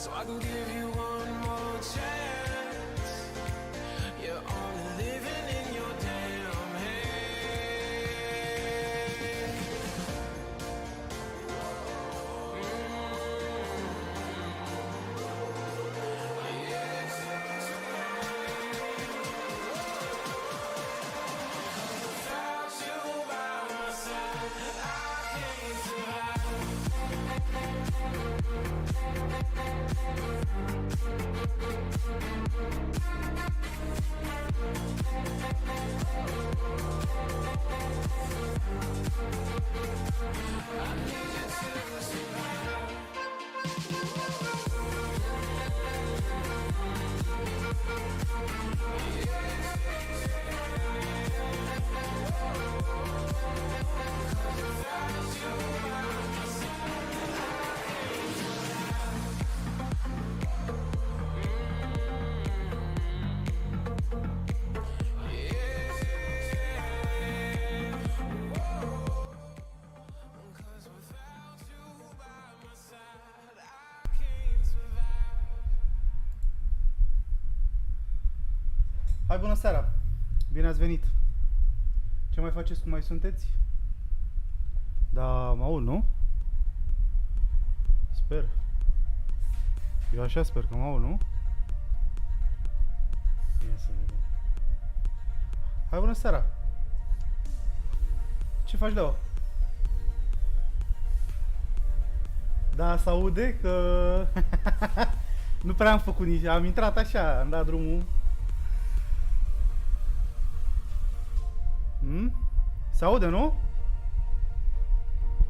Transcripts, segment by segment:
so I can give you one more chance. You're only living in your damn head. Yes. Without you by my side, I can't survive. Hai, bună seara! Bine ați venit! Ce mai faceți, cum mai sunteți? Da, mă aud, nu? Sper. Eu așa sper că mă aud, nu? Ia să vedem. Hai, bună seara! Ce faci, Leo? Da, se aude că... nu prea am făcut nici... Am intrat așa, am dat drumul. Se aude, nu?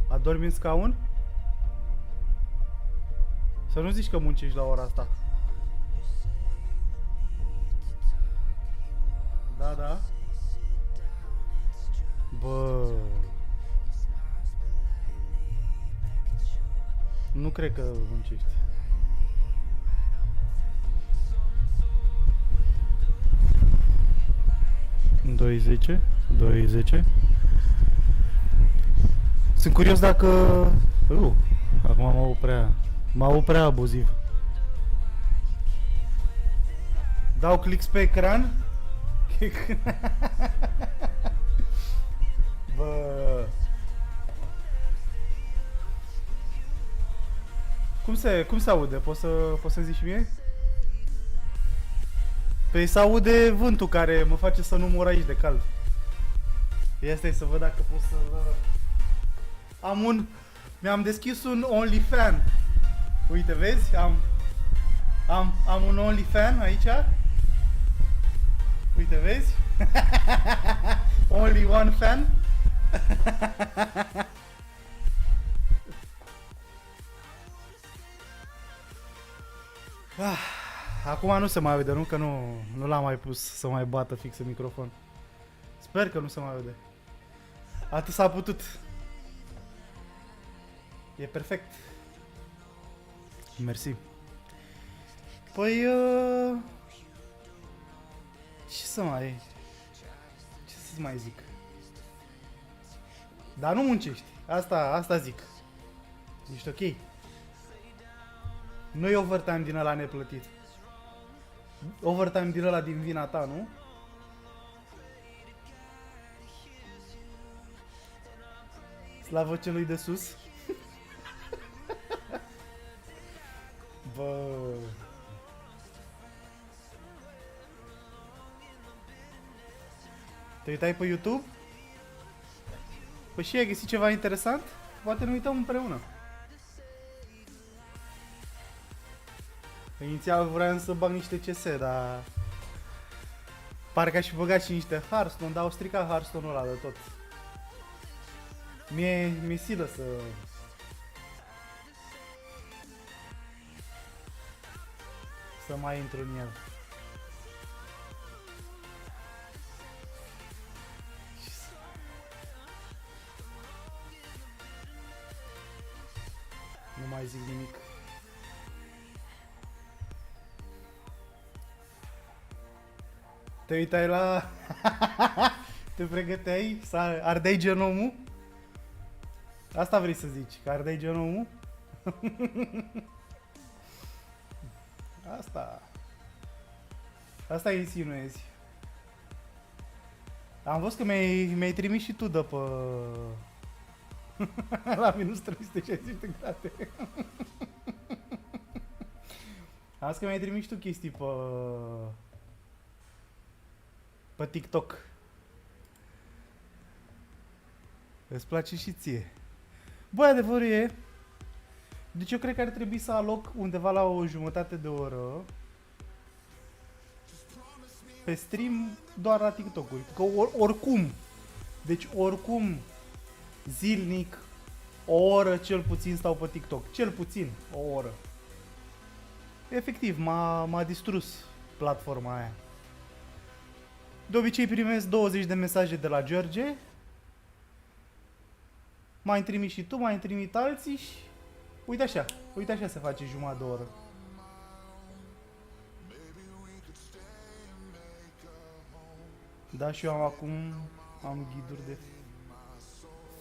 Adormi în scaun? Să nu zici că muncești la ora asta. Da, da. Bă. Nu cred că muncești. Doi zece. Sunt curios dacă... acum mă aud prea abuziv. Dau click pe ecran. Bă. Cum se aude? Poți să zici și mie? Păi se aude vântul care mă face să nu mor aici de cald. Ia stai să văd dacă pot să... Mi-am deschis un OnlyFans. Uite, vezi? Am un OnlyFans aici. Uite, vezi? Only one fan. Acum nu se mai aude, nu? Că nu l-am mai pus să mai bată fix în microfon. Sper că nu se mai aude. Atât s-a putut. E perfect. Mersi. Păi... Ce să mai zic? Dar nu muncești. Asta zic. Ești ok. Nu e overtime din ăla neplătit. Overtime din ăla din vina ta, nu? Slavă celui de sus. Bă. Te uitai pe YouTube? Păi și ai găsit ceva interesant? Poate ne uităm împreună. Inițial vreau să bag niște CS, dar... Parcă aș fi băgat și niște Hearthstone, dar au stricat Hearthstone-ul ăla de tot. Mi-e silă să mai intru în el. Nu mai zic nimic. Te uitai la... Te pregăteai să ardeai genomul? Asta vrei să zici, că ardeai genomul? Asta insinuezi. Am văzut că mi-ai trimis și tu de pe... la minus 360 de grade. Am văzut că mi-ai trimis și tu chestii pe TikTok. Îți place și ție. Băi, adevărul e... Deci eu cred că ar trebui să aloc undeva la o jumătate de oră pe stream doar la TikTok-uri. Că oricum, deci oricum zilnic o oră cel puțin stau pe TikTok. Cel puțin o oră. Efectiv, m-a distrus platforma aia. De obicei primesc 20 de mesaje de la George. M-ai trimis și tu, m-ai trimit alții și... Uite așa se face jumătate de oră. Da, și eu acum am ghiduri de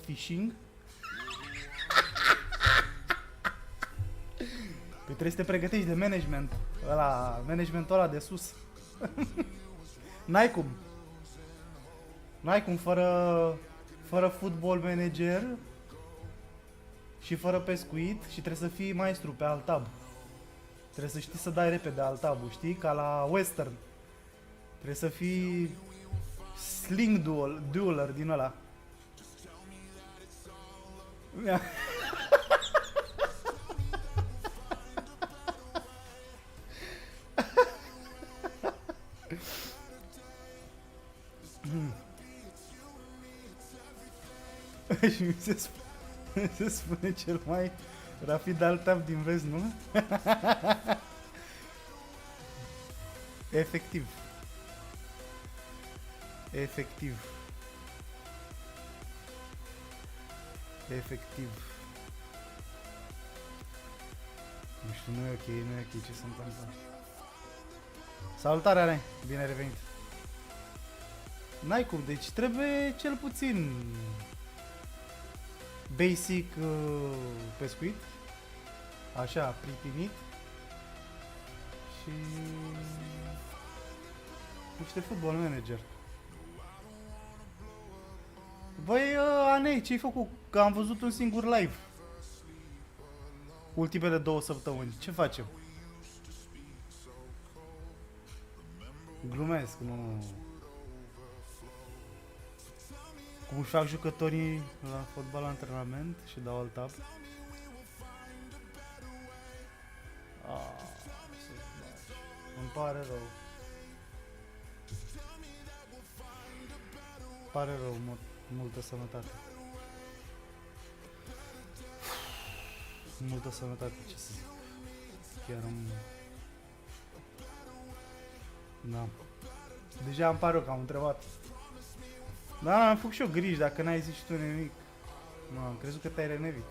phishing. Păi trebuie să te pregătești de management. Managementul ăla de sus. N-ai cum fără football manager și fără pescuit și trebuie să fii maestru pe alt tab. Trebuie să știi să dai repede alt tab, știi? Ca la western. Trebuie să fii sling dueler din ăla. Și mi se spune cel mai rapid alt tab din vest, nu? Efectiv. Nu știu, nu e ok, ce se întâmplă. Salutare, Ale! Bine revenit! N-ai cum, deci trebuie cel puțin basic pescuit, așa, pripinit și niște football manager. Băi, Anei, ce-ai făcut? Că am văzut un singur live ultimele 2 săptămâni. Ce facem? Glumesc, nu... Cum își fac jucătorii la fotbal antrenament și dau alt tab. Îmi pare rău. Pare rău, multă sănătate. Multă sănătate, ce să zic. Chiar am... Da. Deja îmi pare rău că am întrebat. Da, am făcut și eu griji, dacă n-ai zis și tu nimic. Am crezut că te-ai renevit.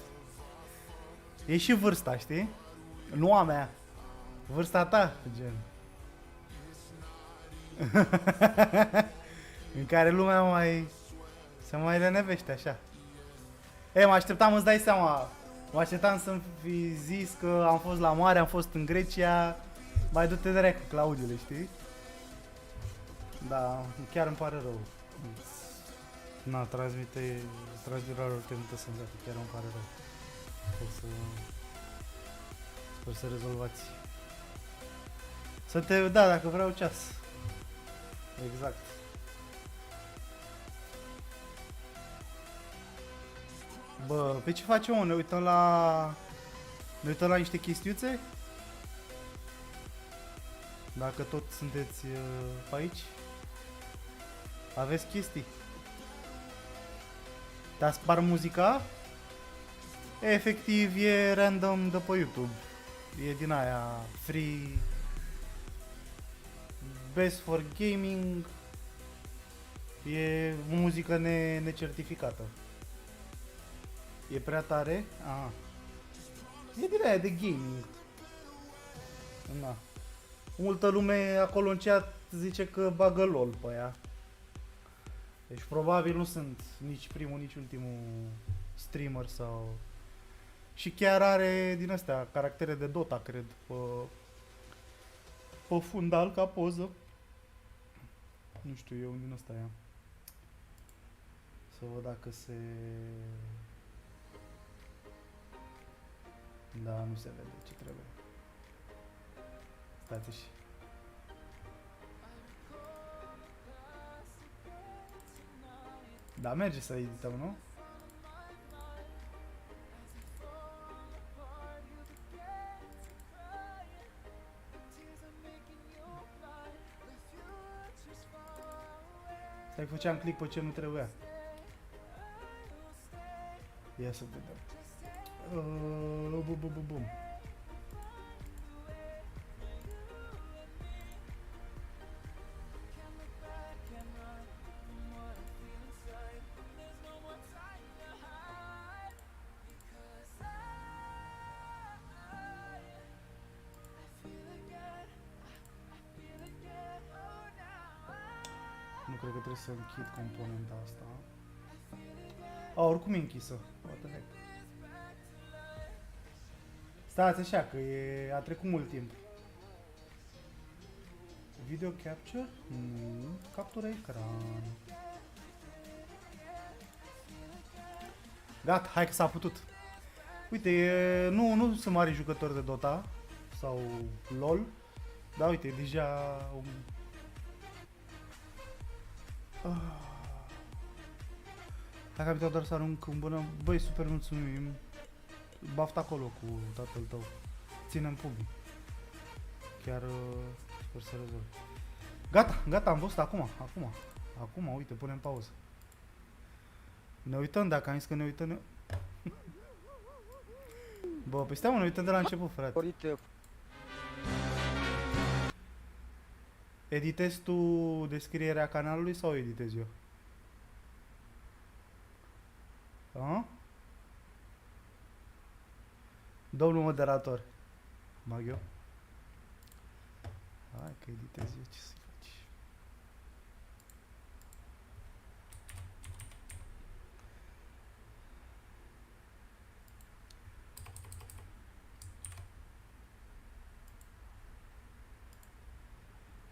E și vârsta, știi? Nu a mea. Vârsta ta, gen. În care lumea se mai renevește așa. Mă așteptam, îți dai seama. Mă așteptam să-mi fi zis că am fost la mare, am fost în Grecia. Mai du-te direct cu Claudiule, știi? Da, chiar îmi pare rău. Na, transmite la lor multă sănătate, chiar îmi pare rău. Sper să rezolvați. Da, dacă vreau ceas. Exact. Bă, pe ce facem, mă? Ne uităm la niște chestiuțe? Dacă tot sunteți pe aici. Aveți chestii? Te-a spart muzica? Efectiv e random de pe YouTube. E din aia free. Best for gaming. E muzică necertificată. E prea tare? Aha. E din aia de gaming. Na. Multă lume acolo în chat zice că bagă LOL pe ea. Deci probabil nu sunt nici primul, nici ultimul streamer sau... Și chiar are din astea caractere de Dota, cred, o fundal ca poză. Nu știu, eu din ăsta ia. Să văd dacă se... Da, nu se vede ce trebuie. Stați și... Da, merge să edităm, nu? Stai, făceam click pe ce nu trebuia. Ia să vedem. Bum. Nu cred că trebuie să închid componenta asta. A, oricum e închisă. What the heck. Stați așa, că a trecut mult timp. Video capture? Nu. Captura ecran. Gata, hai că s-a putut. Uite, nu sunt mari jucători de Dota sau LOL. Dar uite, deja... Hai că am uitat doar să arunc un bună. Băi, super mulțumim. Baftă acolo cu tatăl tău. Ține-mi public. Chiar sper să rezolv. Gata, am văzut acum, uite, punem pauză. Ne uităm, dacă am zis că ne uităm. Bă, păi stai mă, ne uităm de la început, frate. Editezi tu descrierea canalului sau editez eu? A? Domnul moderator. Bag eu? Hai că editez eu, ce să faci?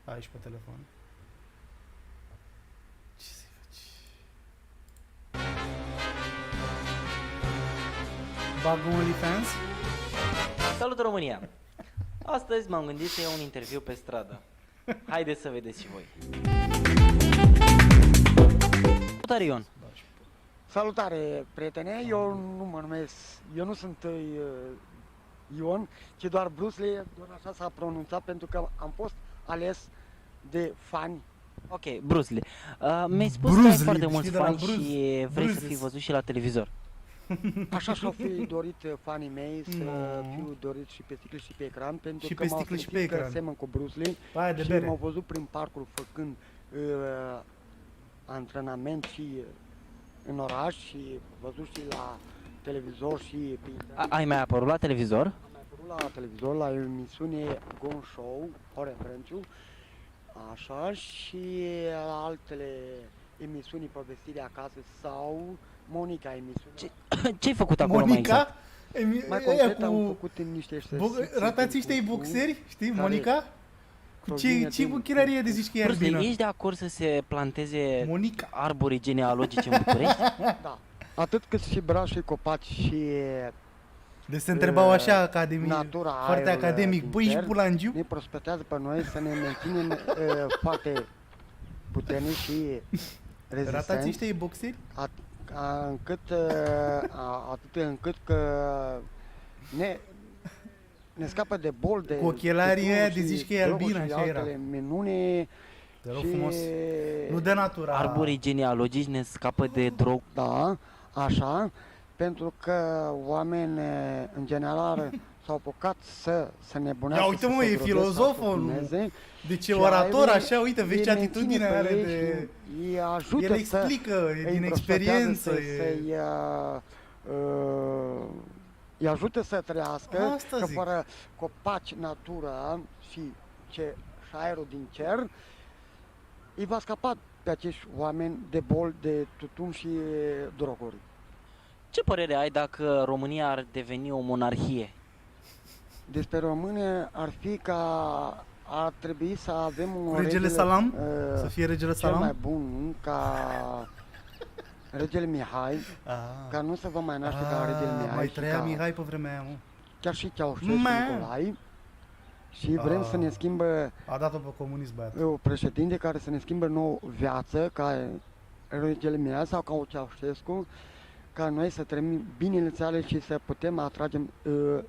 Aici pe telefon. Ce să faci? Bag un OnlyFans? Salut România! Astăzi m-am gândit să iau un interviu pe stradă. Haideți să vedeți și voi. Salutare Ion! Salutare, prietene! Eu nu mă numesc, eu nu sunt Ion, ci doar Bruce Lee, doar așa s-a pronunțat pentru că am fost ales de fani. Ok, Bruce Lee. Mi-ai spus că ai foarte mulți fani și vrei să fii văzut și la televizor. Așa și-au fi dorit fanii mei să fiu dorit și pe sticlă și pe ecran, pentru Și că pe m-au sticlă și pe simțit că ecran. semăn cu Bruce Lee de și bere. m-au văzut prin parcul făcând antrenament și în oraș și văzut și la televizor și pe internet. Ai mai apărut la televizor? Am mai apărut la televizor, la o emisiune Gone Show, Horea Frenciu, așa, și altele emisiuni, povestiri acasă sau Monica emisiune. Ce-ai făcut acolo mai exact? Mai concret am făcut în niște exerciții. Ratați ăștia boxeri, știi, Monica? Cu ce buchirarie de zici că e Bruce Lee, albină? ești de acord să se planteze Monica. arborii genealogice în București? Da. Atât cât și brași și copaci și Deci se întrebau așa, academic, natura, foarte aerul academic, din băi, ești cer bulangiu? ne prospătează pe noi să ne menținem foarte puternici și Ratați rezistenți. ăștia boxeri? Atât încât că ne scapă de bol, de Cu ochelarii tutun ăia de și zici că e droguri albină, și așa era. altele minune. Te rog Și- frumos. Nu de natura. Arborii genealogici ne scapă de drog. Da, așa, pentru că oameni în general s-au apucat să nebunească. Ia uite, să mă, se e drogeze, filozoful, să fumeze. Deci Și e orator, aia așa, uite, vezi ce îi atitudine menține pe are ei de... și îi ajută El explică, e îi din împrospătează, experiență. îi ajută să trăiască, Asta că zic. fără copaci, natura și aerul din cer, îi va scapa pe acești oameni de boli, de tutun și droguri. Ce părere ai dacă România ar deveni o monarhie? Despre România ar fi ca ar trebui să avem un Regele Salam? Să fie regele cel mai Salam? bun ca regele Mihai, Ah. ca nu să vă mai naște ca regele Mihai. Mai și trăia ca, Mihai pe vremea aia, mă. chiar și Ceaușescu Mă. Nicolae. Și vrem să ne schimbă A dat-o pe comunism, băiat. o președinte care să ne schimbă nouă viață, ca regele Mihai sau ca o Ceaușescu, ca noi să trăim binele țară și să putem atragem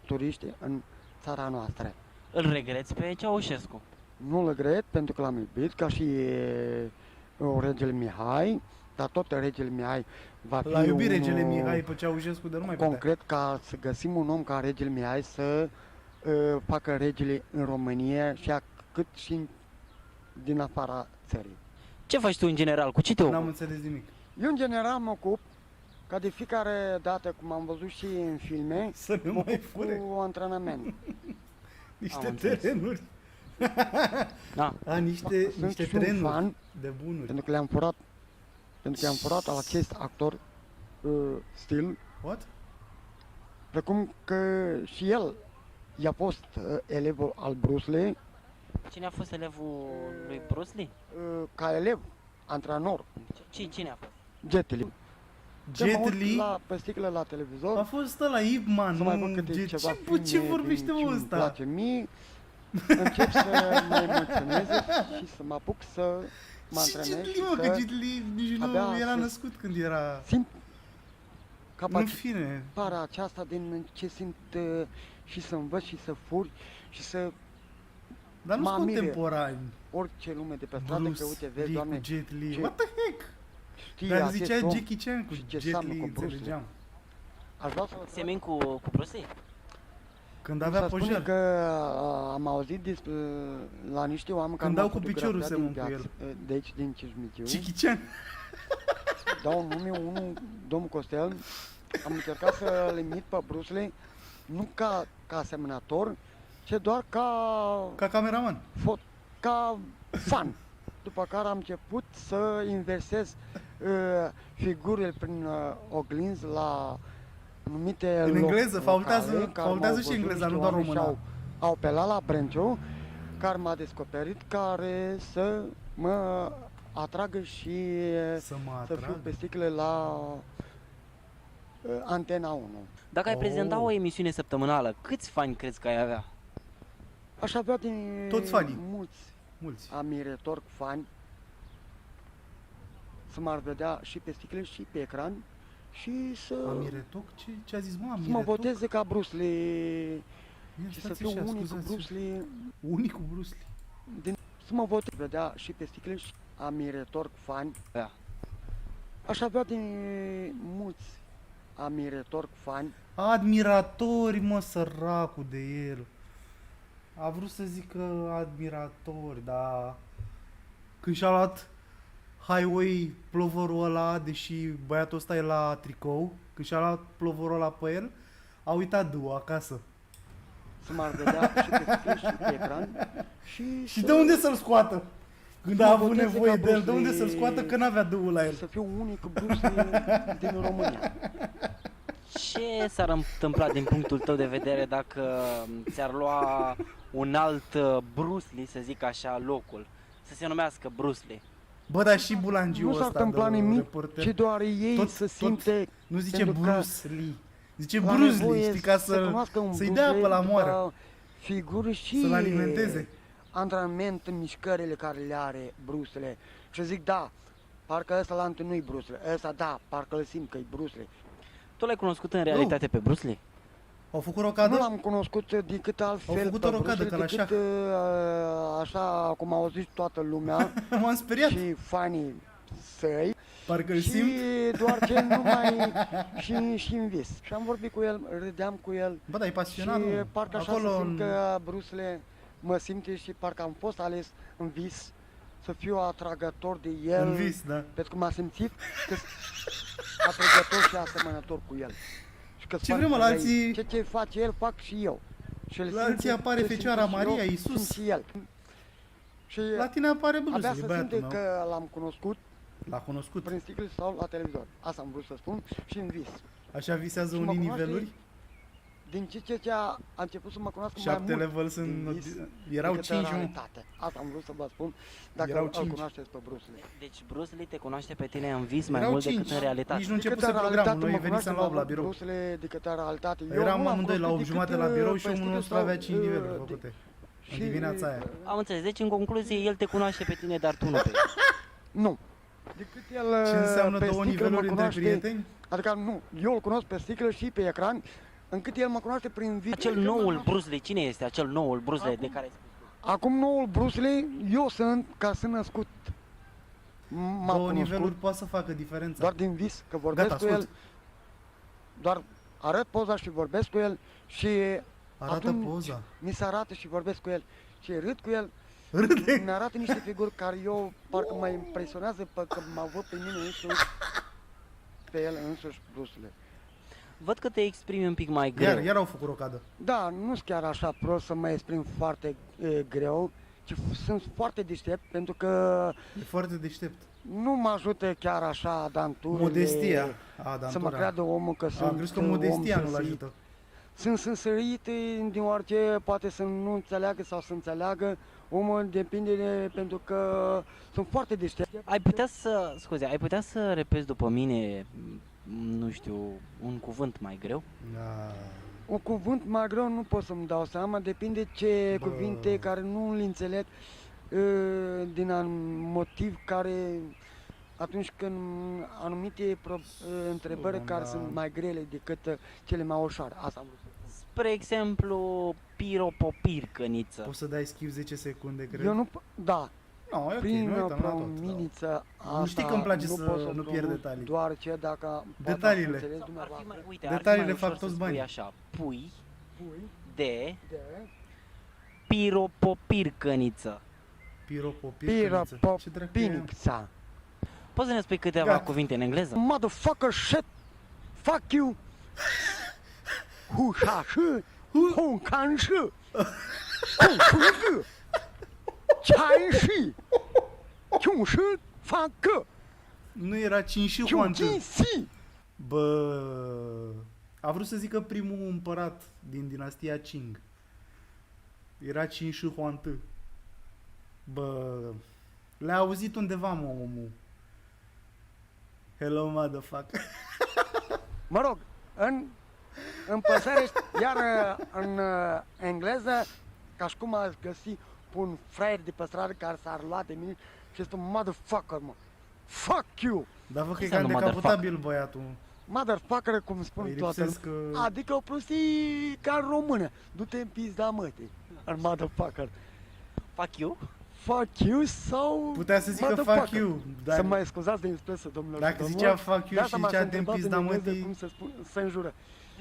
turiști în țara noastră. Îl regreți pe Ceaușescu. Nu-l regret pentru că l-am iubit ca și regele Mihai, dar tot regele Mihai va fi L-a iubit unul regele Mihai pe Ceaușescu, dar nu mai putea. concret ca să găsim un om ca regele Mihai să facă regele în România și cât și din afara țării. Ce faci tu în general? Cu ce te N-am ocupi? înțeles nimic. Eu în general mă ocup, ca de fiecare dată, cum am văzut și în filme, Să ne mă mai ocup fure cu antrenament. niște înțeles. terenuri. Da. A, niște Sunt și un terenuri fan, de bunuri. pentru că le-am furat acest actor stil, What? precum că și el i-a fost elevul al Bruce Lee, Cine a fost elevul lui Bruce Lee? ca elev, antrenor, Cine a fost? Jet Li. Jet Li Pe sticlă la televizor, a fost ăla Ip Man, să mai nu? văd câte ceva Ce vorbește ce mă îmi ăsta? place mie, încep să mă emoționeze și să mă apuc să mă Ce antrenez Jet și Li, mă, că să Jet Li nici nu abia era să- născut când era... simt În fine, capacitarea aceasta din ce simt și să învăț și să fur și să dar nu mă sunt mire contemporani. orice lume de pe stradă, că Bruce uite, vezi, Lee cu Doamne, Jet Li. ce- What the heck? știi Dar acest zicea om, Jackie Chan cu și ce Jet seamănă Li, cu Bruce Lee. înțelegeam. Aș vrea să vă Semeni cu Bruce Lee? Când să avea spune pojar. că am auzit despre la niște oameni Când care dau cu piciorul seamănă cu el. de aici, din Cismigiu, Jackie Chan. dau nume unul, domnul Costel, am încercat să-l imit pe Bruce Lee, nu ca asemănător, ci doar Ca cameraman. ca fan. După care am început să inversez figurile prin oglinzi la anumite În engleză, locale, faultează care m-au și văzut engleza, niște nu doar oameni și română. Au apelat la Brânciu, care m-a descoperit, care să mă atragă și Să mă să fiu atrag. pe sticle la Antena 1. Dacă ai Oh. prezenta o emisiune săptămânală, câți fani crezi că ai avea? Aș avea din Toți fanii. mulți Mulți. admiratori fani să m-ar vedea și pe sticle și pe ecran și să Amiretoc? Ce a zis, mă, mă Amiretoc? voteze ca Bruce Lee Ia și să stați fiu așa, unicul scuzați. Bruce Lee Unic cu Bruce Lee. să mă voteze vedea și pe sticle și admiratori fani. Da. Aș avea din mulți admiratori fani. Admiratori, mă, săracul de el. A vrut să zică admiratori, dar când și-a luat highway plovorul ăla, deși băiatul ăsta e la tricou, când și-a luat plovorul ăla pe el, a uitat du acasă. Să m-ar vedea și pe sticle și pe ecran Și de unde să-l scoată? Când Mă a avut boteze nevoie ca de el, de Bruce unde Lee. să-l scoată că n-avea duul la el? să fiu unicul Bruce Lee din România. Ce s-ar întâmpla din punctul tău de vedere dacă ți-ar lua un alt Bruce Lee, să zic așa, locul? Să se numească Bruce Lee. Bă, dar și bulangiul Nu s-ar ăsta întâmpla de nimic, reporter, ci doar ei Tot- să tot- simte nu zice pentru că Bruce Lee, zice la Bruce nevoie Lee, știi, ca să cunoască un să-i Bruce dea Lee pe la după moară, figuri și să-l alimenteze. antrenament în mișcările care le are Bruce Lee. Și zic, da, parcă ăsta l-a întâlnit Bruce Lee, ăsta da, parcă îl simt că e Bruce Lee. Tu l-ai cunoscut în realitate pe BruceLee? Au făcut Nu rocadă? l-am cunoscut decât altfel Au făcut pe o rocadă, Bruce Lee, ca la decât așa cum au zis toată lumea M-am speriat, și fanii săi. parcă îl Și simt. doar ce numai și în vis. Și am vorbit cu el, râdeam cu el Bă, dar e și pasionat, mă. parcă așa Acolo să simt în- că Bruce Lee mă simte și parcă am fost ales în vis să fiu atragător de el. în vis, da. Pentru că m-a simțit că atrăgător și asemănător cu el. Și că Ce vrem, mă, la alții- ce face el, fac și eu. Și La alții apare Fecioara Maria, Iisus. Simt și el. Și La tine apare Bruce abia Lee, să băiatul simte meu. că l-am cunoscut L-a cunoscut. prin sticle sau la televizor. Asta am vrut să spun și în vis. Așa visează Și mă unii cunoaște niveluri. din ce a început să mă cunoască mai 7 mult level sunt... din vis Erau decât 5, în realitate. Asta am vrut să vă spun, dacă Erau îl 5. cunoașteți pe Bruce Lee. Deci Bruce Lee te cunoaște pe tine în vis mai Erau mult 5. decât în realitate. Nici nu Decât începuse în programul, realitate noi mă venisem la cunoaște 8 la mai mult birou. Bruce Lee decât în realitate. Eu Eram nu l-am amândoi la cunoscut 8 jumate decât, la birou pe și omul stilul nostru său, avea 5 niveluri de- făcute. În și, dimineața aia. Am înțeles, deci în concluzie el te cunoaște pe tine, dar tu nu pe el. Nu. Decât el Ce înseamnă pe 2 sticlă mă niveluri între cunoaște, prieteni? adică nu, eu îl cunosc pe sticlă și pe ecran, încât el mă cunoaște prin video. Acel noul Bruce Lee, cine este acel noul Bruce Lee de Acum- care ai spus? Acum noul Bruce Lee, eu sunt, ca să născut, m-am 2 cunoscut niveluri poate să facă diferența. doar din vis, că vorbesc Gata, cu el, ascult. doar arăt poza și vorbesc cu el și Arată atunci poza. mi se arată și vorbesc cu el și râd cu el, Râde! mi arată niște figuri care eu parcă mă impresionează că mă văd pe mine însuși, pe el însuși Bruce Lee. Văd că te exprimi un pic mai greu. Iar au făcut rocadă. Da, nu sunt chiar așa prost să mă exprim foarte greu, ci sunt foarte deștept pentru că E foarte deștept. nu mă ajută chiar așa danturile, Modestia. să mă creadă omul că Am sunt crezut că om modestia nu-l săsit. ajută. Sunt sărit din orice, poate să nu înțeleagă sau să înțeleagă, omul depinde pentru că sunt foarte deștept. Ai putea să repeți după mine, nu știu, un cuvânt mai greu? Da. Un cuvânt mai greu nu pot să-mi dau seama, depinde ce Bă. cuvinte care nu îl înțeleg din motiv care atunci când anumite întrebări Bun, care da. sunt mai grele decât cele mai ușoare. Asta am vrut să spun. Spre exemplu, piropopircăniță. Poți să dai skip 10 secunde, cred? Eu nu, da, No, e ok, prin nu uităm la tot. prominiță asta știi că îmi place nu să pot să nu spun pierd detalii. doar ce dacă poate Detaliile. ați înțeles Ar fi dumneavoastră. mai, uite, Detaliile ar fi mai fac ușor să toți spui banii. așa, pui Pui de de piropopircăniță. Piropopircăniță. Ce dracu e? Piropopința. Poți să ne spui câteva Gata. cuvinte în engleză? Motherfucker shit. Fuck you. Hu sha shi. Hong kan shi. Hong kun shi. Chai shi. Chung shi. Fuck. Nu era 5 și Chung Huantă. jin si. Bă, a vrut să zică primul împărat din dinastia Qing. Era 5 și Huantă. Bă, le-a auzit undeva, mă, omul. Hello, motherfucker. Mă rog, în păsărești, iar în engleză, ca și cum aș găsi pe un fraier de pe stradă care s-ar lua de mine și este un motherfucker, mă. Fuck you! Dar vă că e înseamnă cam motherfucker? decaputabil băiatul. Motherfucker, cum spun Îi toată lipsesc, lumea. Adică o prostii ca în română. Du-te în pizda mătii. În motherfucker. Fuck you? Fuck you sau Putea să zică fuck motherfucker. you. Să mă scuzați de expresă, domnilor și Dacă domnilor. zicea fuck De you asta și m-ați zicea de întrebat pizda în engleză mătii, cum se înjură.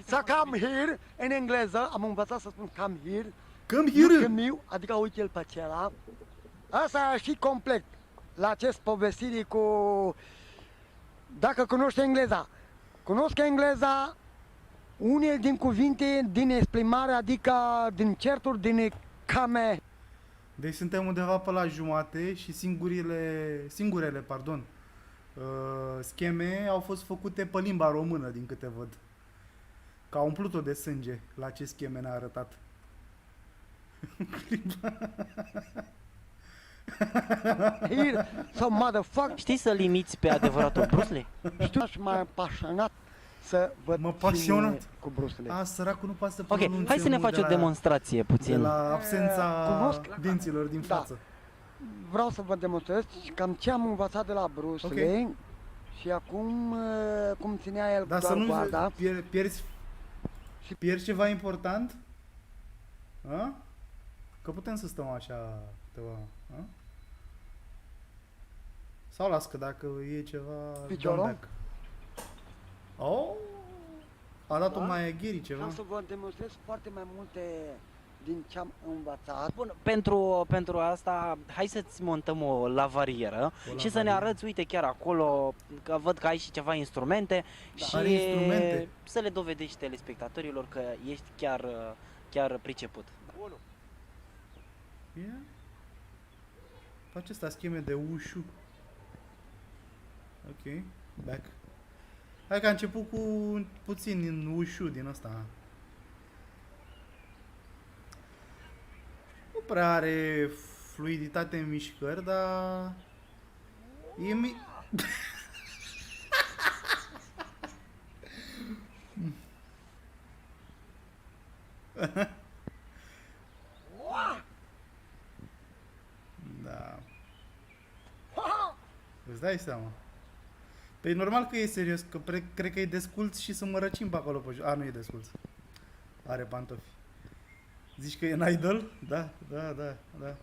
Să come here, în engleză, am învățat să spun come here. come Nu here! miu, adică uite-l pe acela. Asta și complet la acest povestire cu... Dacă cunoști engleza. Cunosc engleza, unele din cuvinte, din exprimare, adică din certuri, din came. Deci suntem undeva pe la jumate și singurele scheme au fost făcute pe limba română, din câte văd. Că au umplut-o de sânge la ce scheme ne-a arătat. Here, sau motherfucker. Știi să limiți pe adevăratul Bruce Lee? Știu, aș mai pasionat să văd Mă filme pasionat. cu Bruce Lee. A, săracul nu poate să Ok, pronunțe hai să ne mult faci de o la- demonstrație De puțin. la absența Cunosc. dinților din Da. față. Vreau să vă demonstrez cam ce am învățat de la Bruce Ok. Lee și acum cum ținea el Dar doar să nu coarda. pierzi ceva important? A? Că putem să stăm așa câteva... A? Sau las că dacă e ceva... Piciorul? dăm back. Oh! A dat-o Da? mai gheri ceva. Vreau să vă demonstrez foarte mai multe din ce am învățat. Bun, pentru asta, hai să-ți montăm o lavarieră și să ne arăți, uite, chiar acolo, că văd că ai și ceva instrumente și Are instrumente. să le dovedești telespectatorilor că ești chiar priceput. Yeah. Face asta scheme de ușu. Ok, back. Hai că a început cu puțin în ușu din ăsta. prea are fluiditate în mișcări, dar... E Da. Îți dai seama. Păi normal că e serios, că cred că e desculț și să mă răcim pe acolo pe jos. A, nu e desculț. Are pantofi. Zici că e în idol? Da, da, da, da.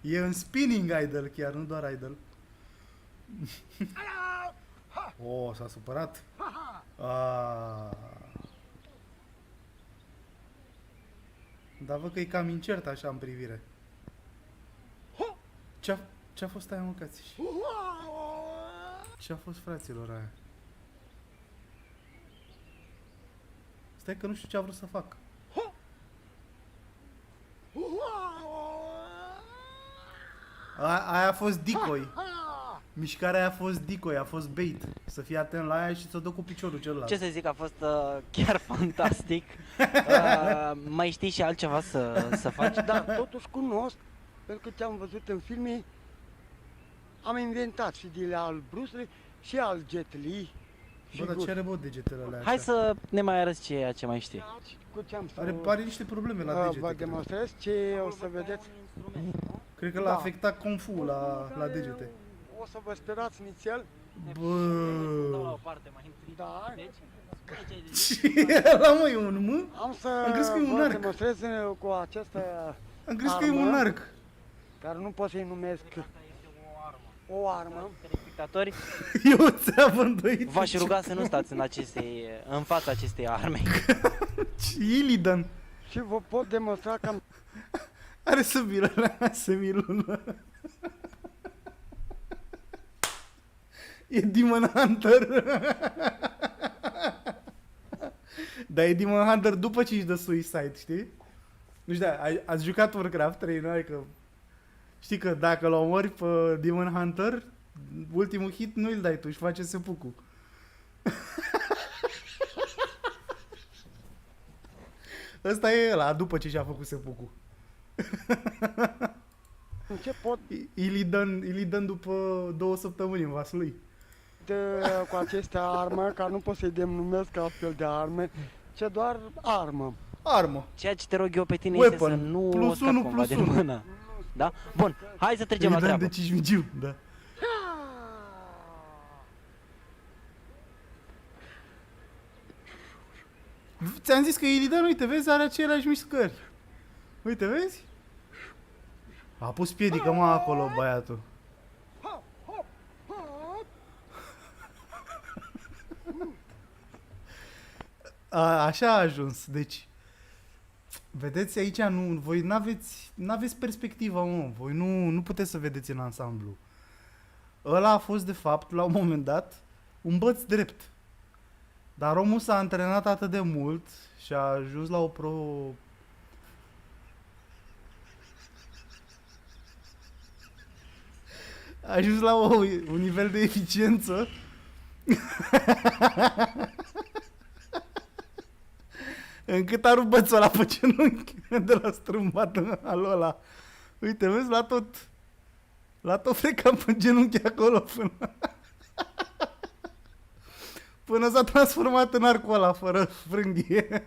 E în spinning idol chiar, nu doar idol. Oh, s-a supărat. Dar văd că e cam incert așa în privire. Ce-a fost aia, măcați? Ce-a fost, fraților, aia? Stai că nu știu ce a vrut să fac. Aia a fost decoy. Mișcarea aia a fost decoy, a fost bait. Să fii atent la aia și să o dă cu piciorul celălalt. Ce să zic, a fost chiar fantastic. Mai știi și altceva să faci? Dar totuși cunosc, pentru că te-am văzut în filme, am inventat și de al Bruce Lee și al Jet Li. Bă, dar ce are, bă, degetele alea? Hai așa? să ne mai arăți ceea ce mai știi. Cu ce am să Are niște probleme la degete. vă cred. demonstrez ce o să vedeți. Cred că l-a Da. afectat Kung Fu la degete. O să vă sperați nițel. Bă. Da. Ce era, mă, e un mă? Am să Am crezut că e un vă arc. demonstrez cu această Am crezut că e un armă, arc. care nu pot să-i numesc o armă. Telespectatori, Eu ți-am îndoit. v-aș ruga să nu stați în fața acestei arme. Illidan. Și vă pot demonstra că am Are semilună. E Demon Hunter. Dar e Demon Hunter după ce își dă suicide, știi? Nu știu, ați jucat Warcraft 3, nu? Adică știi că dacă l omori pe Demon Hunter, ultimul hit nu îl dai tu, își face seppuku. Ăsta e ăla, după ce și-a făcut seppuku. ce pot Illidan după 2 săptămâni în vasul lui. cu aceste arme, ca nu pot să-i denumesc astfel de arme, ce doar armă. Armă. Ceea ce te rog eu pe tine este Weapon. să nu Plus o scapi unu, cumva plus de unu. mână. Da? Bun, hai să trecem la Illidan treabă. de Cismigiu, da. Ți-am zis că Illidan, uite, vezi, are aceleași mișcări. Uite, vezi? A pus piedică, mă, acolo, băiatul. Așa a ajuns, deci... Vedeți, aici voi n-aveți perspectiva, mă. Voi nu puteți să vedeți în ansamblu. Ăla a fost, de fapt, la un moment dat, un băț drept. Dar omul s-a antrenat atât de mult și a ajuns la a ajuns la un nivel de eficiență încât a rupt bățul ăla pe genunchi de la strâmbat al ăla. Uite, vezi, la tot freca pe genunchi acolo până s-a transformat în arcul ăla fără frânghie.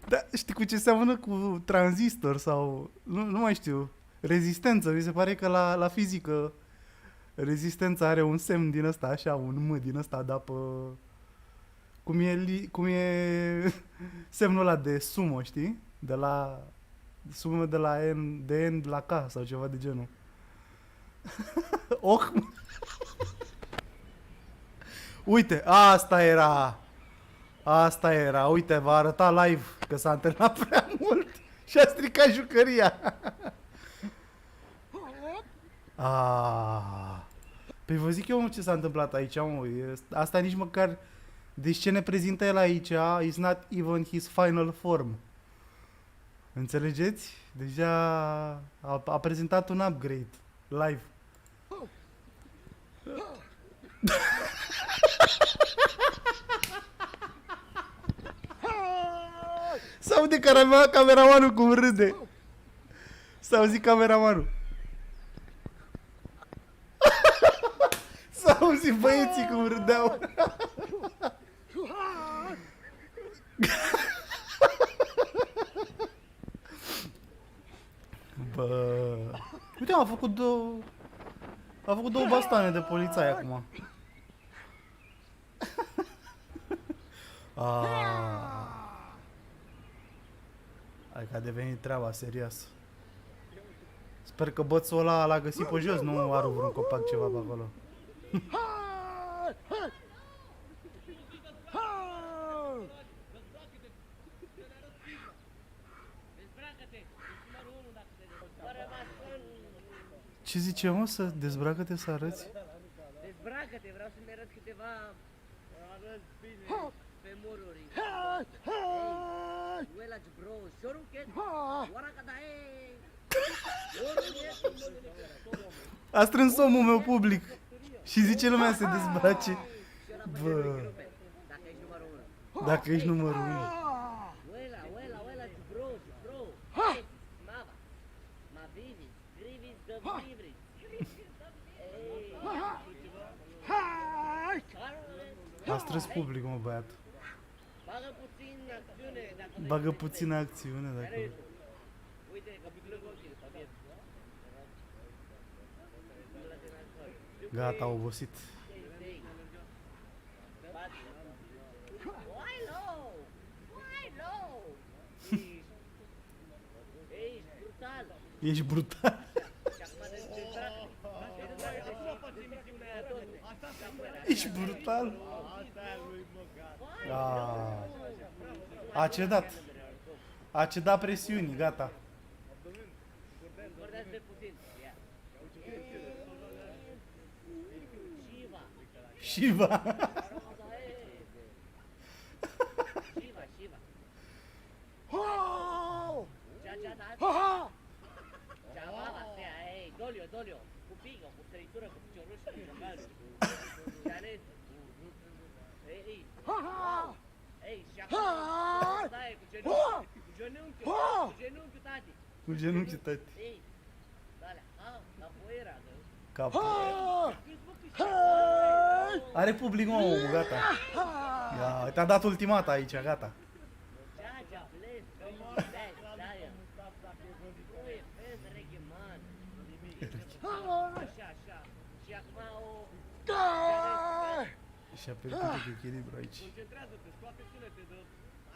Da, știi cu ce seamănă? Cu tranzistor sau... Nu mai știu. Rezistență. Mi se pare că la fizică rezistența are un semn din ăsta, așa, un M din ăsta, da, pe... Cum e semnul ăla de sumă, știi? Sumă de la N, de N la K sau ceva de genul. Uite, asta era, uite, va arăta live că s-a antrenat prea mult și a stricat jucăria. Păi vă zic eu, mă, ce s-a întâmplat aici, mă. Asta nici măcar, deci ce ne prezintă el aici, is not even his final form. Înțelegeți? Deja a prezentat un upgrade live. S-aude cameramanul cum râde. S-auzi cameramanul. S-auzi băieții cum râdeau. Bă... Uite, a făcut două bastoane de polițai acum. Hai că a devenit treaba serioasă. Sper că bățul ăla l-a găsit pe jos, nu are vreun copac ceva pe acolo. Ce zice, mă, să dezbracă-te să arăți? Dezbracă-te, vreau să-mi arăt câteva femururi. Uelaci, bro, șoruchet, oaraca da e. A strâns omul meu public și zice lumea să se dezbrace. Bă, Dacă ești numărul 1. dacă ești numărul 1. Uelaci, bro, mava, ma vivi, scrivi, dă-vivri. A strâns public, mă, băiat. Bagă puțin acțiune, dacă Bagă puțină acțiune dacă... uite că plâng ochii, Fabian. Gata, a obosit. Why low? Why low? Ești brutal. Ești brutal. Și acum Ești brutal. A cedat. A cedat presiunii, gata. vorbeați pe puțin. Ia. Shiva. Shiva. Shiva. Ceava, stea, ei, Dolio. Cu pigă, cu săritură, cu picioruș, cu șocarul. Înțeles? Ei, și acum, stai, cu genunchiul, tati. Cu genunchi, tati. Ei, dale, capoeira, Cap. Are public, mă, omul, gata. Ia, te-a dat ultimata aici, gata. Jaja, bless, dai, oi, vezi, reghe, man. Așa. Și acum o... Și-a pierdut echilibru aici. Concentrează-te, scoate sunete de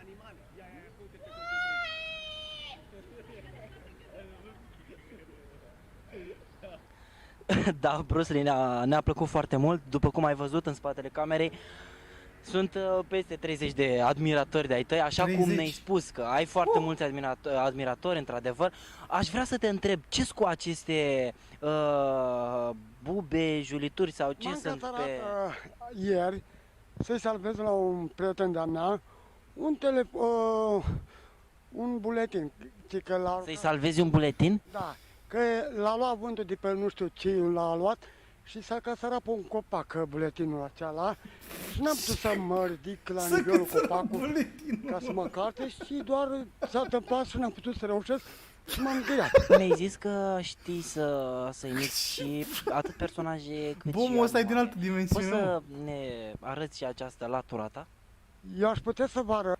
animale. Ia, uite te Da, Bruce Lee ne-a plăcut foarte mult. După cum ai văzut în spatele camerei, sunt peste 30 de admiratori de-ai tăi, așa 30. cum ne-ai spus că ai foarte mulți admiratori, într-adevăr. Aș vrea să te întreb, ce cu aceste bube, julituri sau ce M-am sunt cătărat, pe... ieri să-i salvez la un prieten de-a mea un buletin. Că Să-i salvezi un buletin? Da, că l-a luat vântul de pe nu știu ce l-a luat și s-a căsărat pe un copac buletinul acela și n-am putut să mă ridic la nivelul copacului ca să mă carte și doar s-a întâmplat și n-am putut să reușesc și m-am gâiat. Mi-ai zis că știi să imiți și atât personaje cât și Bomul ăsta e din animale. altă dimensiune. Poți să ne arăți și această latura ta? Eu aș putea să vă arăt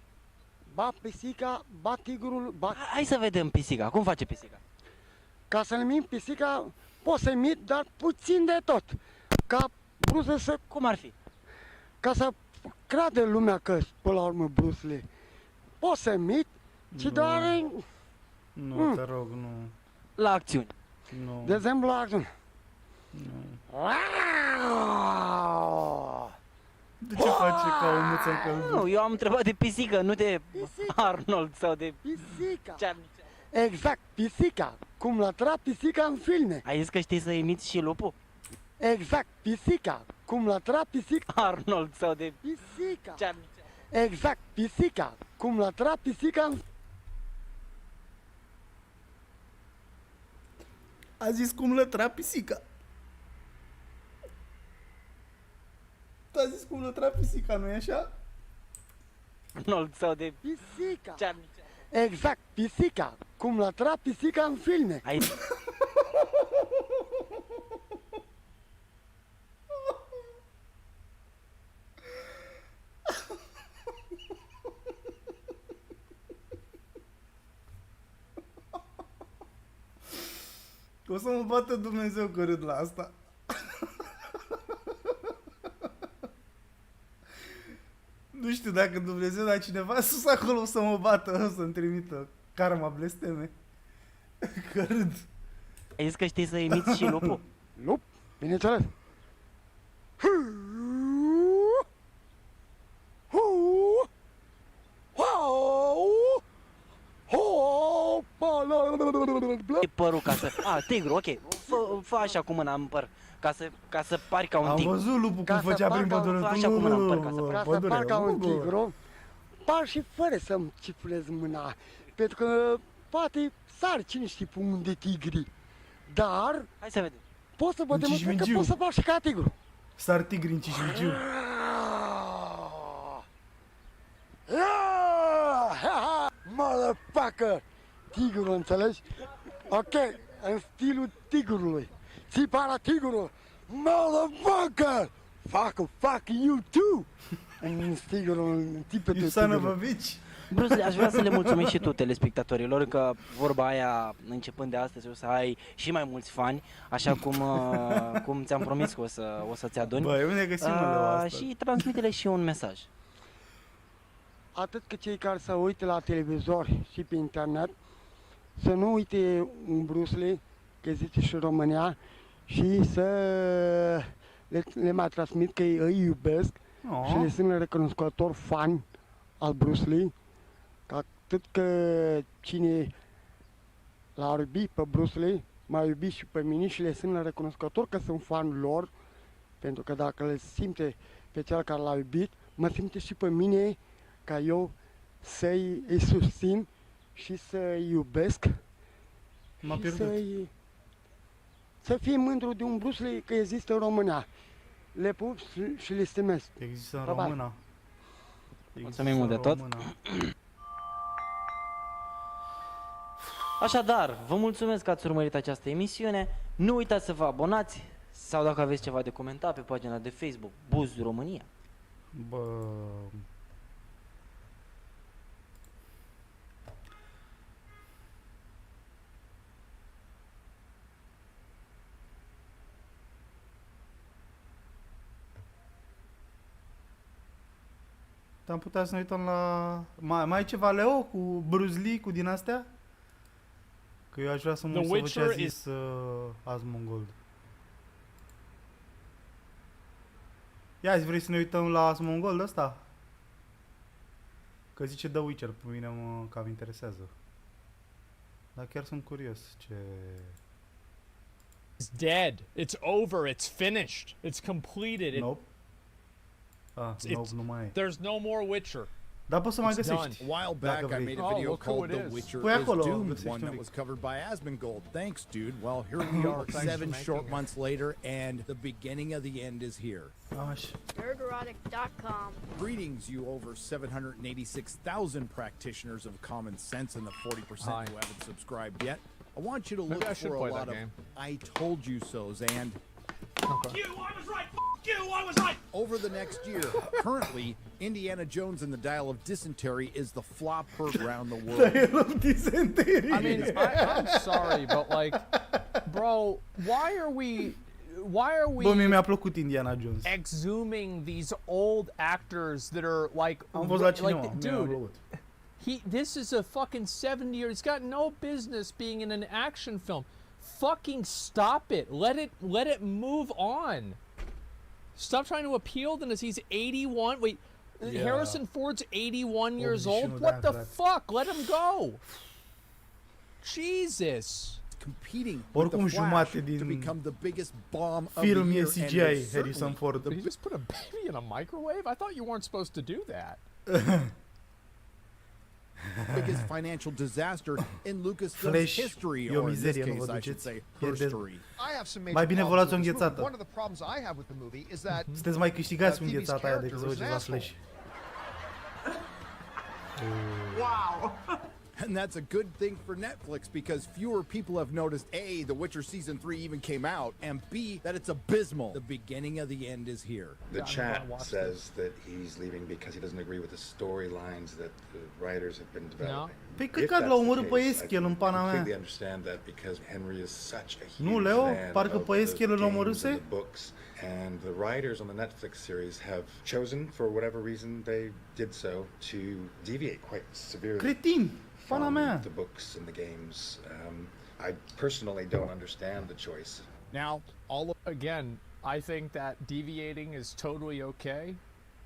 ba pisica, ba tigrul, ba... Hai să vedem pisica. Cum face pisica? Ca să numim pisica, pot să imit, dar puțin de tot. Ca Bruce să... Cum ar fi? Ca să crede lumea că, până la urmă, Bruce Lee. Pot să imit, ci Nu. doar... Nu, te rog, nu. La acțiuni. Nu. De exemplu, acțiune. Nu. De ce face ca o muță în căldură? Nu, eu am întrebat de pisică, nu de Pisica. Arnold sau de Pisica. Charlie. Exact, pisica. Cum lătra pisica în filme. Ai zis că știi să imiți și lupul? Exact, pisica. Cum lătra pisica. Arnold sau de Pisica. Charlie. Exact, pisica. Cum lătra pisica în... A zis cum lătra pisica. Tu a zis cum lătra pisica, nu-i așa? Arnold sau de Pisica. Charlie. Exact, pisica. Cum lătra pisica în filme. Ai... O să mă bată Dumnezeu că râd la asta. Nu știu dacă Dumnezeu, dar cineva sus acolo o să mă bată, o să-mi trimită karma blesteme. Că râd. Ai zis că știi să imiți și lupul? Lup, bineînțeles. E părul ca să... A, tigru, ok. Fă așa cu mâna în păr. Ca să pari ca un Am tigru. văzut lupul Ca cum să făcea prin parcă- pădure. așa cu mâna în păr, ca să Ca să par ca un tigru, par și fără să-mi ciflez mâna. Pentru că poate sar cine știe pe unde tigri. Dar Hai să vedem. pot să vă În demonstrez că Cismigiu. pot să fac și ca tigru. Sar tigri în Cismigiu. Motherfucker! Tigru, înțelegi? Ok, în stilul tigrului. Țipara tigrului. Motherfucker! Fuck you too! În stilul, în tipetul You son of a tigrului. bitch. Bruce, aș vrea să le mulțumim și tu telespectatorilor că vorba aia, începând de astăzi, o să ai și mai mulți fani, așa cum ți-am promis că o să-ți aduni. Băi, unde găsim asta? Și transmite-le și un mesaj. Atât că cei care se uită la televizor și pe internet, să nu uite un Bruce Lee, că zice și în România, și să le mai transmit că îi iubesc și le sunt recunoscător fan al Bruce Lee, că atât că cine l-a iubit pe Bruce Lee, m-a iubit și pe mine și le sunt recunoscător că sunt fan lor, pentru că dacă le simte pe cel care l-a iubit, mă simte și pe mine ca eu îi susțin și să-i iubesc M-a și pierdut. să fie mândru de un Bruce Lee că există în România. Le pup și le stimez. Există în Bye bye. română. Mulțumim mult de tot. Așadar, vă mulțumesc că ați urmărit această emisiune. Nu uitați să vă abonați sau dacă aveți ceva de comentat pe pagina de Facebook Buz România. Bă... Am putea să ne uităm la... Mai ai ceva, Leo, cu Bruce Lee, cu din astea? Că eu aș vrea să mă uit să văd ce a Witcher zis Asmongold. Ia, vrei să ne uităm la Asmongold ăsta? Că zice The Witcher, pe mine mă cam interesează. Dar chiar sunt curios ce... It's dead. It's over. It's finished. It's completed. Nope. Ah, nope, nu mai e. There's no more Witcher. Dar poți să mai It's găsești. done. A while back, Dacă I vrei. made a Oh, video look who called it The is. Witcher Păi is acolo, Doomed, găsești one un that pic. was covered by Asmongold. Thanks, dude. Well, here we are Thanks for 7 making short it. months later, and the beginning of the end is here. Așa. Ergorotic.com. Greetings, you over 786,000 practitioners of common sense and the 40% Hi. who haven't subscribed yet. I want you to Maybe look I should for a play lot that of game. I told you so's, and over the next year, currently, Indiana Jones and the Dial of Dysentery is the flop heard around the world. I mean, I'm sorry, but like, bro, why are we Bă, mie mi-a plăcut Indiana Jones. exhuming these old actors that are like, Am fost la cinema, like, mi-a dude, plăcut. this is a fucking 70-year. He's got no business being in an action film. Fucking stop it. Let it move on. Stop trying to appeal to us. He's 81. Wait, Yeah. Harrison Ford's 81 years 81 old. de What ani, the frate. fuck? Let him go. Jesus. Competing with Oricum the Flash jumate to din become the biggest bomb of film the e year, and CGI, will Harrison certainly Ford. Did he just put a baby in a microwave? I thought you weren't supposed to do that. biggest financial disaster in Lucasfilm's Flash history, e o or in this mizerie, nu case, vă I should duceți. say, E de- history. I have some major Mai bine vă problems luați o with this movie. înghețată. One of the problems I have with the movie is that Sunteți mai câștigați cu Phoebe's înghețata aia decât să vă character duceți la was an Flash. And that's a good thing for Netflix because fewer people have noticed A, The Witcher Season 3 even came out, and B, that it's abysmal. The beginning of the end is here. The chat says that he's leaving because he doesn't agree with the storylines that the writers have been developing. Păi If căcat that's l-a the omorât pe case, I Eschel în pana mea. completely understand that because Henry is such a huge Nu, Leo, fan parcă of pe the Eschel îl games omorâse? and the books, and the writers on the Netflix series have chosen, for whatever reason they did so, to deviate quite severely Cretin, pana from mea. the books and the games. I personally don't understand the choice. Now, all of Again, I think that deviating is totally okay.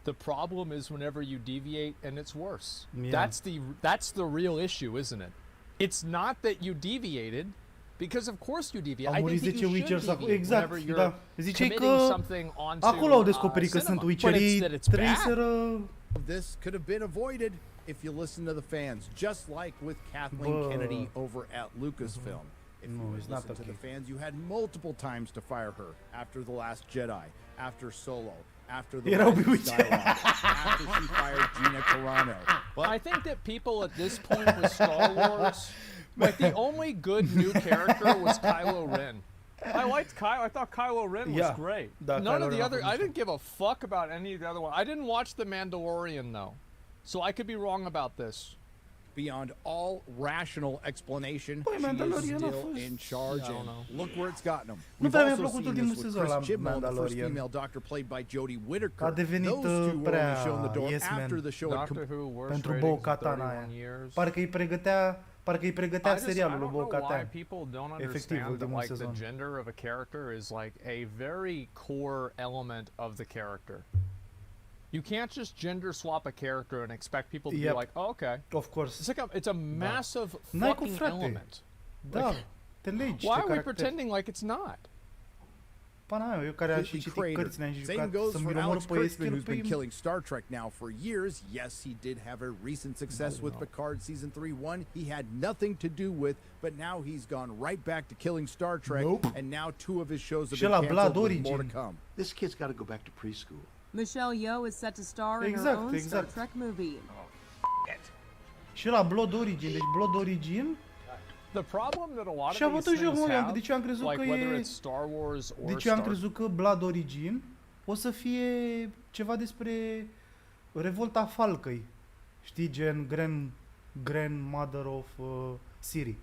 The problem is whenever you deviate and it's worse. Yeah. That's the real issue, isn't it? It's not that you deviated, because of course you deviate. A I murit think that 10 you should Witchers acum. deviate Exact, whenever you're da. Ziceai committing că something onto acolo au descoperit că cinema. sunt But it's Witcherii, that it's bad. trăiseră... this could have been avoided if you listen to the fans, just like with Kathleen Bă. Kennedy over at Lucasfilm. If No, you it's not listen to the okay. fans, you had multiple times to fire her after The Last Jedi, after Solo, after the Erau Rise of bewitched. Skywalker, after she fired Gina Carano. But I think that people at this point with Star Wars, like the only good new character was Kylo Ren. I liked Kylo. I thought Kylo Ren was Yeah. great. Da, None Kylo of the Ren a other. fost I didn't give a fuck about any of the other one. I didn't watch The Mandalorian though, so I could be wrong about this. beyond all rational explanation, Păi, she is Mandalorian a still fost- in charge, I don't and know. look where it's gotten him. Nu We've prea mi-a also plăcut seen ultimul this with sezon la Chris Chibnall, the first Mandalorian. female doctor played by Jodie Whittaker. A devenit Those two were prea only shown the door yes man after the show had Doctor Who worst pentru ratings in Bo-Katan 31 aia. years. Parcă îi pregătea I serialul lui don't know why Bo-Katan. people don't Efectiv, understand that ultimul like the sezon. gender of a character is like a very core element of the character. You can't just gender swap a character and expect people to Yep. be like, oh, okay. Of course. It's like it's a massive N-ai cum, fucking frate. element. Da, te legi Why de are we caracter. pretending like it's not? Pana mea, eu care am și The citit creator. cărți, ne-am și Same jucat goes să-mi for omor Alex pe Kurtzman, Eschel who's been pe... killing Star Trek now for years. Yes, he did have a recent success with Picard season 3-1. He had nothing to do with, but now he's gone right back to killing Star Trek. Nope. And now 2 of his shows have Și been ăla canceled Blood with more to Origin. come. This kid's got to go back to preschool. Michelle Yeoh is set to star in Exact, her own exact. Star Trek movie. Și la Blood Origin, deci Blood Origin The problem that a lot și a of these bătut joc, things mă, have, deci eu am crezut like că whether e... it's Star Wars or Deci eu am Star crezut că Blood Origin o să fie ceva despre revolta Falcăi. Știi, gen Grandmother of Siri.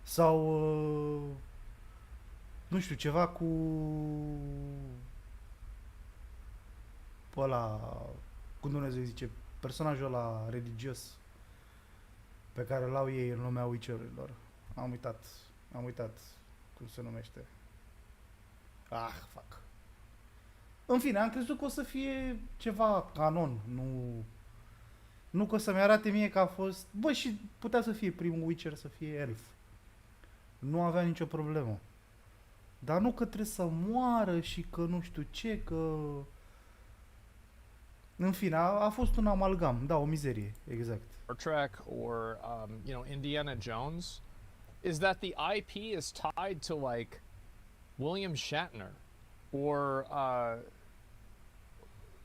Sau nu știu, ceva cu ăla, cum Dumnezeu zice, personajul ăla religios pe care l-au ei în lumea Witcherilor. Am uitat cum se numește. Fuck. În fine, am crezut că o să fie ceva canon, nu că o să-mi arate mie că a fost... Bă, și putea să fie primul Witcher, să fie elf. Nu avea nicio problemă. Dar nu că trebuie să moară și că nu știu ce, că... În fine, a fost un amalgam, da, o mizerie, exact. Star Trek or Indiana Jones, is that the IP is tied to like William Shatner or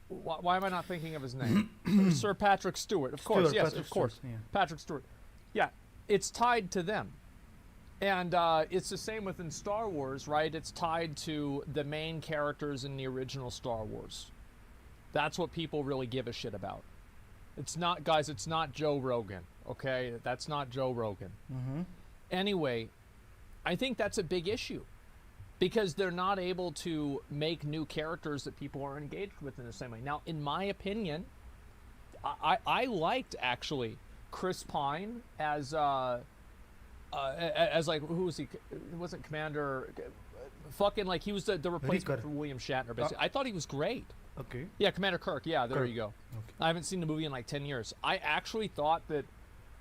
why am I not thinking of his name? Sir Patrick Stewart, of course, Stewart, yes, Patrick of course, Stewart, yeah. Patrick Stewart. Yeah, it's tied to them. And it's the same within Star Wars, right? It's tied to the main characters in the original Star Wars. That's what people really give a shit about. It's not, guys, it's not Joe Rogan, okay? That's not Joe Rogan. Mm-hmm. Anyway, I think that's a big issue because they're not able to make new characters that people are engaged with in the same way. Now, in my opinion, I liked actually Chris Pine as like, who was he? He wasn't Commander, fucking like he was the replacement for William Shatner, basically. I thought he was great. Okay. Yeah, Commander Kirk. Yeah, there Kirk. you go. Okay. I haven't seen the movie in like 10 years. I actually thought that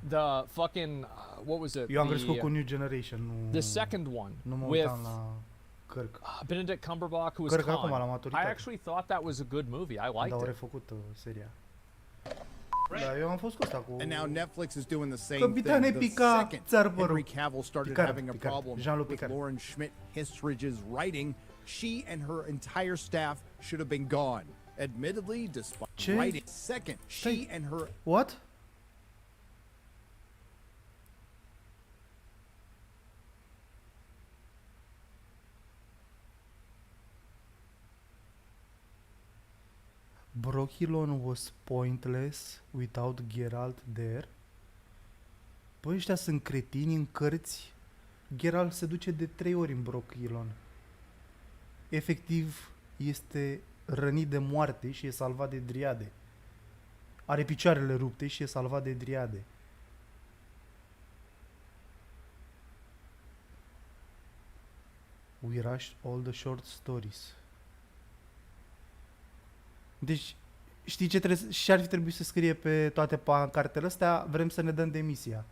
the fucking what was it? Eu am crescut cu New Generation, nu... The second one Nu mă with uitam la Kirk. Benedict Cumberbatch, who was Kirk acum la Khan. maturitate. I actually thought that was a good movie. I liked Dar au it. refăcut seria. Da, eu am fost cu ăsta cu... And now Netflix is doing the same Capitane thing. The Picard, second ți-ar părul. Henry Cavill started Picard, having a Picard, problem Jean-Luc with Picard. Lauren Schmidt-Histridge's writing, she and her entire staff should have been gone. Admittedly, despite Ce? writing second, she and her... What? Brokilon was pointless without Geralt there. Păi ăștia sunt cretini în cărți. Geralt se duce de 3 ori în Brokilon. Efectiv, este rănit de moarte și e salvat de driade. Are picioarele rupte și e salvat de driade. We rushed all the short stories. Deci, știi ce trebuie, și ar fi trebuit să scrie pe toate pancartele astea? Vrem să ne dăm demisia.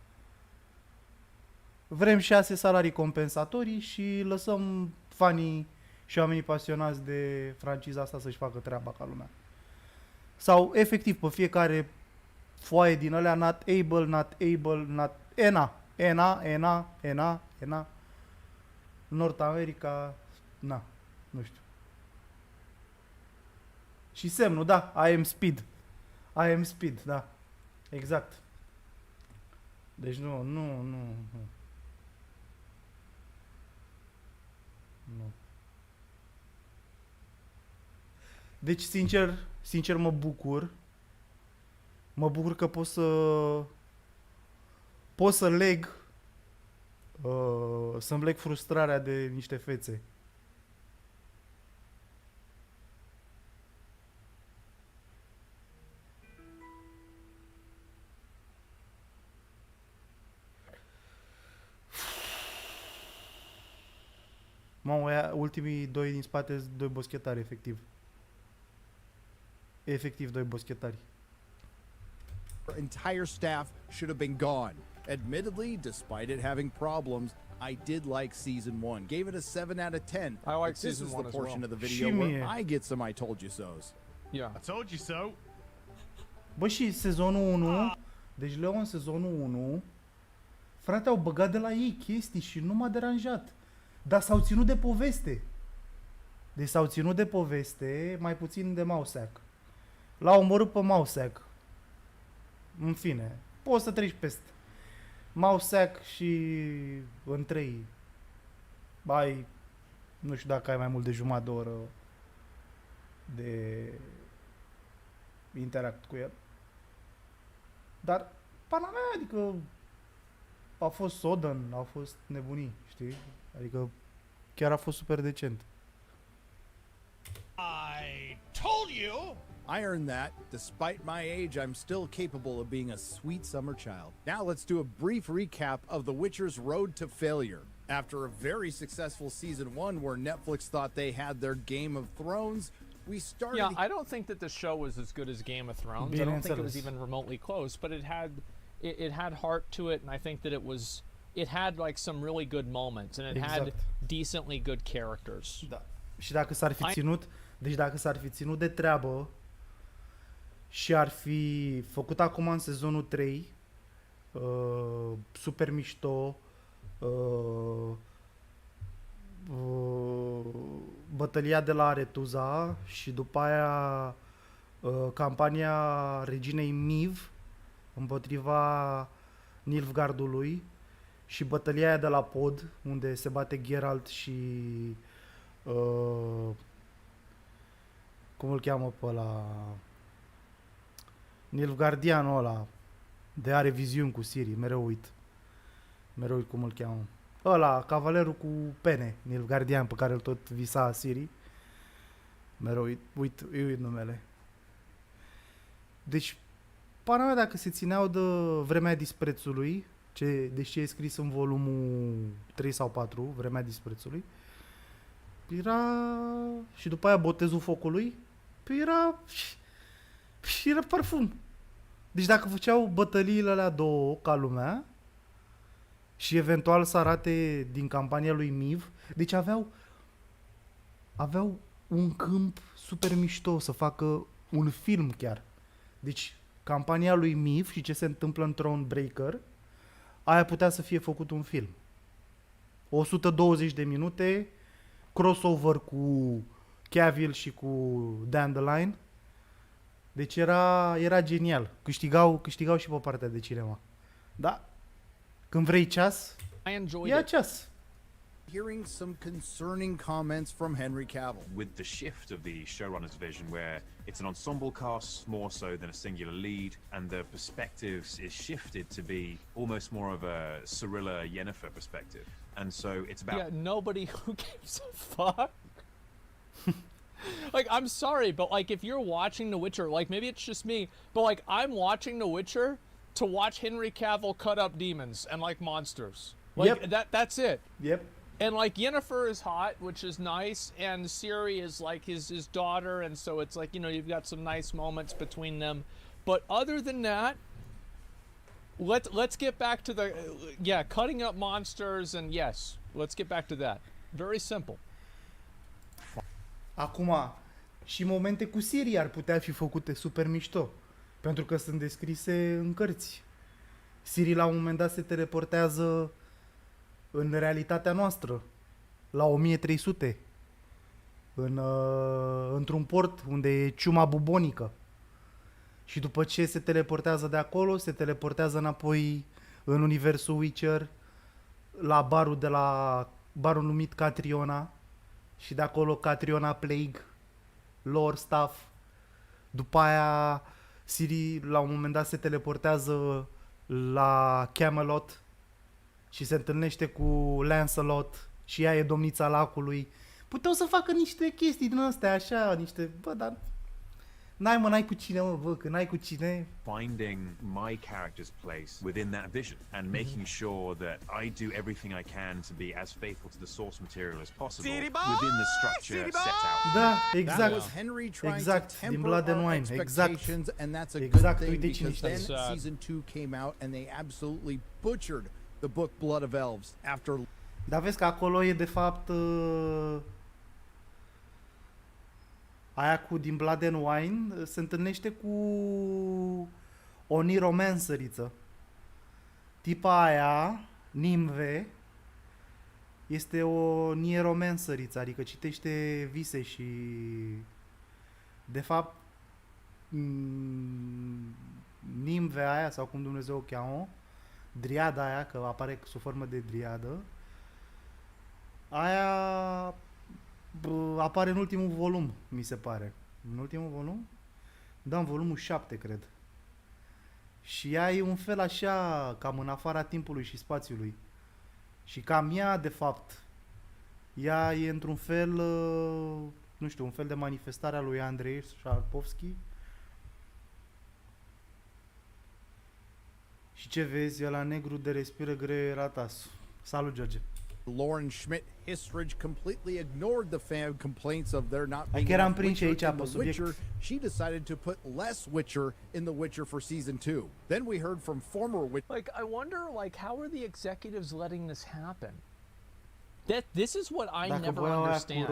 Vrem 6 salarii compensatorii și lăsăm fanii și oamenii pasionați de franciza asta să-și facă treaba ca lumea. Sau, efectiv, pe fiecare foaie din alea, not able, not ENA, North America, nu știu. Și semnul, da, I am speed, da, exact. Deci nu. Deci, sincer mă bucur că pot să leg să-mi leg frustrarea de niște fețe. Mamă, ultimii 2 din spate sunt 2 boschetari, efectiv. Efectiv 2 boschetari. Our entire staff should have been gone. Admittedly, despite it having problems, I did like season 1. Gave it a 7 out of 10. I like This season is 1 the as portion well. of the video where I get some I told you so's. Yeah. I told you so. Bă, și sezonul 1, deci Leon sezonul 1, frate, au băgat de la ei chestii și nu m-a deranjat. Dar s-au ținut de poveste. Deci s-au ținut de poveste, mai puțin de Mausac. L-au omorât pe Mausac. În fine, poți să treci peste. Mausac și în 3 ai, nu știu dacă ai mai mult de jumătate de oră de interact cu el. Dar, pana mea, adică a fost Sodan, au fost nebunii, știi? Adică chiar a fost super decent. I told you. I earned that. Despite my age, I'm still capable of being a sweet summer child. Now let's do a brief recap of The Witcher's road to failure. After a very successful season 1 where Netflix thought they had their Game of Thrones, we started... Yeah, I don't think that the show was as good as Game of Thrones. I don't think it was even remotely close, but it had heart to it, and I think that it had like some really good moments, and it had decently good characters. Da. Și dacă s-ar fi ținut, deci dacă s-ar fi ținut de treabă și ar fi făcut acum în sezonul 3 super mișto, bătălia de la Aretuza și după aia campania reginei Miv împotriva Nilfgaardului și bătălia aia de la Pod, unde se bate Geralt și cum îl cheamă pe ăla, Nilfgaardianul ăla de are viziuni cu Siri, mereu uit cum îl cheamă. Ăla, cavalerul cu pene, Nilfgaardian, pe care îl tot visa Siri. Mereu uit numele. Deci, pana mea, dacă se țineau de vremea disprețului, deși e scris în volumul 3 sau 4, vremea disprețului, era... și după aia botezul focului, era parfum. Deci dacă făceau bătăliile alea două ca lumea și eventual să arate din campania lui Miv, deci aveau un câmp super mișto să facă un film chiar. Deci campania lui Miv și ce se întâmplă în Thronebreaker, aia putea să fie făcut un film. 120 de minute, crossover cu Cavill și cu Dandelion. Deci era genial. Câștigau și pe partea de cinema. Da? Când vrei ceas, ia ceas. hearing some concerning comments from Henry Cavill. With the shift of the showrunner's vision, where it's an ensemble cast more so than a singular lead, and the perspectives is shifted to be almost more of a Cirilla Yennefer perspective. And so it's about... Yeah, nobody who gives a fuck. Like, I'm sorry, but like, if you're watching The Witcher, like, maybe it's just me, but like, I'm watching The Witcher to watch Henry Cavill cut up demons and like monsters. Like, that's it. Yep. And like, Yennefer is hot, which is nice, and Ciri is like his daughter, and so it's like, you know, you've got some nice moments between them. But other than that, let's get back to the cutting up monsters, and yes, let's get back to that. Very simple. Acum, și momente cu Siri ar putea fi făcute super mișto, pentru că sunt descrise în cărți. Siri la un moment dat se teleportează în realitatea noastră, la 1300, într-un port unde e ciuma bubonică. Și după ce se teleportează de acolo, se teleportează înapoi în universul Witcher, la barul numit Catriona, și de acolo Catriona Plague, lore stuff. După aia Ciri la un moment dat se teleportează la Camelot și se întâlnește cu Lancelot și ea e domnița lacului. Puteau să facă niște chestii din astea așa, niște, dar n-ai cu cine, că n-ai cu cine. Finding my character's place within that vision and making sure that I do everything I can to be as faithful to the source material as possible within the structure set out. Da, exact. That was Henry trying to din temper Blood and our Wine. expectations, and that's a Exact. good thing, Uite cine because then știe. season 2 came out and they absolutely butchered the book Blood of Elves after... Dar vezi că acolo e de fapt aia cu din Blood and Wine se întâlnește cu o niromanceriță. Tipa aia, Nimve, este o niromanceriță, adică citește vise și de fapt Nimve aia, sau cum Dumnezeu o cheamă, driada aia, că apare sub formă de driadă, aia apare în ultimul volum, mi se pare. În ultimul volum? Da, în volumul 7, cred. Și ea e un fel așa, cam în afara timpului și spațiului. Și cam ea, de fapt, ea e într-un fel, nu știu, un fel de manifestare a lui Andrei Șarpovski. Și ce vezi? Ăla negru de respiră greu ratas. Salut, George. Lauren Schmidt Histridge completely ignored the fan complaints of there not being eram enough prins Witcher aici in pe The subiect. Witcher. She decided to put less Witcher in The Witcher for season 2. Then we heard from former Witcher. Like, I wonder, like, how are the executives letting this happen? This is what I never understand.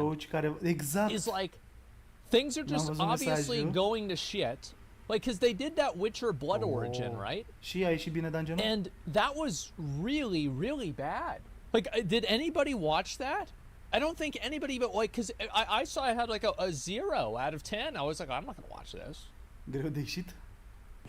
Exact. Is like, things are just obviously going to shit. Like, because they did that Witcher Blood Origin, right? Și a ieșit bine dungeon. And that was really, really bad. Like, did anybody watch that? I don't think anybody, but like, because I saw it had like a 0 out of 10. I was like, I'm not going to watch this. Greu de ieșit.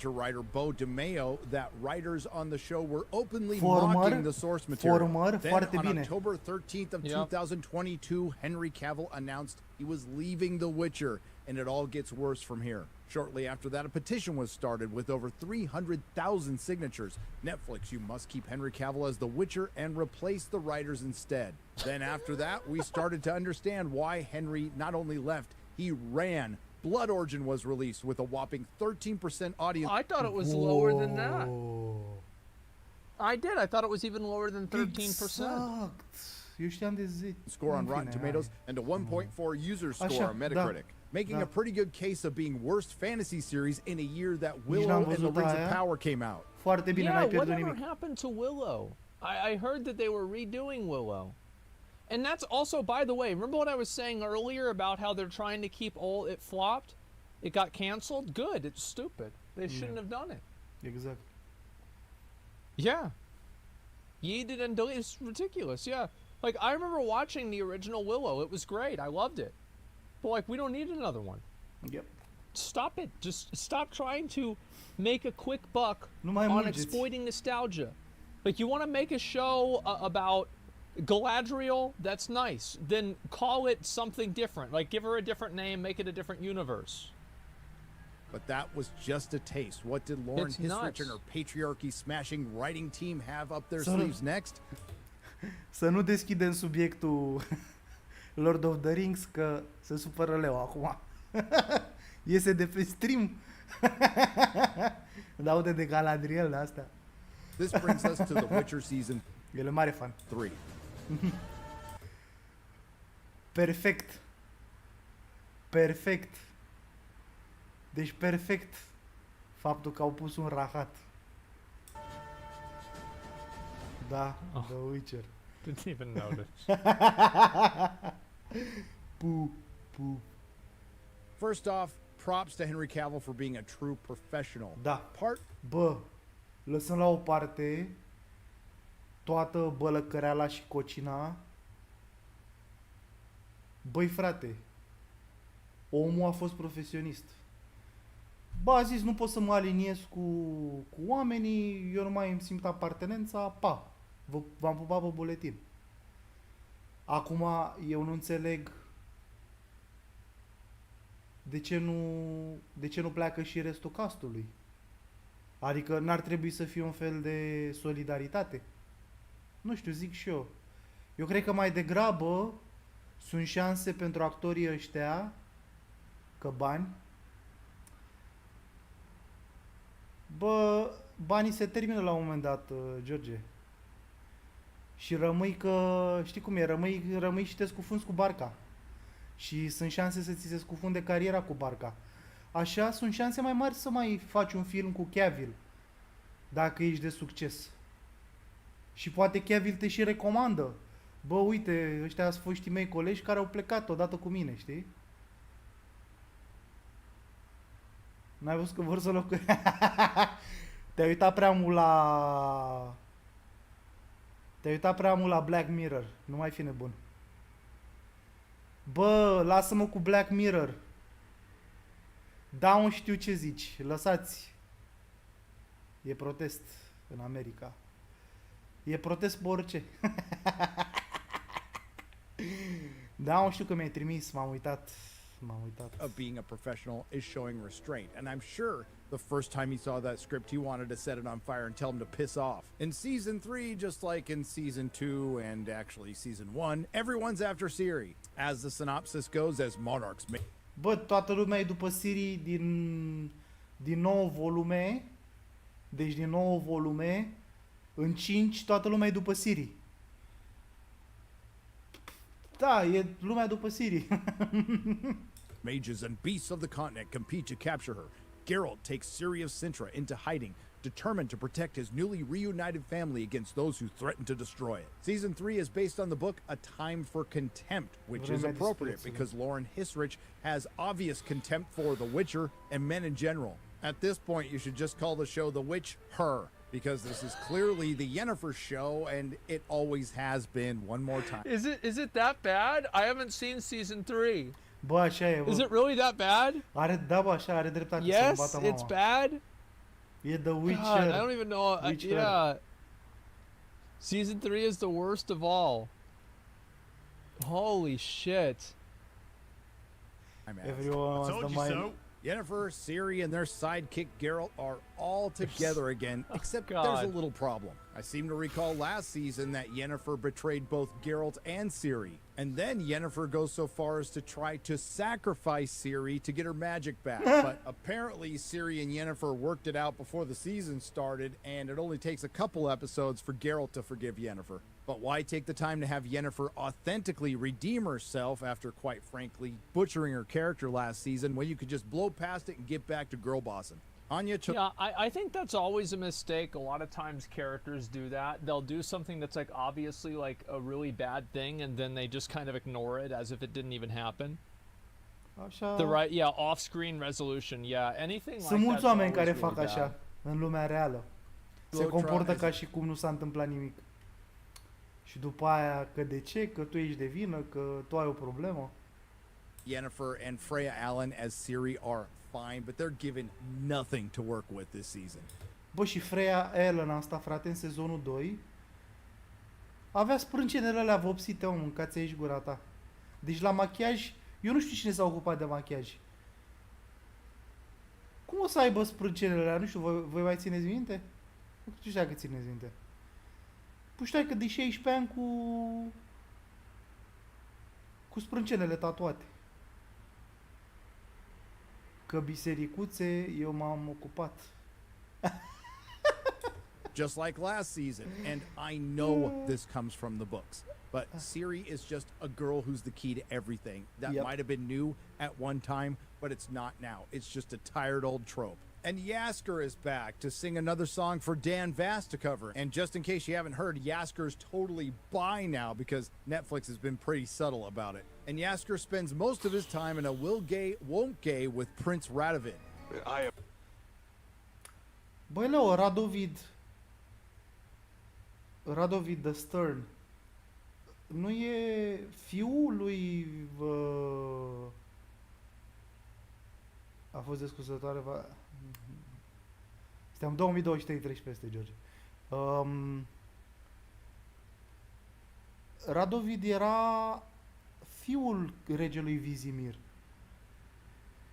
Writer Bo DeMeo that writers on the show were openly mocking the source material. Then on October 13th of 2022, Henry Cavill announced he was leaving The Witcher, and it all gets worse from here. Shortly after that, a petition was started with over 300,000 signatures. Netflix, you must keep Henry Cavill as The Witcher and replace the writers instead. Then after that, we started to understand why Henry not only left, he ran. Blood Origin was released with a whopping 13% audience. I thought it was lower than that. I did. I thought it was even lower than 13%. Eu știam de 10. Score on Rotten Tomatoes and a 1.4 user score on Metacritic, making a pretty good case of being worst fantasy series in a year that Willow and the Rings of Power came out. Foarte bine, n-ai pierdut whatever nimic. happened to Willow? I heard that they were redoing Willow. And that's also, by the way, remember what I was saying earlier about how they're trying to keep all it flopped? It got canceled? Good. It's stupid. They shouldn't have done it. Exact. Yeah. Yeeted and deleted. It's ridiculous. Yeah. Like, I remember watching the original Willow. It was great. I loved it. But, like, we don't need another one. Yep. Stop it. Just stop trying to make a quick buck on exploiting nostalgia. Like, you want to make a show about Galadriel, that's nice. Then call it something different. Like, give her a different name, make it a different universe. But that was just a taste. What did Lauren It's Hisrich nuts. and her patriarchy-smashing writing team have up their Son of- sleeves next? Să nu deschidem subiectul Lord of the Rings, că se supără Leo acum. Iese de pe stream. Laude de Galadriel de astea. This brings us to The Witcher season El e mare fan. 3. Perfect. Perfect. Deci perfect faptul că au pus un rahat. Da, Oh. The Witcher. Didn't even notice. Pu, pu. First off, props to Henry Cavill for being a true professional. Da. Bă, lăsăm la o parte toată bălăcăreala și cocina. Băi frate, omul a fost profesionist. Bă, a zis, nu pot să mă aliniez cu oamenii, eu nu mai îmi simt apartenența, pa, v-am pupat pe buletin. Acum, eu nu înțeleg de ce nu pleacă și restul castului. Adică n-ar trebui să fie un fel de solidaritate. Nu știu, zic și eu. Eu cred că mai degrabă sunt șanse pentru actorii ăștia, că bani. Bă, banii se termină la un moment dat, George. Și rămâi că, știi cum e, rămâi și te scufunzi cu barca. Și sunt șanse să ți se scufunde cariera cu barca. Așa sunt șanse mai mari să mai faci un film cu Cavill, dacă ești de succes. Și poate Cavill te și recomandă. Bă, uite, ăștia sunt foștii mei colegi care au plecat odată cu mine, știi? N-ai văzut că vor să locuiască? Te-ai uitat prea mult la... Te-ai uitat prea mult la Black Mirror. Nu mai fi nebun. Bă, lasă-mă cu Black Mirror. Da, nu știu ce zici. Lăsați. E protest în America. E protest pe orice. Da, nu știu că mi-ai trimis, m-am uitat. Of being a professional is showing restraint, and I'm sure the first time he saw that script, he wanted to set it on fire and tell him to piss off. In season 3, just like in season 2 and actually season 1, everyone's after Ciri. As the synopsis goes, as monarchs may... Bă, toată lumea e după Ciri din 9 volume. Deci din 9 volume, în 5 toată lumea e după Ciri. Da, e lumea după Ciri. Mages and beasts of the continent compete to capture her. Geralt takes Ciri of Sintra into hiding, determined to protect his newly reunited family against those who threaten to destroy it. Season 3 is based on the book A Time for Contempt, which is appropriate because Lauren Hisrich has obvious contempt for The Witcher and men in general. At this point, you should just call the show The Witch Her, because this is clearly the Yennefer show, and it always has been. One more time. Is it that bad? I haven't seen season 3. Bă, așa e, bă. Is it really that bad? Da, bă, așa, are dreptate să-mi Yes, bată mama. it's bad. E The Witcher. God, I don't even know. Witcher. Yeah. Season 3 is the worst of all. Holy shit. I'm Everyone wants the mind. Yennefer, Ciri, and their sidekick Geralt are all together again, except there's a God. little problem. I seem to recall last season that Yennefer betrayed both Geralt and Ciri, and then Yennefer goes so far as to try to sacrifice Ciri to get her magic back. But apparently Ciri and Yennefer worked it out before the season started, and it only takes a couple episodes for Geralt to forgive Yennefer. But why take the time to have Yennefer authentically redeem herself after, quite frankly, butchering her character last season when you could just blow past it and get back to girl bossing? Anya took... Yeah, I think that's always a mistake. A lot of times characters do that. They'll do something that's like obviously like a really bad thing, and then they just kind of ignore it as if it didn't even happen. Așa. The right, yeah, off-screen resolution, yeah, anything like that. Sunt mulți oameni care fac așa în lumea reală. Se comportă ca și cum nu s-a întâmplat nimic. Și după aia, că de ce? Că tu ești de vină, că tu ai o problemă. Yennefer and Freya Allan as Ciri are fine, but they're given nothing to work with this season. Bă, și Freya Allan asta, frate, în sezonul 2 Avea sprâncenele alea vopsite, om, mâncați aici gura ta. Deci la machiaj, eu nu știu cine s-a ocupat de machiaj. Cum o să aibă sprâncenele alea? Nu știu, voi mai țineți minte? Nu știu dacă țineți minte. Puștai că de 16 ani cu sprâncenele tatuate. Că bisericuțe, eu m-am ocupat. Just like last season, and I know this comes from the books, but Ciri is just a girl who's the key to everything. That might have been new at one time, but it's not now. It's just a tired old trope. And Yasker is back to sing another song for Dan Vast to cover. And just in case you haven't heard, Yasker's totally bi now because Netflix has been pretty subtle about it. And Yasker spends most of his time in a will gay, won't gay with Prince Radovid. Băi, Leo, Radovid the Stern nu e fiul lui a fost descurcătoare suntem 2023, treci peste, George. Radovid era fiul regelui Vizimir.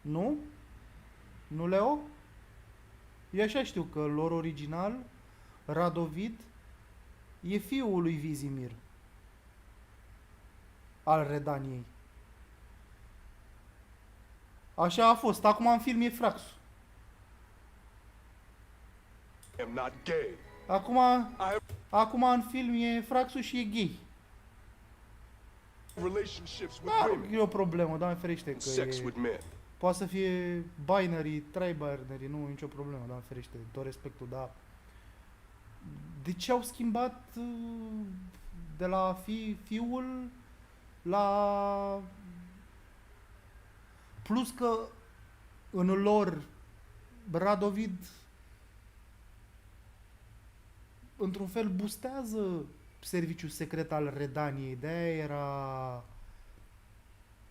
Nu? Nu, Leo? Eu așa știu că lor original, Radovid, e fiul lui Vizimir al Redaniei. Așa a fost. Acum în film e Fraxul. I'm not gay. Acum în film e Fraxul și e gay. Relationships with women. E o problemă, Doamne ferește că Sex with men. poate să fie binary, tri-binary, nu e nicio problemă, Doamne ferește, tot respectul, dar de ce au schimbat de la fiul la... Plus că în lor Radovid într-un fel boostează serviciul secret al Redaniei, de-aia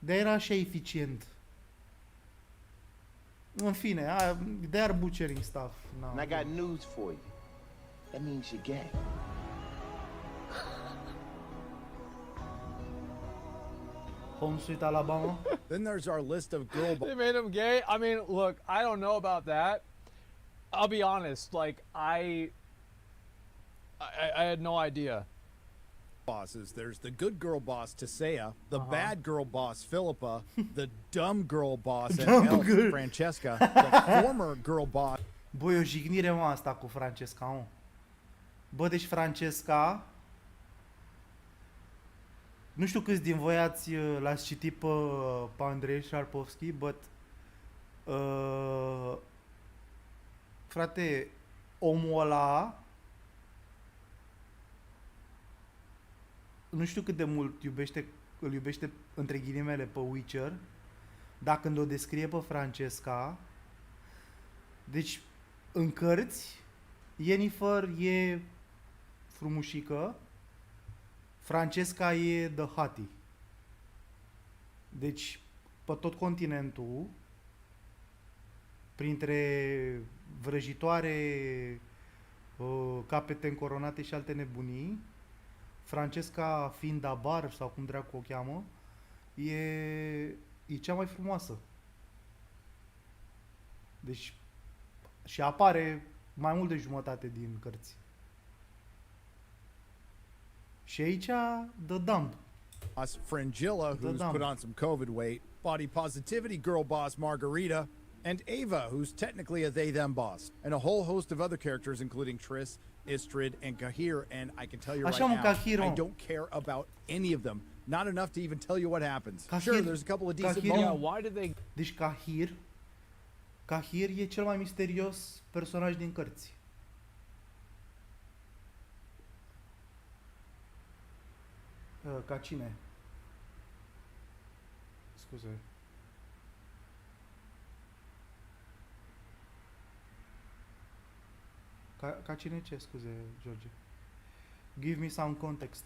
era așa eficient. În fine, they are butchering stuff. No. And I got news for you. That means you're gay. Home Sweet Alabama. Then there's our list of girl They made him gay? I mean, look, I don't know about that. I'll be honest, like, I had no idea. bosses. There's the good girl boss, Tesea, the bad girl boss, Philippa, the dumb girl boss at Elf, Francesca, the former girl boss. Băi, o jignire, mă, asta cu Francesca, mă. Bă, deci Francesca... Nu știu câți din voi l-ați citit pe Andrei Șarpovski, but... frate, omul ăla... Nu știu cât de mult îl iubește între ghilimele pe Witcher, dar când o descrie pe Francesca... Deci, în cărți, Yennefer e frumușică, Francesca e the hottie. Deci, pe tot continentul, printre vrăjitoare, capete încoronate și alte nebunii, Francesca fiind abar, sau cum dracu o cheamă, e cea mai frumoasă. Deci, și apare mai mult de jumătate din cărți. Și aici, the dumb. Frangilla, who's put on some COVID weight, body positivity girl boss Margarita, and Ava, who's technically a they-them boss, and a whole host of other characters, including Triss, Istrid, and Kahir, and I can tell you right now, I don't care about any of them. Not enough to even tell you what happens. Sure, there's a couple of decent moments. Yeah, why did they... Deci Kahir e cel mai misterios personaj din cărți. Ca cine? Scuze. Ca cine ce? Scuze, George. Give me some context.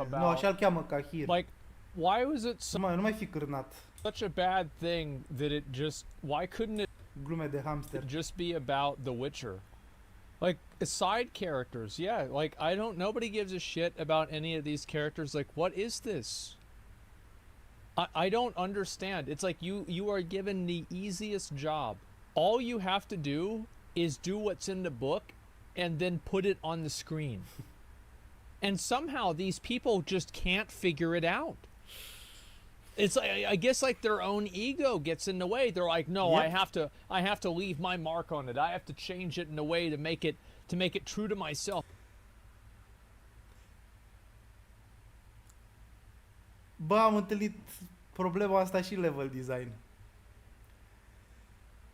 Nu, așa-l cheamă Kahir. Like, why was it so... Nu mai fi cârnat. Such a bad thing that it just... Why couldn't it... Glume de hamster. Just be about The Witcher? Like side characters, yeah. Like nobody gives a shit about any of these characters. Like, what is this? I don't understand. It's like you are given the easiest job. All you have to do is do what's in the book and then put it on the screen. And somehow these people just can't figure it out. It's like, I guess like their own ego gets in the way. They're like, no, Yep. I have to leave my mark on it. I have to change it in a way to make it true to myself. Bă, am întâlnit problema asta și level design.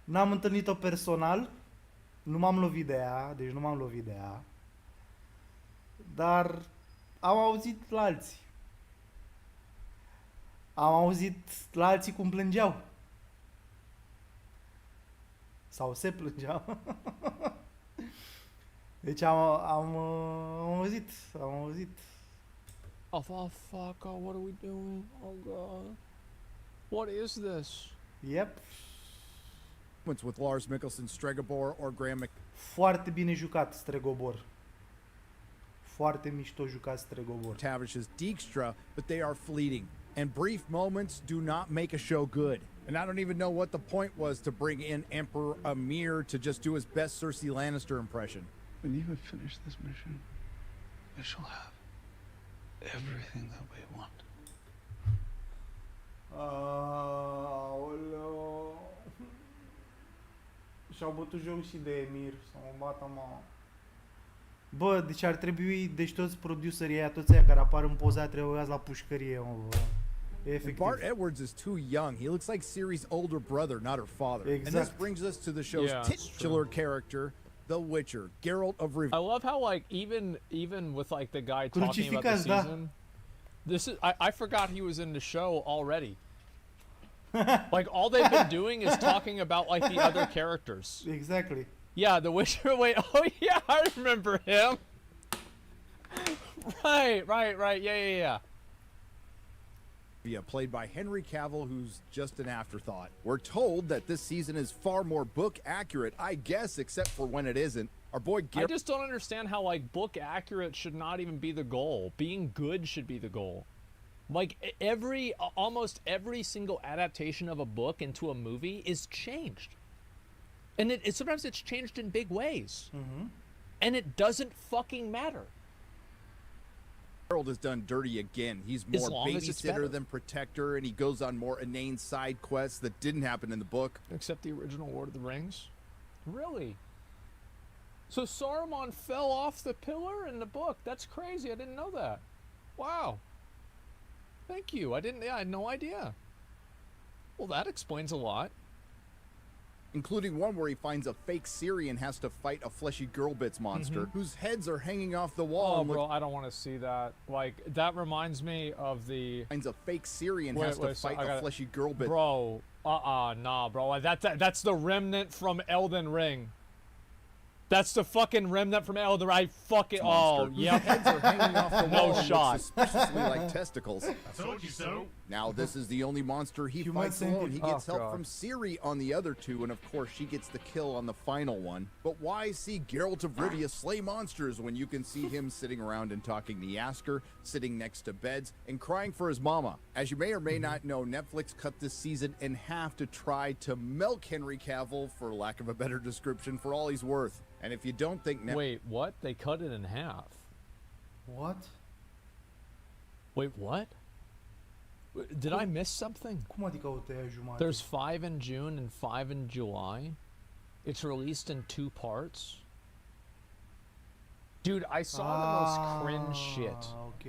N-am întâlnit-o personal, nu m-am lovit de ea, deci nu m-am lovit de ea. Dar am auzit la alții. Am auzit la alții cum plângeau. Sau se plângeau. Deci am auzit. Oh fuck! Oh, what are we doing? Oh god! What is this? Yep. With Lars Mikkelsen, Stregobor, or Graham Foarte bine jucat Stregobor. Foarte mișto jucat Stregobor. McTavish's Dijkstra, but they are fleeting. And brief moments do not make a show good. And I don't even know what the point was to bring in Emperor Amir to just do his best Cersei Lannister impression. When you have finished this mission, we shall have everything that we want. Aoleo. Și-au bătut joc și de Emir, să mă bată, mă. Bă, deci ar trebui, deci toți producerii aia, toți aia care apar în poza, trebuie la pușcărie, mă, bă. Efectiv. Bart Edwards is too young. He looks like Ciri's older brother, not her father. Exact. And this brings us to the show's titular character, The Witcher, Geralt of Rivia. I love how like even with like the guy talking about the season, this is I forgot he was in the show already. Like all they've been doing is talking about like the other characters. Exactly. Yeah, The Witcher. Wait, oh yeah, I remember him. Right. Yeah. Played by Henry Cavill, who's just an afterthought. We're told that this season is far more book accurate, I guess, except for when it isn't. Our boy I just don't understand how like book accurate should not even be the goal. Being good should be the goal. Like almost every single adaptation of a book into a movie is changed. And sometimes it's changed in big ways. Mm-hmm. And it doesn't fucking matter. Geralt is done dirty again. He's As more long as it's better. babysitter than protector, and he goes on more inane side quests that didn't happen in the book. Except the original Lord of the Rings? Really? So Saruman fell off the pillar in the book? That's crazy. I didn't know that. Wow. Thank you. I had no idea. Well, that explains a lot. Including one where he finds a fake Syrian has to fight a fleshy girl bits monster whose heads are hanging off the wall. Oh, bro, I don't want to see that. Like, that reminds me of the... Finds a fake Syrian has to fight a fleshy girl bit. Bro, nah, bro. That's the remnant from Elden Ring. That's the fucking remnant from Elden Ring. I fucking... Oh, yeah. Heads are hanging off the wall No and shot. look suspiciously like testicles. I told you so. Now this is the only monster he Human fights alone. centipede. He gets Oh, help God. from Ciri on the other two, and of course she gets the kill on the final one. But why see Geralt of Rivia slay monsters when you can see him sitting around and talking to Yasker, sitting next to beds, and crying for his mama? As you may or may not know, Netflix cut this season in half to try to milk Henry Cavill, for lack of a better description, for all he's worth. And if you don't think Wait, what? They cut it in half. What? Wait, what? Did I miss something? Cum adică o tăia jumate? There's 5 in June and 5 in July. It's released in 2 parts. Dude, I saw the most cringe shit. Ok,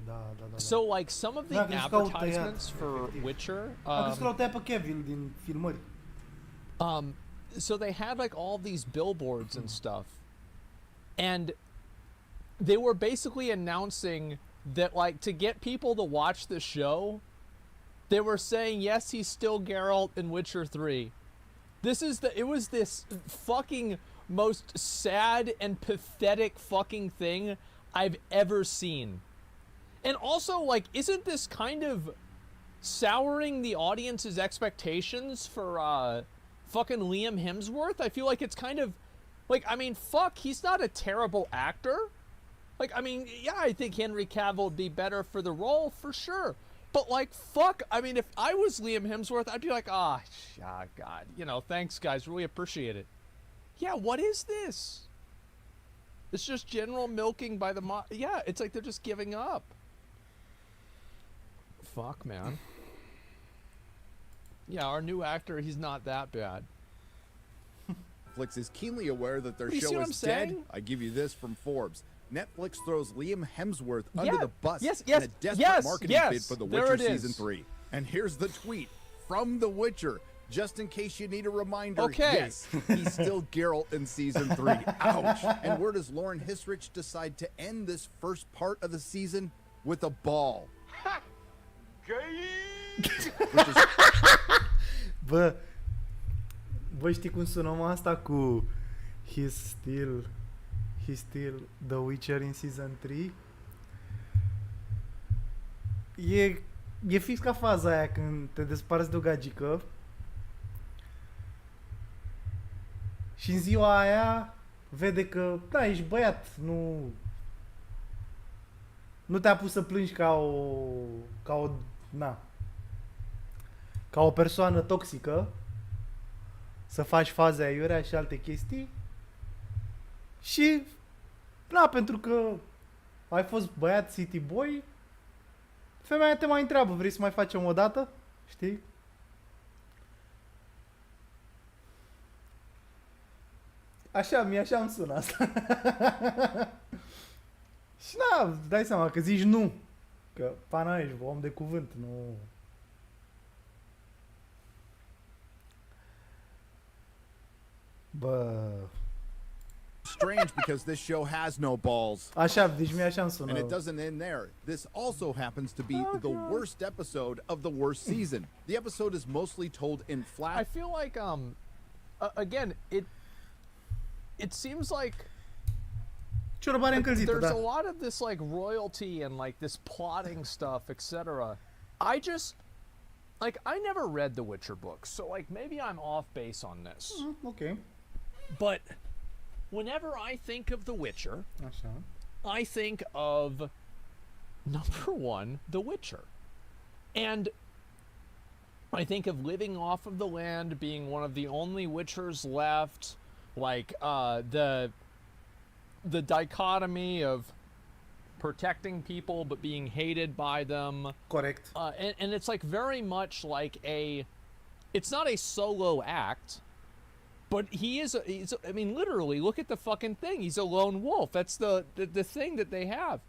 da. So, like, some of the Da, crezi că au tăiat, advertisements for efectiv. Witcher... Am crezut că l-au tăiat pe Cavill din filmări. So they had, like, all these billboards and stuff. And they were basically announcing that, like, to get people to watch the show, they were saying, yes, he's still Geralt in Witcher 3. It was this fucking most sad and pathetic fucking thing I've ever seen. And also, like, isn't this kind of souring the audience's expectations for, fucking Liam Hemsworth? I feel like it's kind of Like, I mean, fuck, he's not a terrible actor. Like, I mean, yeah, I think Henry Cavill would be better for the role, for sure. But, like, fuck, I mean, if I was Liam Hemsworth, I'd be like, God, you know, thanks, guys, really appreciate it. Yeah, what is this? It's just general milking by the yeah, it's like they're just giving up. Fuck, man. Yeah, our new actor, he's not that bad. Netflix is keenly aware that their You see show what is I'm dead. saying? I give you this from Forbes. Netflix throws Liam Hemsworth Yeah. under the bus Yes, in a desperate marketing bid yes. for The There Witcher it Season is. 3. And here's the tweet from The Witcher. Just in case you need a reminder, Okay. yes, he's still Geralt in Season 3. Ouch. And where does Lauren Hisrich decide to end this first part of the season? With a ball. Which is Bă, știi cum sună mă asta cu He's still The Witcher in Season 3? E fix ca faza aia când te desparți de o gagică și în ziua aia vede că, da, ești băiat, nu te-a pus să plângi ca o persoană toxică, să faci faze aiurea și alte chestii. Și, na, pentru că ai fost băiat city boy, femeia te mai întreabă, vrei să mai facem o dată? Știi? Așa îmi sună asta. Și na, dai seama că zici nu. Că pana ești om de cuvânt, nu... Bă... strange because this show has no balls. Așa, deci mi-e așa îmi sună. And it doesn't end there. This also happens to be the worst episode of the worst season. The episode is mostly told in flat. I feel like, again, it seems like Ciorbare încălzită, there's da. a lot of this like royalty and like this plotting stuff, etc. I just like I never read the Witcher books, so like maybe I'm off base on this. Okay. But whenever I think of the Witcher, Așa. I think of number one, The Witcher. And I think of living off of the land, being one of the only Witchers left, like the dichotomy of protecting people but being hated by them. Correct. And it's like very much like it's not a solo act, but he's I mean, literally, look at the fucking thing. He's a lone wolf. That's the thing that they have.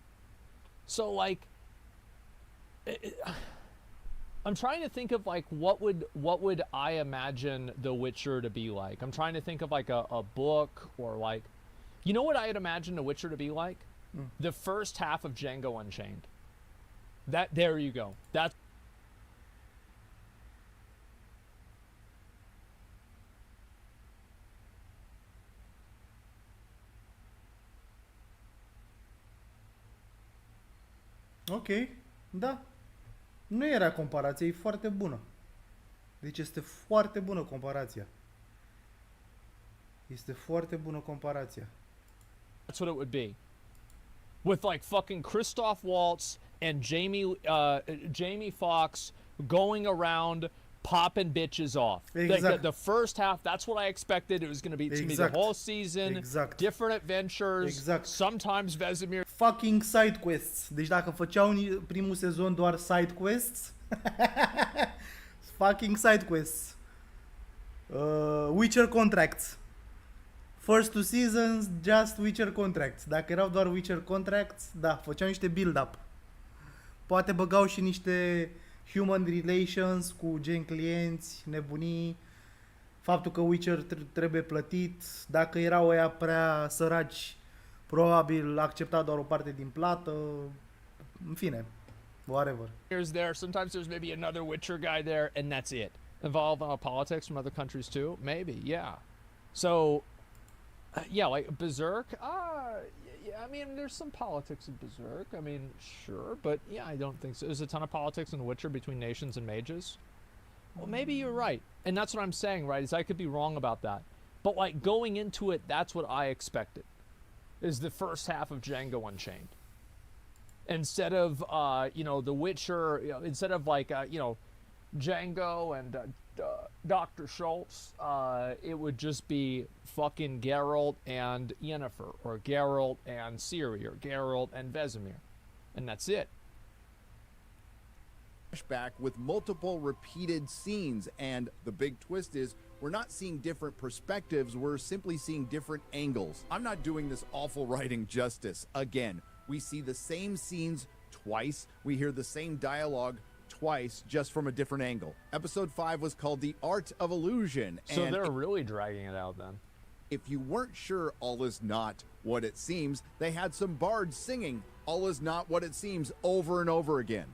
So like, I'm trying to think of like what would I imagine The Witcher to be like. I'm trying to think of like a book or like, you know what I'd imagine The Witcher to be like? The first half of Django Unchained. There you go. That's Ok, da. Nu era comparație, e foarte bună. Deci este foarte bună comparația. Este foarte bună comparația. That's what it would be. With like fucking Christoph Waltz and Jamie Foxx going around popping bitches off. Exact. Like the first half, that's what I expected. It was going to be Exact. the whole season. Exact. Different adventures. Exact. Sometimes Vesemir. Fucking side quests. Deci dacă făceau primul sezon doar side quests, fucking side quests. Witcher contracts. First two seasons, just Witcher contracts. Dacă erau doar Witcher contracts, da, făceau niște build-up. Poate băgau și niște human relations cu gen clienți, nebunii, faptul că Witcher trebuie plătit, dacă erau ăia prea săraci, probabil accepta doar o parte din plată, în fine, whatever. Here's there. Sometimes there's maybe another Witcher guy there, and that's it. Involved politics from other countries too? Maybe, yeah. So, yeah, like Berserk. Yeah, I mean, there's some politics in Berserk. I mean, sure, but yeah, I don't think so. There's a ton of politics in The Witcher between nations and mages. Well, maybe you're right, and that's what I'm saying, right? Is I could be wrong about that. But like going into it, that's what I expected. Is the first half of Django Unchained. Instead of The Witcher, instead of Django and Dr. Schultz, it would just be fucking Geralt and Yennefer, or Geralt and Ciri, or Geralt and Vesemir. And that's it. Flashback with multiple repeated scenes, and the big twist is we're not seeing different perspectives, we're simply seeing different angles. I'm not doing this awful writing justice. Again, we see the same scenes twice, we hear the same dialogue twice, just from a different angle. Episode 5 was called The Art of Illusion. So they're really dragging it out then. If you weren't sure all is not what it seems, they had some bards singing all is not what it seems over and over again.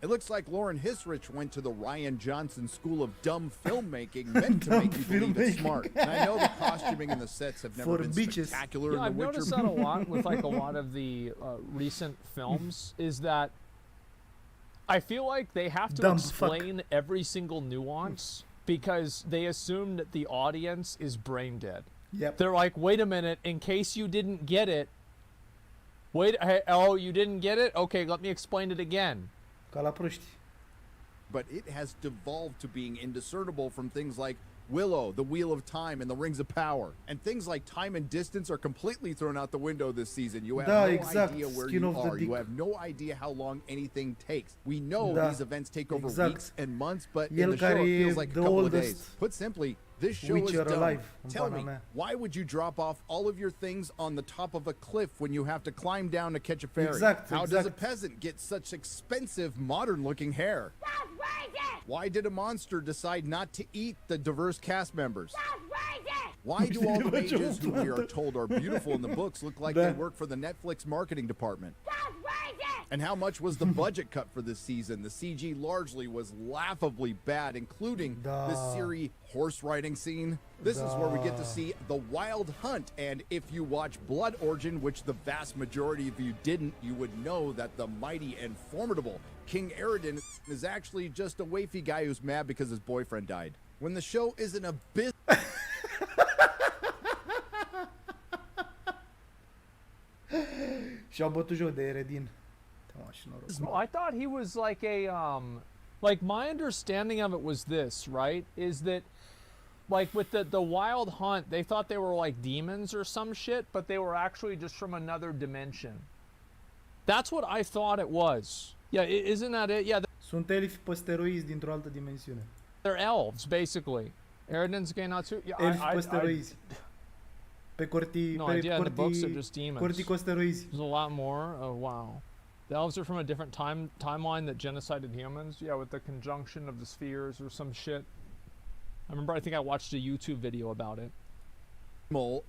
It looks like Lauren Hisrich went to the Ryan Johnson School of Dumb Filmmaking, meant to make you believe it's smart. And I know the costuming and the sets have never been spectacular in The I've Witcher. noticed that a lot with like a lot of the recent films, is that I feel like they have to explain every single nuance because they assume that the audience is brain dead. Yep. They're like, wait a minute, in case you didn't get it, you didn't get it? Okay, let me explain it again. Ca la proști. But it has devolved to being indiscernible from things like Willow, the Wheel of Time, and the Rings of Power. And things like time and distance are completely thrown out the window this season. You have no idea where you are. You have no idea how long anything takes. We know these events take over weeks and months, but in the show it feels like a couple of days. Put simply, this show is dumb. Tell me, why would you drop off all of your things on the top of a cliff when you have to climb down to catch a ferry? How does a peasant get such expensive, modern-looking hair? Why did a monster decide not to eat the diverse cast members? Why do all the mages who we are told are beautiful in the books look like they work for the Netflix marketing department? And how much was the budget cut for this season? The CG largely was laughably bad, including the Ciri horse riding scene. This is where we get to see the Wild Hunt, and if you watch Blood Origin, which the vast majority of you didn't, you would know that the mighty and formidable King Aradin is actually just a wafy guy who's mad because his boyfriend died. When the show is an abyss. Și-au bătut joc de Eredin. I thought he was like like my understanding of it was this, right? Is that like with the Wild Hunt, they thought they were like demons or some shit, but they were actually just from another dimension. That's what I thought it was. Yeah, isn't that it? Yeah. Sunt elfi pe steroizi dintr-o altă dimensiune. They're elves, basically. Eredin's Genatsu. Yeah, elfi pe steroizi. Pe in the books are just demons. Corticosteroizi. There's a lot more. Oh, wow. The elves are from a different timeline that genocided humans. Yeah, with the conjunction of the spheres or some shit. I think I watched a YouTube video about it.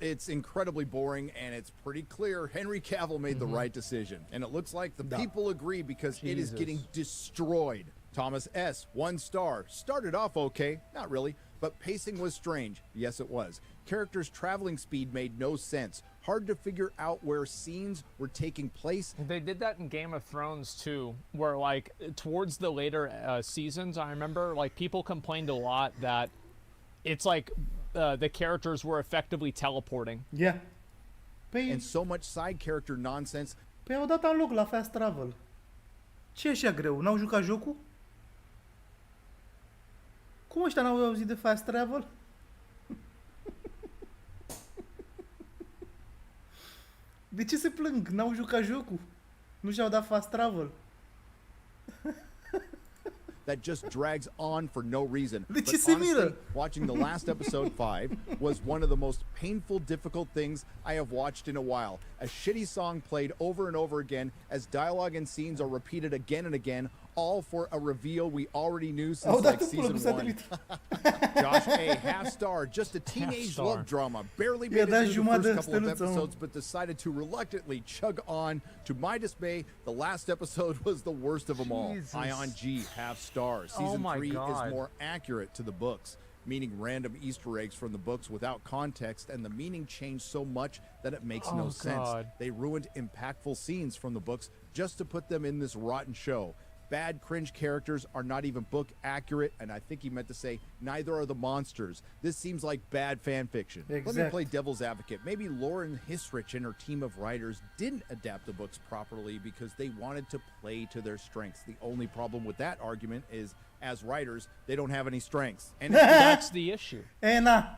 It's incredibly boring, and it's pretty clear Henry Cavill made the right decision. And it looks like the people agree because it is getting destroyed. Thomas S., 1 star. Started off okay, not really, but pacing was strange. Yes, it was. Characters' traveling speed made no sense. Hard to figure out where scenes were taking place. They did that in Game of Thrones too, where like towards the later seasons, I remember like people complained a lot that it's like the characters were effectively teleporting. Yeah. And so much side character nonsense. Păi au dat în loc la Fast Travel. Ce e așa greu? N-au jucat jocul? Cum ăștia n-au auzit de Fast Travel? De ce se plâng? N-au jucat jocul. Nu și-au dat Fast Travel. That just drags on for no reason. But honestly, watching the last episode 5 was one of the most painful, difficult things I have watched in a while. A shitty song played over and over again as dialogue and scenes are repeated again and again, all for a reveal we already knew since like season 1. Josh A., half star, just a teenage love drama, barely made it through the first couple of episodes, but decided to reluctantly chug on. To my dismay, the last episode was the worst of them all. Ion G., half star. Season 3 is more accurate to the books, meaning random Easter eggs from the books without context, and the meaning changed so much that it makes no sense. They ruined impactful scenes from the books just to put them in this rotten show. bad cringe characters are not even book accurate, and I think he meant to say neither are the monsters. This seems like bad fan fiction. Let me Exact. play devil's advocate. Maybe Lauren Hisrich and her team of writers didn't adapt the books properly because they wanted to play to their strengths. The only problem with that argument is, as writers, they don't have any strengths. And That's the issue. N-A.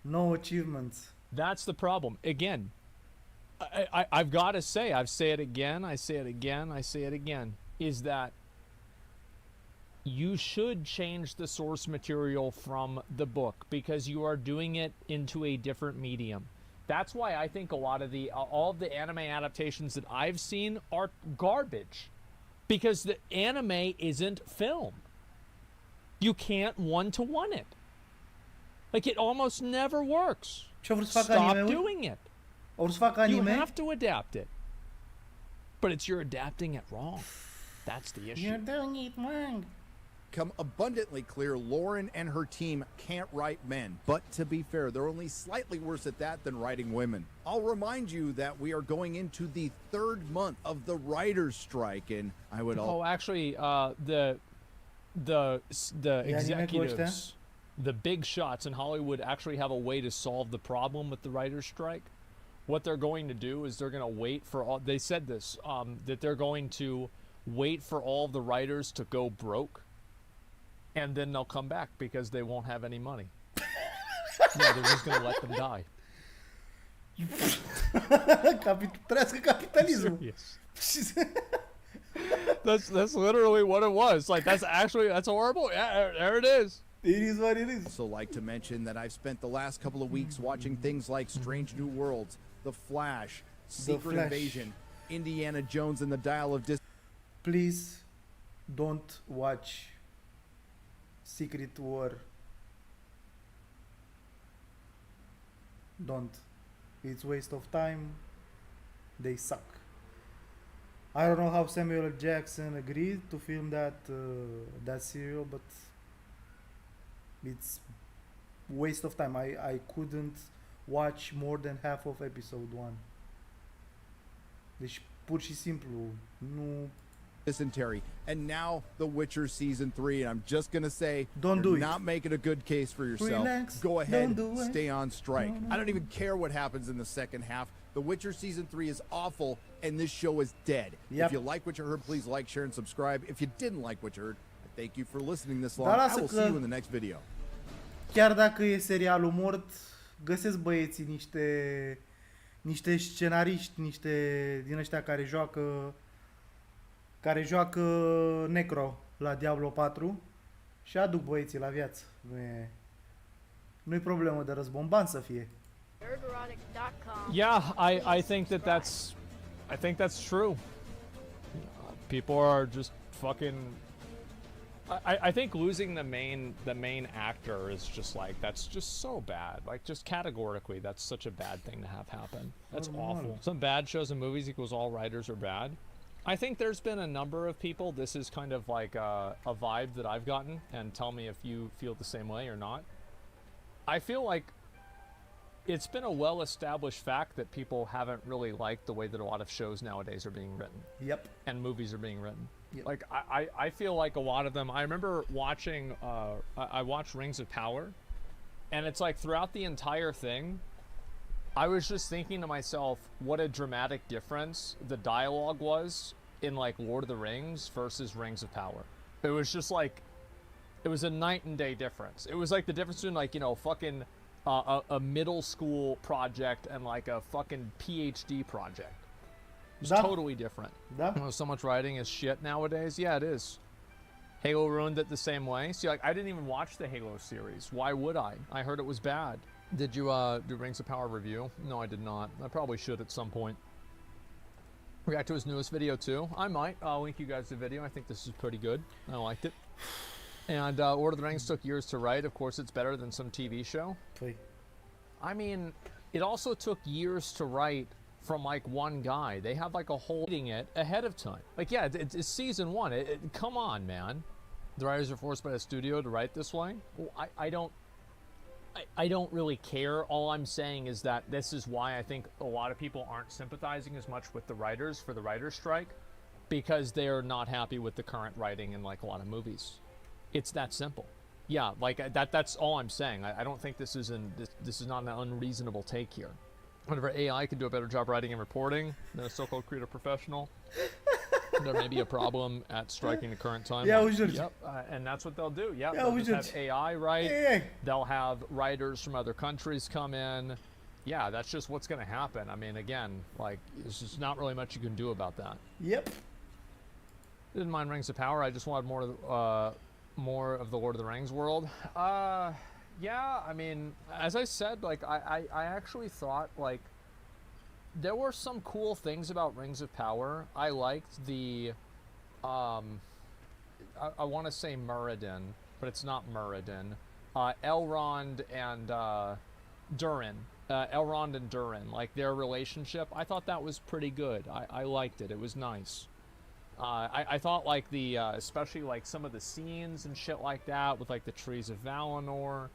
No achievements. That's the problem. Again, I've got to say, I say it again, I say it again, I say it again, is that you should change the source material from the book because you are doing it into a different medium. That's why I think a lot of all of the anime adaptations that I've seen are garbage, because the anime isn't film. You can't one-to-one it. Like, it almost never works. Stop doing it. You have to adapt it. But you're adapting it wrong. That's the issue. You're doing it wrong. Become abundantly clear, Lauren and her team can't write men. But to be fair, they're only slightly worse at that than writing women. I'll remind you that we are going into the 3rd month of the writers' strike, and I would Oh, actually, the executives, the big shots in Hollywood actually have a way to solve the problem with the writers' strike. What they're going to do is they're going to wait for all. They said this, that they're going to wait for all the writers to go broke, and then they'll come back because they won't have any money. No, they're just going to let them die. Trăiască capitalismul. That's literally what it was. Like, that's horrible. Yeah, there it is. It is what it is. Also like to mention that I've spent the last couple of weeks watching things like Strange New Worlds, The Flash, Secret Invasion, Indiana Jones and the Dial of Please don't watch Secret War. Don't. It's waste of time. They suck. I don't know how Samuel L. Jackson agreed to film that serial, but it's waste of time. I couldn't watch more than half of episode 1. Deci pur și simplu nu. Dysentery. And now The Witcher Season 3, and I'm just gonna say, don't you're do it. not making a good case for yourself. Relax. Go ahead, Don't do it. stay on strike. No. I don't even care what happens in the second half. The Witcher Season 3 is awful, and this show is dead. Yep. If you like what you heard, please like, share, and subscribe. If you didn't like what you heard, thank you for listening this long. Dar I lasă will că- see you in the next video. Chiar dacă e serialul mort, găsesc băieții niște scenariști, niște din ăștia care joacă Necro la Diablo 4 și aduc băieții la viață. Nu e problemă de războmban să fie. Nerdrotic.com. Yeah, I think that's true. People are just fucking. I think losing the main actor is just like, that's just so bad. Like, just categorically, that's such a bad thing to have happen. That's awful. Some bad shows and movies equals all writers are bad. I think there's been a number of people. This is kind of like a vibe that I've gotten, and tell me if you feel the same way or not. I feel like it's been a well-established fact that people haven't really liked the way that a lot of shows nowadays are being written. Yep. And movies are being written. Yep. Like, I feel like a lot of them, I remember watching, I watched Rings of Power, and it's like throughout the entire thing, I was just thinking to myself what a dramatic difference the dialogue was in like Lord of the Rings versus Rings of Power. It was just like, it was a night and day difference. It was like the difference between like, you know, fucking a middle school project and like a fucking PhD project. It's totally different. Oh, so much writing is shit nowadays. Yeah, it is. Halo ruined it the same way. See, like, I didn't even watch the Halo series. Why would I? I heard it was bad. Did you do Rings of Power review? No, I did not. I probably should at some point. React to his newest video too. I might. I'll link you guys the video. I think this is pretty good. I liked it. And Lord of the Rings took years to write. Of course, it's better than some TV show. I mean, it also took years to write from like one guy. They have like a whole reading it ahead of time. Like, yeah, it's season 1. Come on, man. The writers are forced by the studio to write this way. Well, I don't. I don't really care. All I'm saying is that this is why I think a lot of people aren't sympathizing as much with the writers for the writer's strike, because they're not happy with the current writing in like a lot of movies. It's that simple. Yeah, like that's all I'm saying. I don't think this is this is not an unreasonable take here. Whenever AI can do a better job writing and reporting than a so-called creative professional, there may be a problem at striking the current time. Yep, and that's what they'll do. Yeah, they'll just have AI write. They'll have writers from other countries come in. Yeah, that's just what's going to happen. I mean, again, like, there's just not really much you can do about that. Yep. Didn't mind Rings of Power. I just wanted more of the Lord of the Rings world. Yeah, I mean, as I said, like, I actually thought, like, there were some cool things about Rings of Power. I liked the, I want to say Muradin, but it's not Muradin. Elrond and Durin. Elrond and Durin, like, their relationship, I thought that was pretty good. I liked it. It was nice. I thought, like, the, especially, like, some of the scenes and shit like that with, like, the Trees of Valinor,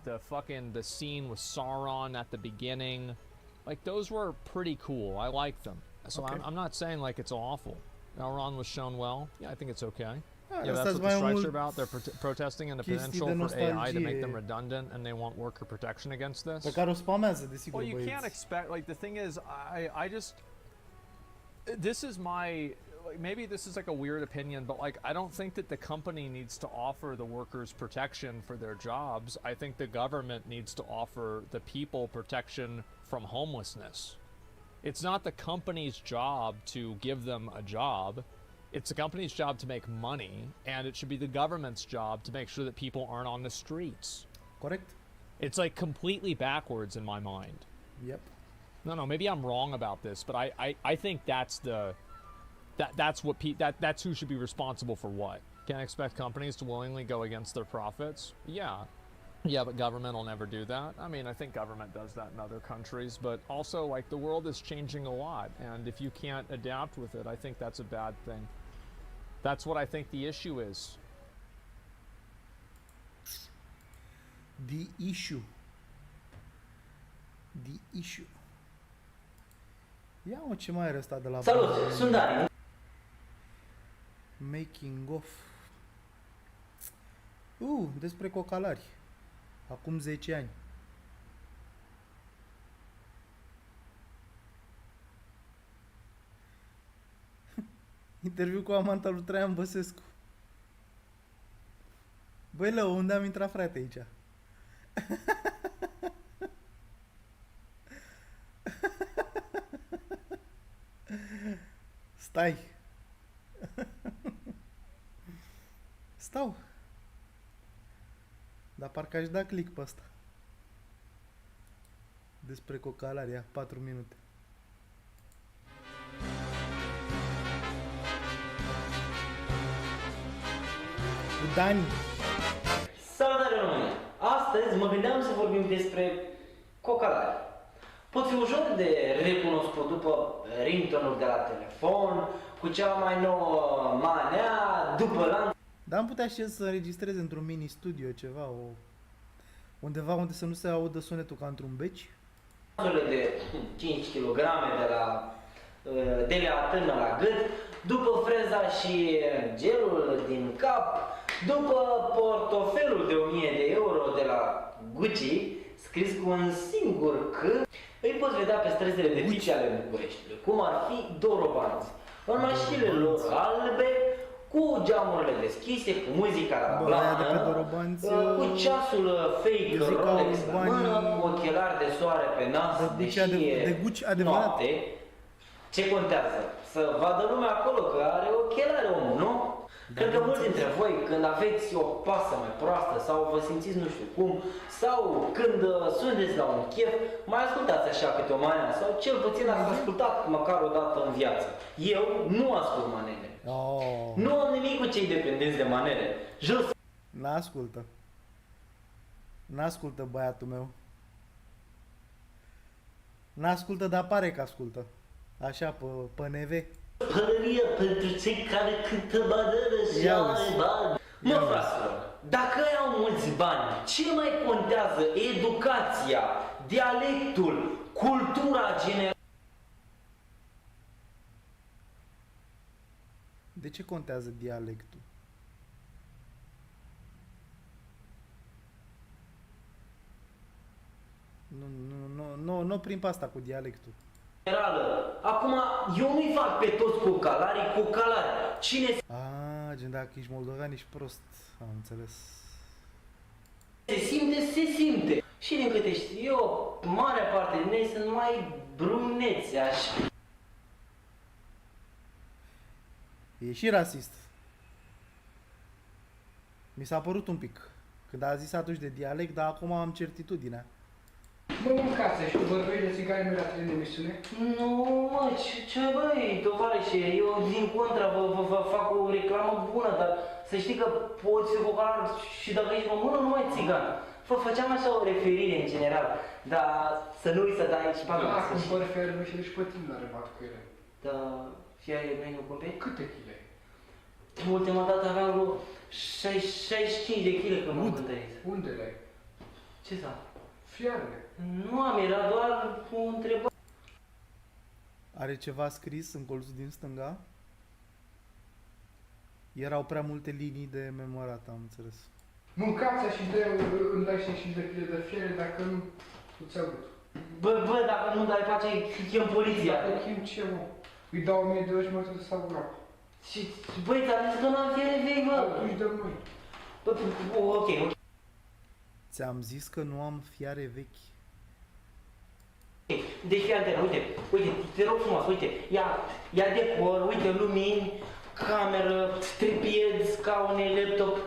the scene with Sauron at the beginning, like, those were pretty cool. I liked them. So okay. I'm not saying, like, it's awful. Elrond was shown well. Yeah, I think it's okay. Yeah, that's what the strikes are about. They're protesting in the potential for AI to make them redundant, and they want worker protection against this. Well, you can't expect, like, the thing is, I just, this is my, like, maybe this is like a weird opinion, but, like, I don't think that the company needs to offer the workers protection for their jobs. I think the government needs to offer the people protection from homelessness. It's not the company's job to give them a job. It's the company's job to make money, and it should be the government's job to make sure that people aren't on the streets. Correct. It's, like, completely backwards in my mind. Yep. No, maybe I'm wrong about this, but I think that's the, that's who should be responsible for what. Can't expect companies to willingly go against their profits. Yeah, but government will never do that. I mean, I think government does that in other countries, but also, like, the world is changing a lot, and if you can't adapt with it, I think that's a bad thing. That's what I think the issue is. The issue. Ia mă, ce mai are ăsta de la... Salut, sunt Dani. Making of. Despre cocalari. Acum 10 ani. Interviu cu amanta lui Traian Băsescu. Băi, Lău, unde am intrat, frate, aici? Stai. Stau. Dar parcă aș da click pe asta. Despre cocalaria, 4 minute. Cu Dani. Salutare, România! Astăzi mă gândeam să vorbim despre cocalari. Pot fi ușor de recunoscut după ringtone-ul de la telefon, cu cea mai nouă manea, după lan... Dar am putea și să înregistrez într-un mini-studio ceva, undeva unde să nu se audă sunetul ca într-un beci. De 5 kg de la tână la gât, după freza și gelul din cap, după portofelul de 1000 de euro de la Gucci, scris cu un singur C, îi poți vedea pe străzile de tipi ale Bucureștiului, cum ar fi dorobanți, în mașinile lor albe, cu geamurile deschise, cu muzica la blană, cu ceasul fake Rolex la mână, cu ochelari de soare pe nas, deși e noapte. Ce contează? Să vadă lumea acolo că are ochelari omul, nu? Cred că mulți dintre voi, când aveți o pasă mai proastă sau vă simțiți nu știu cum, sau când sunteți la un chef, mai ascultați așa câte o manea, sau cel puțin ați ascultat măcar o dată în viață. Eu nu ascult manele. Nu am nimic cu cei dependenți de manele. Jos. N-ascultă. N-ascultă băiatul meu. N-ascultă, dar pare că ascultă. Așa, pe NV. Pălăria pentru cei care cântă manele și are bani. Mă, fraților, dacă ai au mulți bani, ce mai contează? Educația, dialectul, cultura generală. De ce contează dialectul? Nu prin pe asta cu dialectul. Acum, eu nu-i fac pe toți cu calari. Cine Gen dacă ești moldovean ești prost, am înțeles. se simte. Și din câte știu eu, marea parte din ei sunt mai bruneți, așa. E și rasist. Mi s-a părut un pic. Când a zis atunci de dialect, dar acum am certitudinea. Mă, mâncați și tu vorbești de țigare mirate în emisiune? Nu, mă, ce băi, tovarășe, eu din contra vă fac o reclamă bună, dar să știi că poți fi vocalar și dacă ești română, nu mai țigan. Făceam așa o referire în general, dar să nu uiți să dai și bani. Da, cumpăr fiarele și și pe tine la rebat cu ele. Da, fiarele noi nu cumperi? Câte chile? Ultima dată aveam vreo 65 de kg când m-am cântărit. Unde le-ai? Ce s-a? Fiarele. Nu am, era doar o întrebare. Are ceva scris în colțul din stânga? Erau prea multe linii de memorat, am înțeles. Mâncați și îmi dai 65 de kg de fiare, dacă nu, îți iau gâtul. Bă, dacă nu dai pace, chem poliția. Dacă chem ce, mă? Îi dau 1000 de euro și mă duc să stau groapă. Și, băi, ți-am zis că n-am fiare vechi, mă. Atunci dăm noi. Bă, ok. Ți-am zis că nu am fiare vechi. Deci fii atent, uite, te rog frumos, uite, ia decor, uite, lumini, cameră, tripied, scaune, laptop,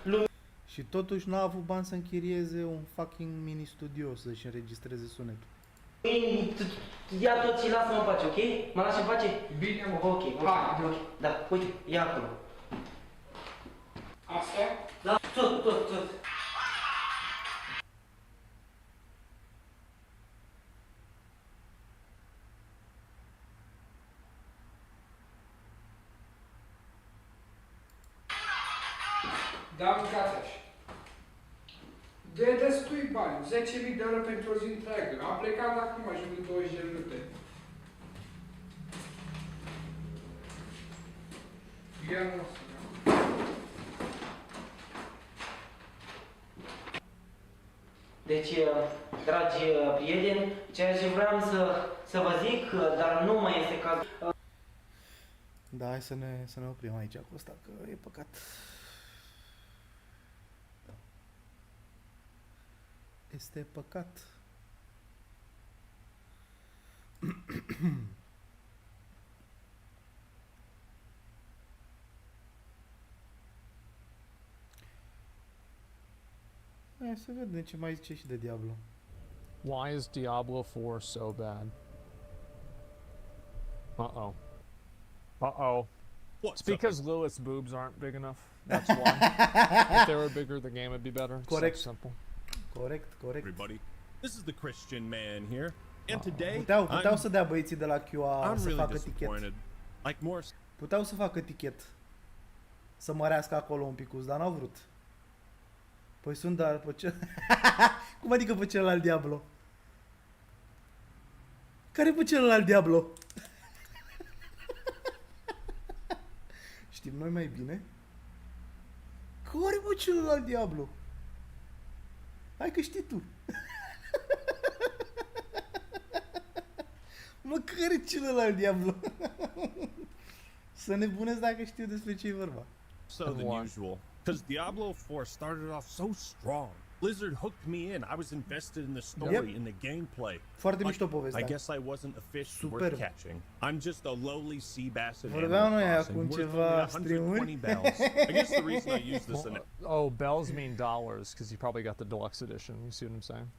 lumini. Și totuși n-a avut bani să închirieze un fucking mini-studio să-și înregistreze sunetul. Ia tot și lasă-mă în pace, ok? Mă lași în pace? Bine, mă. Ok. Da, uite, ia acolo. Astea? Da, tot. Da, mâncați așa. De destui bani, 10.000 de euro pentru o zi întreagă. Am plecat acum, ajung în 20 de minute. Ia nu o să Deci, dragi prieteni, ceea ce vreau să vă zic, dar nu mai este cazul. Da, hai să ne oprim aici cu asta, că e păcat. Este păcat. Hai să vedem ce mai zice și de Diablo. Why is Diablo 4 so bad? Uh-oh. Uh-oh. It's because Lilith's boobs aren't big enough. That's why. If they were bigger, the game would be better. It's Correct. so simple. Corect. Everybody, this is the Christian man here, and today Puteau să dea băieții de la QA să facă tichet. Like more. Puteau să facă tichet. Să mărească acolo un picuț, dar n-au vrut. Păi sunt, dar pe ce... Cum adică pe celălalt Diablo? Care pe celălalt Diablo? Știm noi mai bine? Care pe celălalt Diablo? Hai că știi tu. Mă, care celălalt Diablo? Să nebunesc dacă știu despre ce e vorba. So than usual, because Diablo 4 started off so strong. Blizzard hooked me in. I was invested in the story, in the gameplay. Foarte mișto povestea. I guess I wasn't a fish worth catching. I'm just a lowly sea bass in Vorbeam noi Animal acum Crossing, ceva worth only 120 bells. I guess the reason I use this in Oh, bells mean dollars because you probably got the deluxe edition. You see what I'm saying?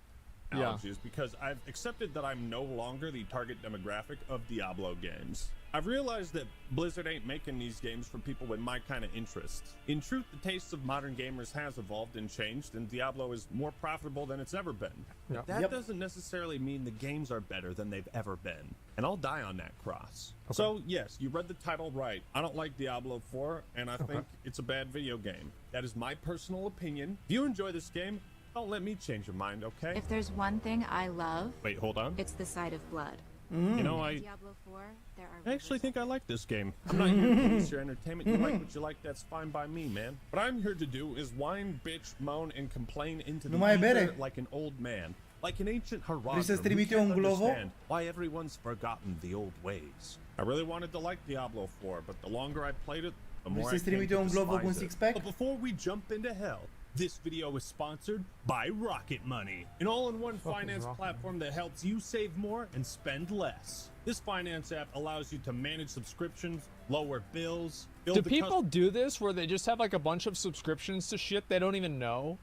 analogy is because I've accepted that I'm no longer the target demographic of Diablo games. I've realized that Blizzard ain't making these games for people with my kind of interests. In truth, the tastes of modern gamers has evolved and changed, and Diablo is more profitable than it's ever been. Yeah. That doesn't necessarily mean the games are better than they've ever been, and I'll die on that cross. Okay. So, yes, you read the title right. I don't like Diablo 4, and I think it's a bad video game. That is my personal opinion. If you enjoy this game, don't let me change your mind, okay? If there's one thing I love, Wait, hold on. it's the sight of blood. You know, I Diablo 4, there are actually think I like this game. I'm not here to police your entertainment. You like what you like, that's fine by me, man. What I'm here to do is whine, bitch, moan, and complain into the Numai ether bere. like an old man. Like an ancient Vrei să-ți Herodot who trimit eu un can't glovo? understand why everyone's forgotten the old ways. I really wanted to like Diablo 4, but the longer I played it, the Vrei more I să-ți came trimit to eu un glovo cu un despise it. six-pack? But before we jump into hell, this video is sponsored by Rocket Money, an all-in-one finance platform that helps you save more and spend less. This finance app allows you to manage subscriptions, lower bills, build Do the people do this where they just have like a bunch of subscriptions to shit they don't even know?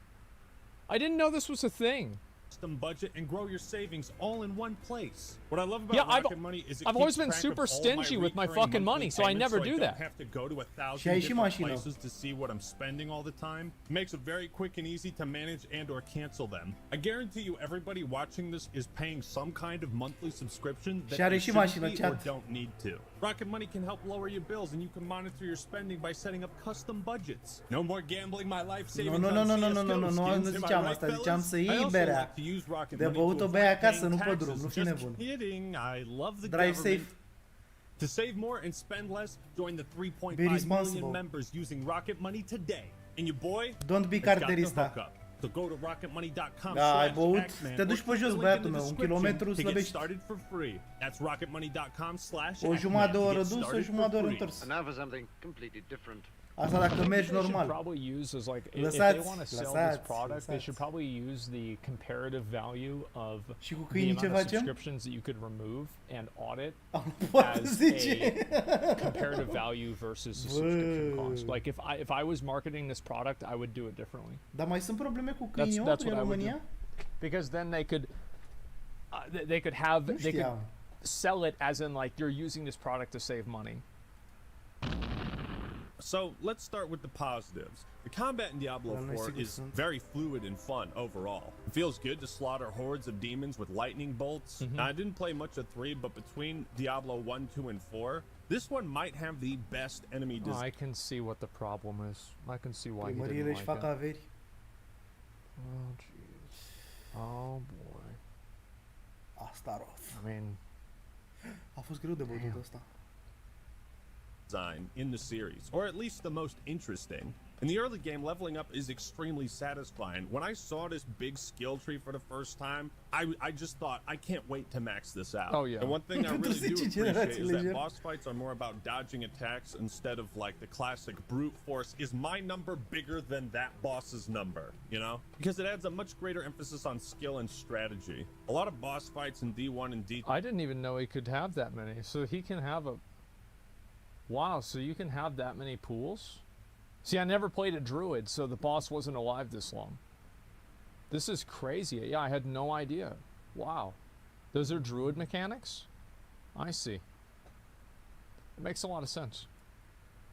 I didn't know this was a thing. custom budget and grow your savings all in one place. What I love about Yeah, Rocket Money is I've always been super stingy with my fucking money, so I never do that. I don't have to go to 1,000 Și ai și different mașină. places to see what I'm spending all the time. It makes it very quick and easy to manage and or cancel them. I guarantee you everybody watching this is paying some kind of monthly subscription that Și are they și shouldn't mașină, be or chat. don't need to. Rocket Money can help lower your bills and you can monitor your spending by setting up custom budgets. No more gambling my life savings Nu, on nu CS:GO skins. ziceam Am I asta, right, ziceam fellas? să I iei also berea. like to use Rocket De Money băut to o bea avoid acasă, paying nu pe drum, taxes. nu fi Just nebun. kidding. I love the Drive government. safe. To save more and spend less, join the 3.5 Be responsible. million members using Rocket Money today. And your boy Don't be has got the carterista. hook up. So go to rocketmoney.com Da, ai băut, /Axman te or duci pe click jos, the link băiatul in the meu, un description kilometru to get slăbești. started for free. That's rocketmoney.com O jumătate de /Axman to oră get dus, o started jumătate de for oră free. întors. And now for something completely different. Asta dacă mergi They should normal. probably use as like if they Lăsați, want to sell this lăsați, product, they lăsați. should probably use the comparative value of Și cu the câinii amount ce of facem? subscriptions that you could remove and audit poate as zice. a comparative value versus the subscription cost. Like if I was marketing this product, I would do it differently. Dar mai sunt probleme cu câinii That's în what I would România? do. Because then they could have Nu they could știam. sell it as in like you're using this product to save money. So let's start with the positives. The combat in Diablo Well, 4 nice is to- very fluid and fun overall. It feels good to slaughter hordes of demons with lightning bolts. Mm-hmm. Now, I didn't play much of 3, but between Diablo 1, 2, and 4, this one might have the best enemy design. I can see what the problem is. I can see why he Primăriile didn't își like fac it. averi. Oh jeez. Oh boy. Asta rof. I mean, A fost greu de băutut ăsta. Design in the series, or at least the most interesting. In the early game, leveling up is extremely satisfying. When I saw this big skill tree for the first time, I just thought, I can't wait to max this out. Oh, yeah. And one thing I Pentru really do 10 appreciate generații is that lejer. boss fights are more about dodging attacks instead of like the classic brute force. Is my number bigger than that boss's number? You know? Because it adds a much greater emphasis on skill and strategy. A lot of boss fights in D1 and D2 I didn't even know he could have that many. So he can have a. Wow, so you can have that many pools? See, I never played a druid, so the boss wasn't alive this long. This is crazy. Yeah, I had no idea. Wow. Those are druid mechanics? I see. It makes a lot of sense.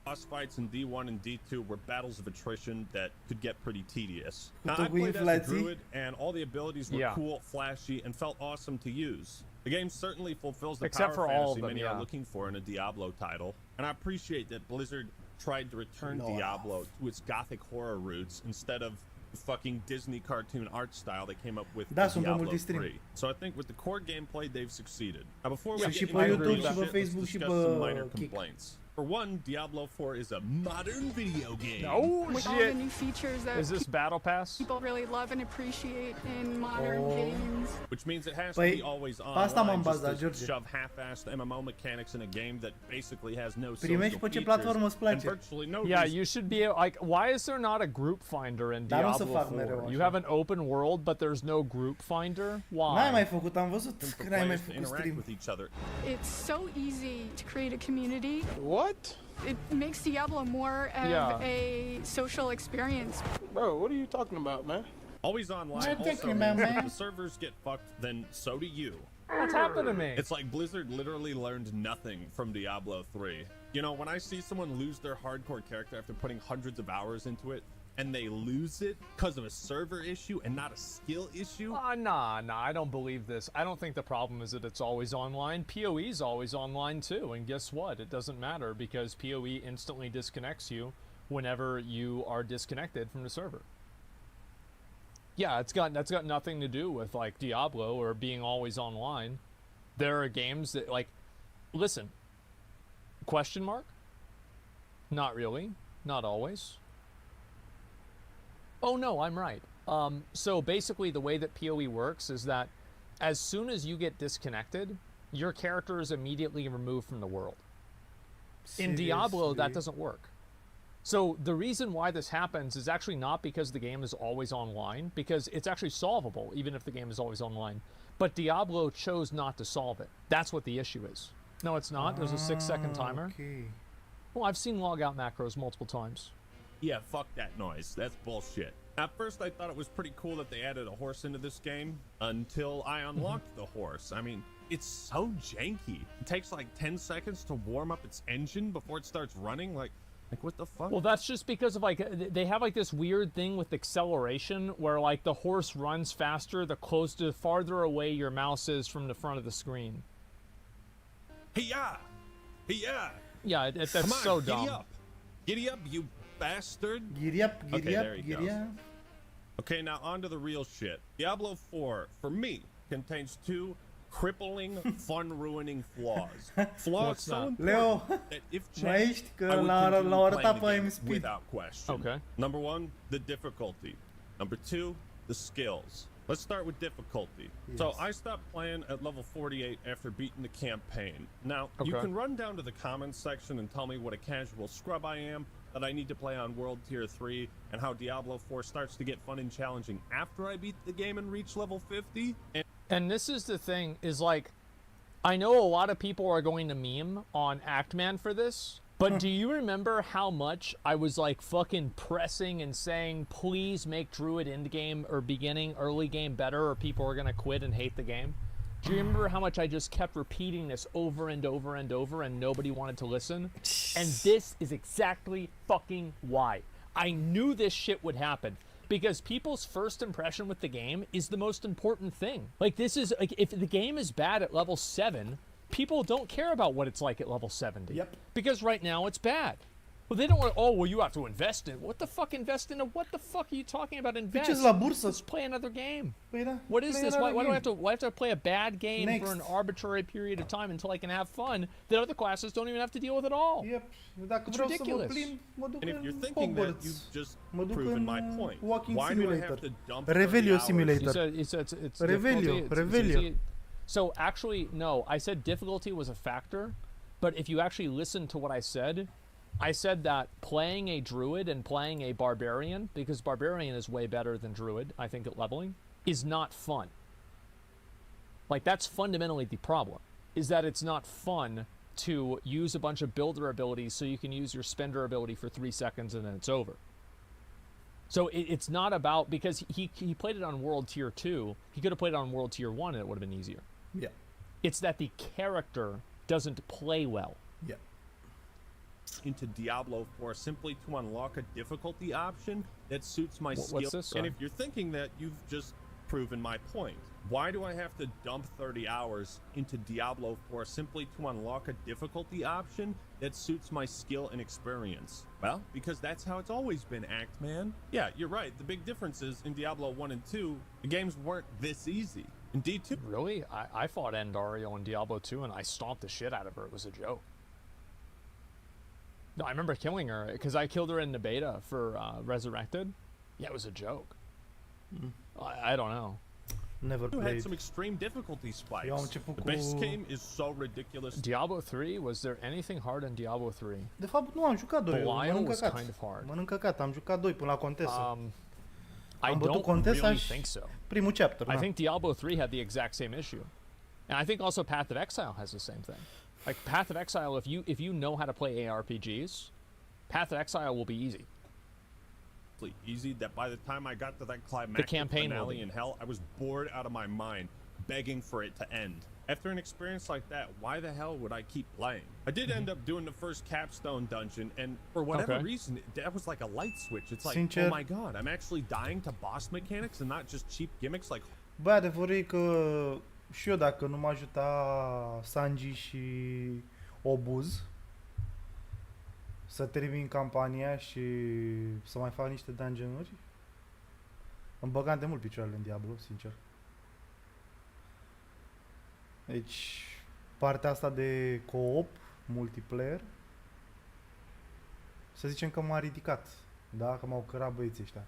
boss fights in D1 and D2 were battles of attrition that could get pretty tedious. Cu Now, I tocul played as a inflații. druid, and all the abilities were Yeah. cool, flashy, and felt awesome to use. The game certainly fulfills the Except power for all of fantasy them, many yeah. are looking for in a Diablo title, and I appreciate that Blizzard tried to return No. Diablo to its gothic horror roots instead of the fucking Disney cartoon art style they came up with Da, in sunt pe Diablo multistream. 3. So I think with the core gameplay, they've succeeded. Now, before Yeah, we și get pe into YouTube, the și pe shit, Facebook, let's și discuss some pe minor Kick. complaints. For one, Diablo 4 is a modern video game. Oh, With all the new features that Is this Battle Pass? people really love and appreciate in modern games. Which means it has to Păi, be always pe asta m-am online just bazat, to George. shove half-assed MMO mechanics in a game that basically has no Primești social pe ce features platformă îți and place. virtually no Yeah, reason. you should be like. Why is there not a group finder in Dar nu o să Diablo fac 4? mereu You așa. have an open world, but there's no group finder. N-ai mai Why? făcut, am văzut for că n-ai mai players to făcut interact stream. with each other. It's so easy to create a community. What? It makes Diablo more of Yeah. a social experience. Bro, what are you talking about, man? Always online What also talking means about, that man? if the servers get fucked, then so do you. What's happened to me? It's like Blizzard literally learned nothing from Diablo 3. You know, when I see someone lose their hardcore character after putting hundreds of hours into it, and they lose it because of a server issue and not a skill issue? Nah, I don't believe this. I don't think the problem is that it's always online. PoE's always online too, and guess what? It doesn't matter because PoE instantly disconnects you whenever you are disconnected from the server. Yeah, that's got nothing to do with like Diablo or being always online. There are games that like, listen, question mark? Not really, not always. Oh no, I'm right. So basically the way that PoE works is that as soon as you get disconnected, your character is immediately removed from the world. In Diablo, that doesn't work. So the reason why this happens is actually not because the game is always online, because it's actually solvable even if the game is always online. But Diablo chose not to solve it. That's what the issue is. No, it's not. There's a 6-second timer. Okay. Well, I've seen logout macros multiple times. Yeah, fuck that noise. That's bullshit. At first, I thought it was pretty cool that they added a horse into this game until I unlocked the horse. I mean, it's so janky. It takes like 10 seconds to warm up its engine before it starts running. Like what the fuck? Well, that's just because of like they have like this weird thing with acceleration where like the horse runs faster the farther away your mouse is from the front of the screen. Hey-ya! Hey-ya! Yeah, that's Come on, so dumb. Giddy up! Giddy up, you bastard! Giddy up, giddy up, giddy up. Okay, now on to the real shit. Diablo 4, for me, contains two crippling, fun-ruining flaws. Flaws so important Leo, that if mai changed, ești că I would la continue ora playing ta the pe game speed. without question. Okay. Number one, the difficulty. Number two, the skills. Let's start with difficulty. Yes. So I stopped playing at level 48 after beating the campaign. Now, you Okay. can run down to the comments section and tell me what a casual scrub I am, that I need to play on World Tier 3, and how Diablo 4 starts to get fun and challenging after I beat the game and reach level 50. And this is the thing, is like, I know a lot of people are going to meme on Actman for this, but do you remember how much I was like fucking pressing and saying, please make Druid end game or beginning early game better or people are gonna quit and hate the game? Do you remember how much I just kept repeating this over and over and over and nobody wanted to listen? And this is exactly fucking why. I knew this shit would happen. Because people's first impression with the game is the most important thing. Like, this is, like, if the game is bad at level 7, people don't care about what it's like at level 70. Yep. Because right now it's bad. Well, they don't want, oh, well, you have to invest in. What the fuck invest in? What the fuck are you talking about invest? Duceți la bursă. Let's play another game. Păi da, What is play this? another Why do I game. have to play a bad game Next. for an arbitrary period of time until I can have fun that other classes don't even have to deal with at all? Yep. Dacă It's vreau să mă ridiculous. plimb, mă duc And if în you're thinking that Hogwarts. you've just Mă duc proven în my point, Walking why do I have Simulator. to dump Revelio 30 hours? Simulator. It's Revelio, difficulty, it's Revelio. easy. So actually, no, I said difficulty was a factor, but if you actually listen to what I said that playing a druid and playing a barbarian, because barbarian is way better than druid, I think, at leveling, is not fun. Like, that's fundamentally the problem, is that it's not fun to use a bunch of builder abilities so you can use your spender ability for 3 seconds and then it's over. So it's not about, because he played it on World Tier 2, he could have played it on World Tier 1 and it would have been easier. Yeah. It's that the character doesn't play well. Yeah. Into Diablo 4 simply to unlock a difficulty option that suits my skill. What's this? And if you're thinking that, you've just proven my point. Why do I have to dump 30 hours into Diablo 4 simply to unlock a difficulty option that suits my skill and experience? Well, because that's how it's always been, Actman. Yeah, you're right. The big difference is in Diablo 1 and 2, the games weren't this easy. In D2... Really? I fought Endario in Diablo 2 and I stomped the shit out of her. It was a joke. No, I remember killing her because I killed her in the beta for Resurrected. Yeah, it was a joke. I don't know. Never You had played. some extreme difficulty spikes. Eu am început The base cu- game is so ridiculous. Diablo 3, was there anything hard in Diablo 3? De fapt, nu am jucat 2. Belial M-am was încăcat. kind of hard. M-am încăcat. Am jucat 2 până la Contesa. I Am bătut don't Contesa really și think so. primul chapter. I na. think Diablo 3 had the exact same issue. And I think also Path of Exile has the same thing. Like Path of Exile, if you know how to play ARPGs, Path of Exile will be easy. Easy that by the time I got to that climactic campaign will finale be. in hell, I was bored out of my mind, begging for it to end. After an experience like that, why the hell would I keep playing? I did end up doing the first capstone dungeon, and for whatever reason, that was like a light switch. It's like, Sincer, oh my god, I'm actually dying to boss mechanics and not just cheap gimmicks like... Bă, adevărul e că și eu dacă nu mă ajuta Sanji și Obuz să termin campania și să mai fac niște dungeon-uri, îmi băgam de mult picioarele în Diablo, sincer. Deci, partea asta de co-op, multiplayer, să zicem că m-a ridicat, da? Că m-au cărat băieții ăștia.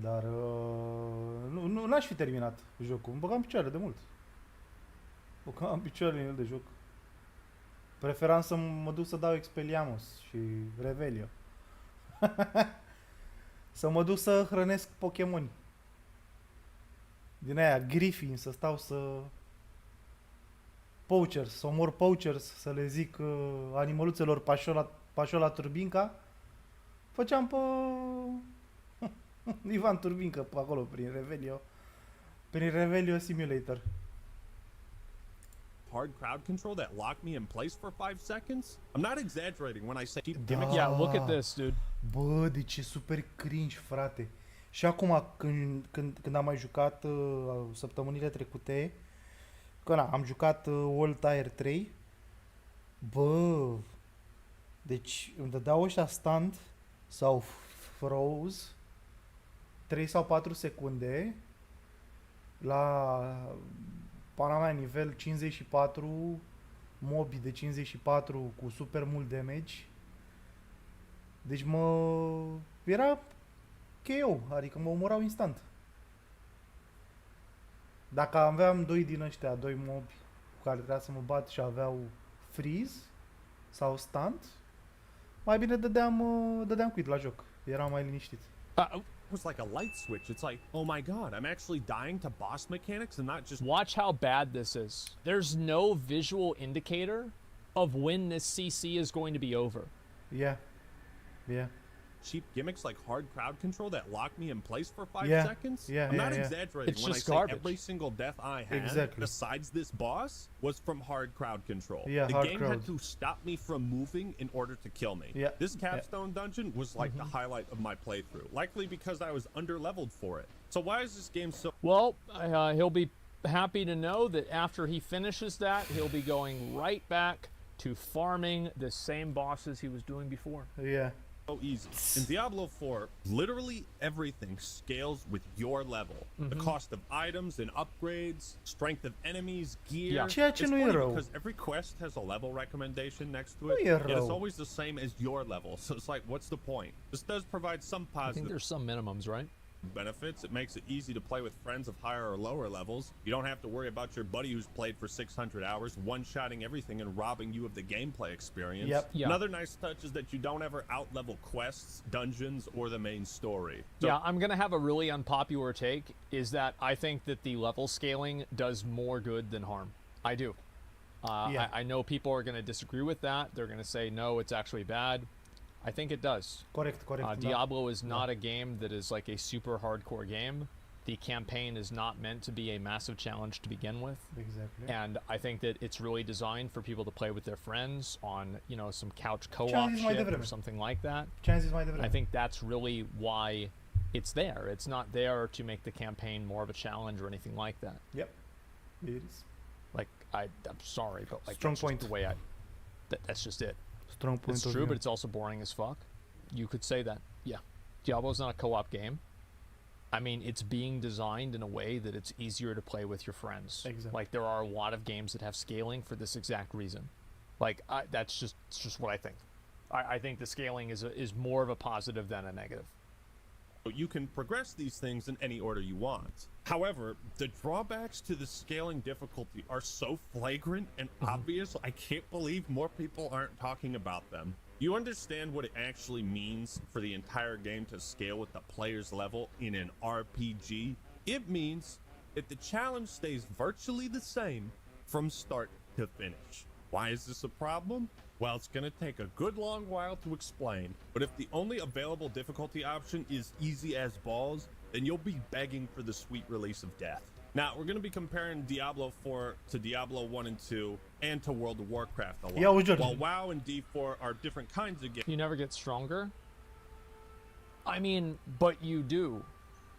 Dar nu n-aș fi terminat jocul, îmi băgam picioarele de mult. Băgam picioarele în el de joc. Preferam să mă duc să dau Expelliarmus și Revelio. Să mă duc să hrănesc Pokémon. Din aia, Griffin, să stau să... Poachers, să omor Poachers, să le zic animăluțelor Pașola Turbinca. Făceam pe... Ivan Turbincă pe acolo, prin Revelio Simulator. Hard crowd control that locked me in place for 5 seconds? I'm not exaggerating when I say cheap Da. gimmicks. Yeah, look at this, dude. Bă, deci e super cringe, frate. Și acum, când am mai jucat săptămânile trecute, că na, am jucat World Tire 3, bă, deci îmi dădeau ăștia stand sau froze 3 sau 4 secunde la pana mea nivel 54, mobi de 54 cu super mult damage. Deci era KO, adică mă omorau instant. Dacă aveam doi mobi cu care trebuia să mă bat și aveau freeze sau stunt, mai bine dădeam quit la joc. Eram mai liniștit. Was like a light switch. It's like, oh my god, I'm actually dying to boss mechanics and not just... Watch how bad this is. There's no visual indicator of when this CC is going to be over. Yeah. Cheap gimmicks like hard crowd control that locked me in place for 5 seconds? Yeah, I'm not exaggerating It's when I just say garbage. every single death I had, Exactly. besides this boss, was from hard crowd control. Yeah, the hard game crowd. had to stop me from moving in order to kill me. Yeah. This capstone dungeon was like the highlight of my playthrough, likely because I was underleveled for it. So why is this game so... Well, he'll be happy to know that after he finishes that, he'll be going right back to farming the same bosses he was doing before. Yeah. So easy. In Diablo 4, literally everything scales with your level. The cost of items and upgrades, strength of enemies, gear. Yeah. Ceea ce It's nu e funny rău. because every quest has a level recommendation next to it, Nu e yet it's rău. always the same as your level. So it's like, what's the point? This does provide some I think positive there's some minimums, right? benefits. It makes it easy to play with friends of higher or lower levels. You don't have to worry about your buddy who's played for 600 hours one-shotting everything and robbing you of the gameplay experience. Yep. Yeah. Another nice touch is that you don't ever out-level quests, dungeons, or the main story. So Yeah, I'm going to have a really unpopular take, is that I think that the level scaling does more good than harm. I do. Yeah. I know people are going to disagree with that. They're going to say, no, it's actually bad. I think it does. Corect. Da. Diablo is not a game that is like a super hardcore game. The campaign is not meant to be a massive challenge to begin with. Exactly. And I think that it's really designed for people to play with their friends on, you know, some couch Ce-am co-op zis mai shit or devreme. something like that. Ce-am zis mai devreme. I think that's really why it's there. It's not there to make the campaign more of a challenge or anything like that. Yep. It is. Like, I'm sorry, but like Strong that's just point. the way that's just it. Strong point It's of true, view. but it's also boring as fuck. You could say that. Yeah. Diablo's not a co-op game. I mean, it's being designed in a way that it's easier to play with your friends. Exactly. Like, there are a lot of games that have scaling for this exact reason. Like, it's just what I think. I think the scaling is more of a positive than a negative. you can progress these things in any order you want. However, the drawbacks to the scaling difficulty are so flagrant and obvious, I can't believe more people aren't talking about them. You understand what it actually means for the entire game to scale with the player's level in an RPG? It means that the challenge stays virtually the same from start to finish. Why is this a problem? Well, it's going to take a good long while to explain, but if the only available difficulty option is easy as balls, then you'll be begging for the sweet release of death. Now, we're going to be comparing Diablo 4 to Diablo 1 and 2 and to World of Warcraft a lot. Yeah, While WoW and D4 are different kinds of games. You never get stronger? I mean, but you do.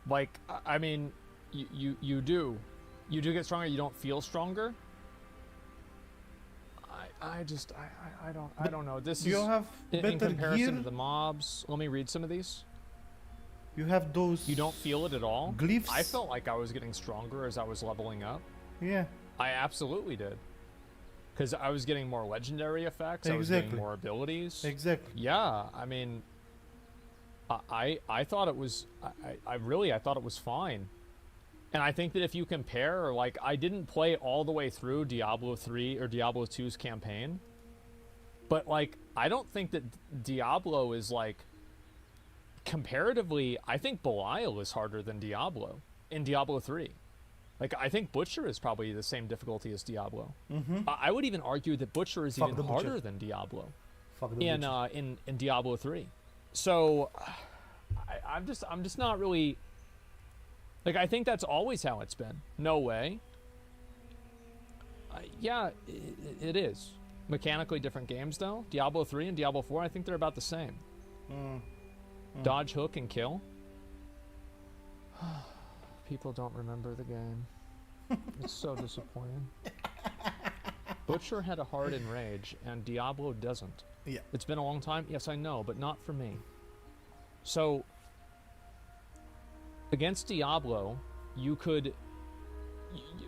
Like, I mean, you do. You do get stronger, you don't feel stronger? I don't know. This you is have in better comparison gear? to the mobs. Let me read some of these. You have those. You don't feel it at all? Glyphs? I felt like I was getting stronger as I was leveling up. Yeah. I absolutely did. Because I was getting more legendary effects. I was getting more abilities. Exactly. Yeah, I mean, I thought it was, I thought it was fine. And I think that if you compare, like, I didn't play all the way through Diablo 3 or Diablo 2's campaign. But, like, I don't think that Diablo is, like, comparatively, I think Belial is harder than Diablo in Diablo 3. Like, I think Butcher is probably the same difficulty as Diablo. I would even argue that Butcher is even harder than Diablo in Diablo 3. So, I'm just not really... Like, I think that's always how it's been. No way. Yeah, it is. Mechanically different games, though. Diablo 3 and Diablo 4, I think they're about the same. Dodge, hook, and kill. People don't remember the game. It's so disappointing. Butcher had a hard enrage, and Diablo doesn't. Yeah. It's been a long time. Yes, I know, but not for me. So... Against Diablo, you could,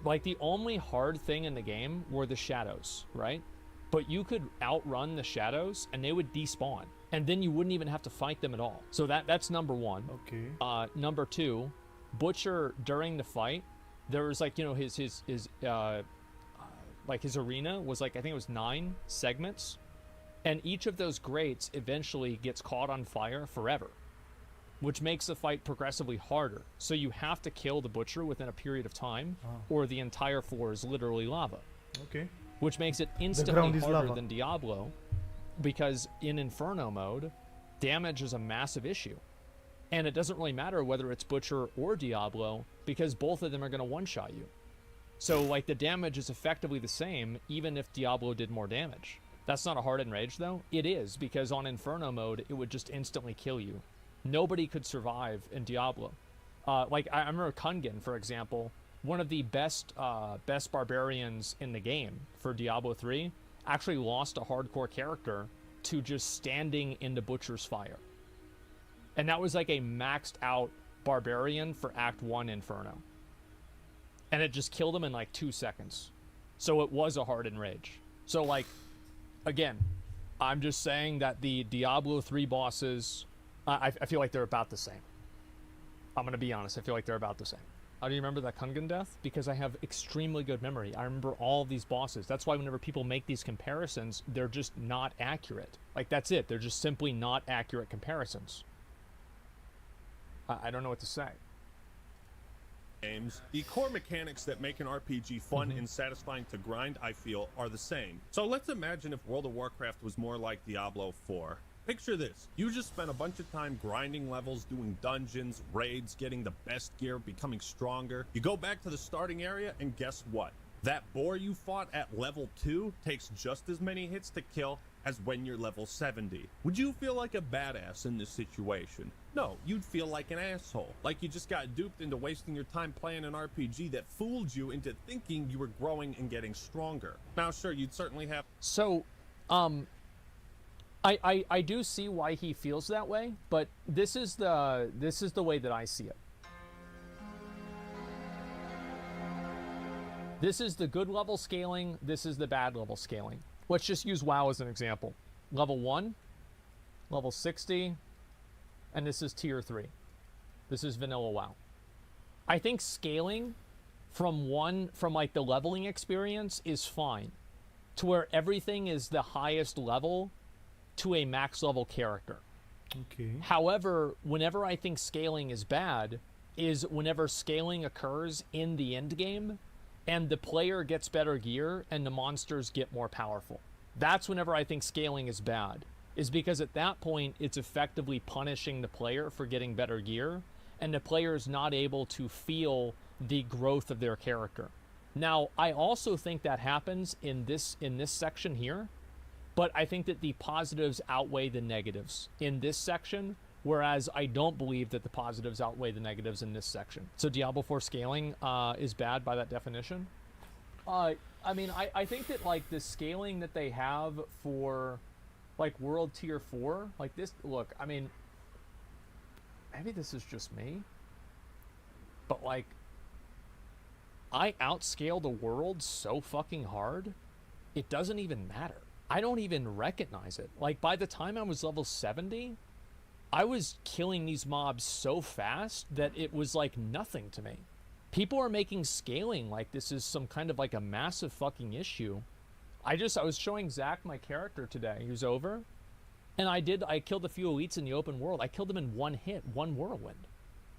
like, the only hard thing in the game were the shadows, right? But you could outrun the shadows and they would despawn, and then you wouldn't even have to fight them at all. So that's number one. Okay. Number two, Butcher, during the fight, there was, like, you know, his arena was, like, I think it was 9 segments, and each of those grates eventually gets caught on fire forever, which makes the fight progressively harder. So you have to kill the Butcher within a period of time, or the entire floor is literally lava. Okay. Which makes it instantly harder than Diablo, because in Inferno mode, damage is a massive issue. And it doesn't really matter whether it's Butcher or Diablo, because both of them are going to one-shot you. So, like, the damage is effectively the same, even if Diablo did more damage. That's not a hard enrage, though. It is, because on Inferno mode, it would just instantly kill you. Nobody could survive in Diablo. Like, I remember Kungan, for example, one of the best barbarians in the game for Diablo 3, actually lost a hardcore character to just standing in the Butcher's fire. And that was like a maxed out barbarian for Act 1 Inferno. And it just killed him in like 2 seconds. So it was a hard enrage. So, like, again, I'm just saying that the Diablo 3 bosses... I feel like they're about the same. I'm going to be honest. I feel like they're about the same. How do you remember that Kungan death? Because I have extremely good memory. I remember all of these bosses. That's why whenever people make these comparisons, they're just not accurate. Like, that's it. They're just simply not accurate comparisons. I don't know what to say. Games, the core mechanics that make an RPG fun and satisfying to grind, I feel, are the same. So let's imagine if World of Warcraft was more like Diablo 4. Picture this. You just spent a bunch of time grinding levels, doing dungeons, raids, getting the best gear, becoming stronger. You go back to the starting area, and guess what? That boar you fought at level 2 takes just as many hits to kill as when you're level 70. Would you feel like a badass in this situation? No, you'd feel like an asshole. Like you just got duped into wasting your time playing an RPG that fooled you into thinking you were growing and getting stronger. Now, sure, you'd certainly have... So, I do see why he feels that way, but this is the way that I see it. This is the good level scaling, this is the bad level scaling. Let's just use WoW as an example. Level 1, level 60, and this is tier 3. This is vanilla WoW. I think scaling from like the leveling experience is fine, to where everything is the highest level to a max level character. Okay. However, whenever I think scaling is bad is whenever scaling occurs in the end game and the player gets better gear and the monsters get more powerful. That's whenever I think scaling is bad, is because at that point it's effectively punishing the player for getting better gear, and the player is not able to feel the growth of their character. Now, I also think that happens in this section here, but I think that the positives outweigh the negatives in this section, whereas I don't believe that the positives outweigh the negatives in this section. So Diablo 4 scaling is bad by that definition? I mean, I think that, like, the scaling that they have for, like, World Tier 4, like this, look, I mean, maybe this is just me, but, like, I outscale the world so fucking hard, it doesn't even matter. I don't even recognize it. Like, by the time I was level 70, I was killing these mobs so fast that it was like nothing to me. People are making scaling like this is some kind of like a massive fucking issue. I was showing Zach my character today, who's over, and I killed a few elites in the open world. I killed them in one hit, one whirlwind.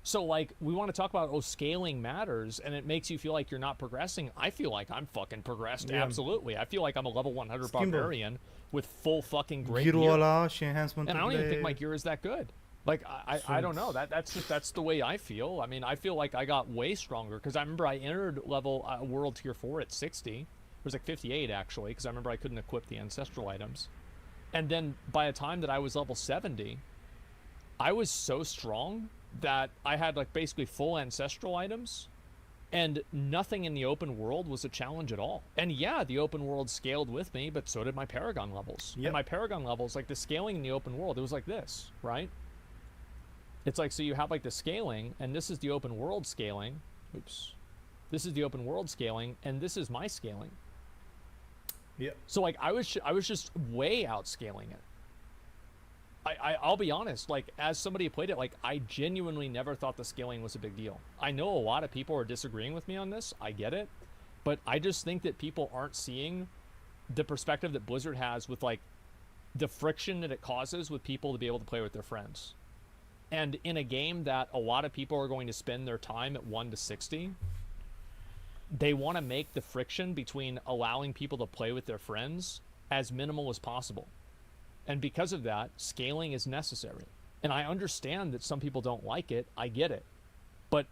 So, like, we want to talk about, oh, scaling matters, and it makes you feel like you're not progressing. I feel like I'm fucking progressed, absolutely. I feel like I'm a level 100 barbarian with full fucking great gear. And I don't even think my gear is that good. Like, I don't know. That's the way I feel. I mean, I feel like I got way stronger, because I remember I entered level World Tier 4 at 60. It was like 58, actually, because I remember I couldn't equip the ancestral items. And then by the time that I was level 70, I was so strong that I had, like, basically full ancestral items, and nothing in the open world was a challenge at all. And yeah, the open world scaled with me, but so did my Paragon levels. Yep. And my Paragon levels, like, the scaling in the open world, it was like this, right? It's like, so you have, like, the scaling, and this is the open world scaling. Oops. This is the open world scaling, and this is my scaling. Yeah. So, like, I was just way outscaling it. I'll be honest, like, as somebody who played it, like, I genuinely never thought the scaling was a big deal. I know a lot of people are disagreeing with me on this. I get it. But I just think that people aren't seeing the perspective that Blizzard has with, like, the friction that it causes with people to be able to play with their friends. And in a game that a lot of people are going to spend their time at 1 to 60, they want to make the friction between allowing people to play with their friends as minimal as possible. And because of that, scaling is necessary. And I understand that some people don't like it. I get it. But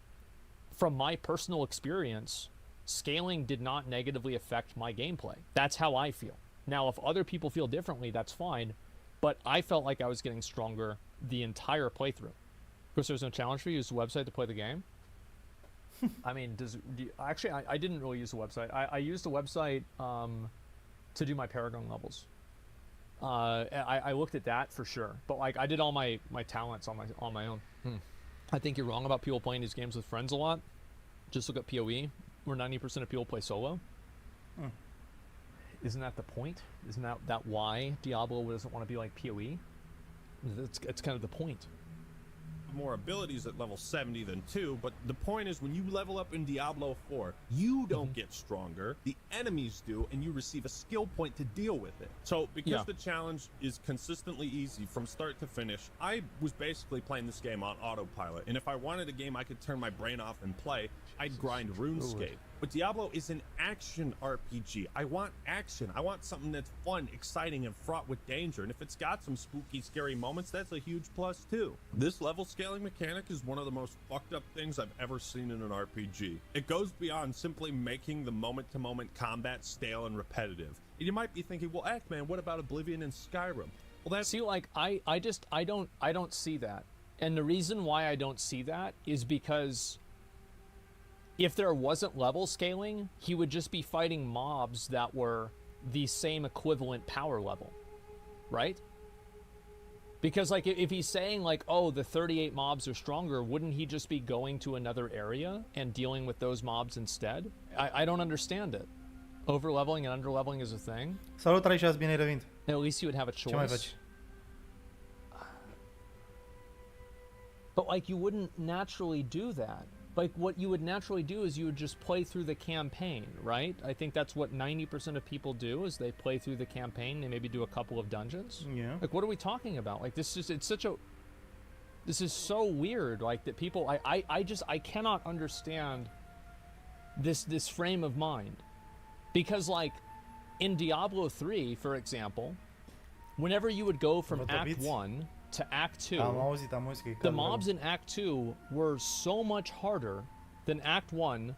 from my personal experience, scaling did not negatively affect my gameplay. That's how I feel. Now, if other people feel differently, that's fine. But I felt like I was getting stronger the entire playthrough. Of course, there's no challenge for you. Use the website to play the game. I mean, actually, I didn't really use the website. I used the website to do my Paragon levels. I looked at that for sure, but, like, I did all my talents on my own. I think you're wrong about people playing these games with friends a lot. Just look at PoE, where 90% of people play solo. Isn't that the point? Isn't that why Diablo doesn't want to be like PoE? It's kind of the point. More abilities at level 70 than 2, but the point is, when you level up in Diablo 4, you don't get stronger, the enemies do, and you receive a skill point to deal with it. So because the challenge is consistently easy from start to finish, I was basically playing this game on autopilot, and if I wanted a game I could turn my brain off and play, I'd grind RuneScape. But Diablo is an action RPG. I want action. I want something that's fun, exciting, and fraught with danger. And if it's got some spooky, scary moments, that's a huge plus too. This level scaling mechanic is one of the most fucked up things I've ever seen in an RPG. It goes beyond simply making the moment-to-moment combat stale and repetitive. And you might be thinking, well, man, what about Oblivion and Skyrim? Well, that's... See, like, I don't see that. And the reason why I don't see that is because if there wasn't level scaling, he would just be fighting mobs that were the same equivalent power level, right? Because, like, if he's saying, like, oh, the 38 mobs are stronger, wouldn't he just be going to another area and dealing with those mobs instead? I don't understand it. Over-leveling and under-leveling is a thing. Salut, Raishas, bine ai revenit. At least you would have a choice. Ce mai faci? But, like, you wouldn't naturally do that. Like, what you would naturally do is you would just play through the campaign, right? I think that's what 90% of people do, is they play through the campaign. They maybe do a couple of dungeons. Yeah. Like, what are we talking about? Like, this is so weird. Like, that people, I cannot understand this frame of mind. Because, like, in Diablo 3, for example, whenever you would go from Act 1 to Act 2, the mobs in Act 2 were so much harder then Act 1,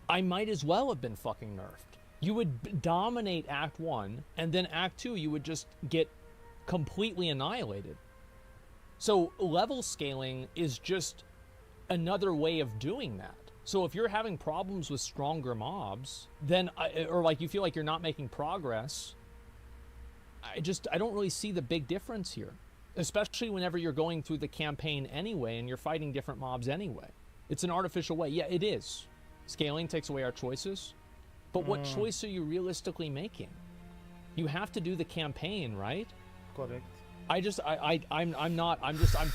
I might as well have been fucking nerfed. You would dominate Act 1, and then Act 2, you would just get completely annihilated. So level scaling is just another way of doing that. So if you're having problems with stronger mobs, then, or like you feel like you're not making progress, I don't really see the big difference here. Especially whenever you're going through the campaign anyway and you're fighting different mobs anyway. It's an artificial way. Yeah, it is. Scaling takes away our choices. But what choice are you realistically making? You have to do the campaign, right? Corect. I'm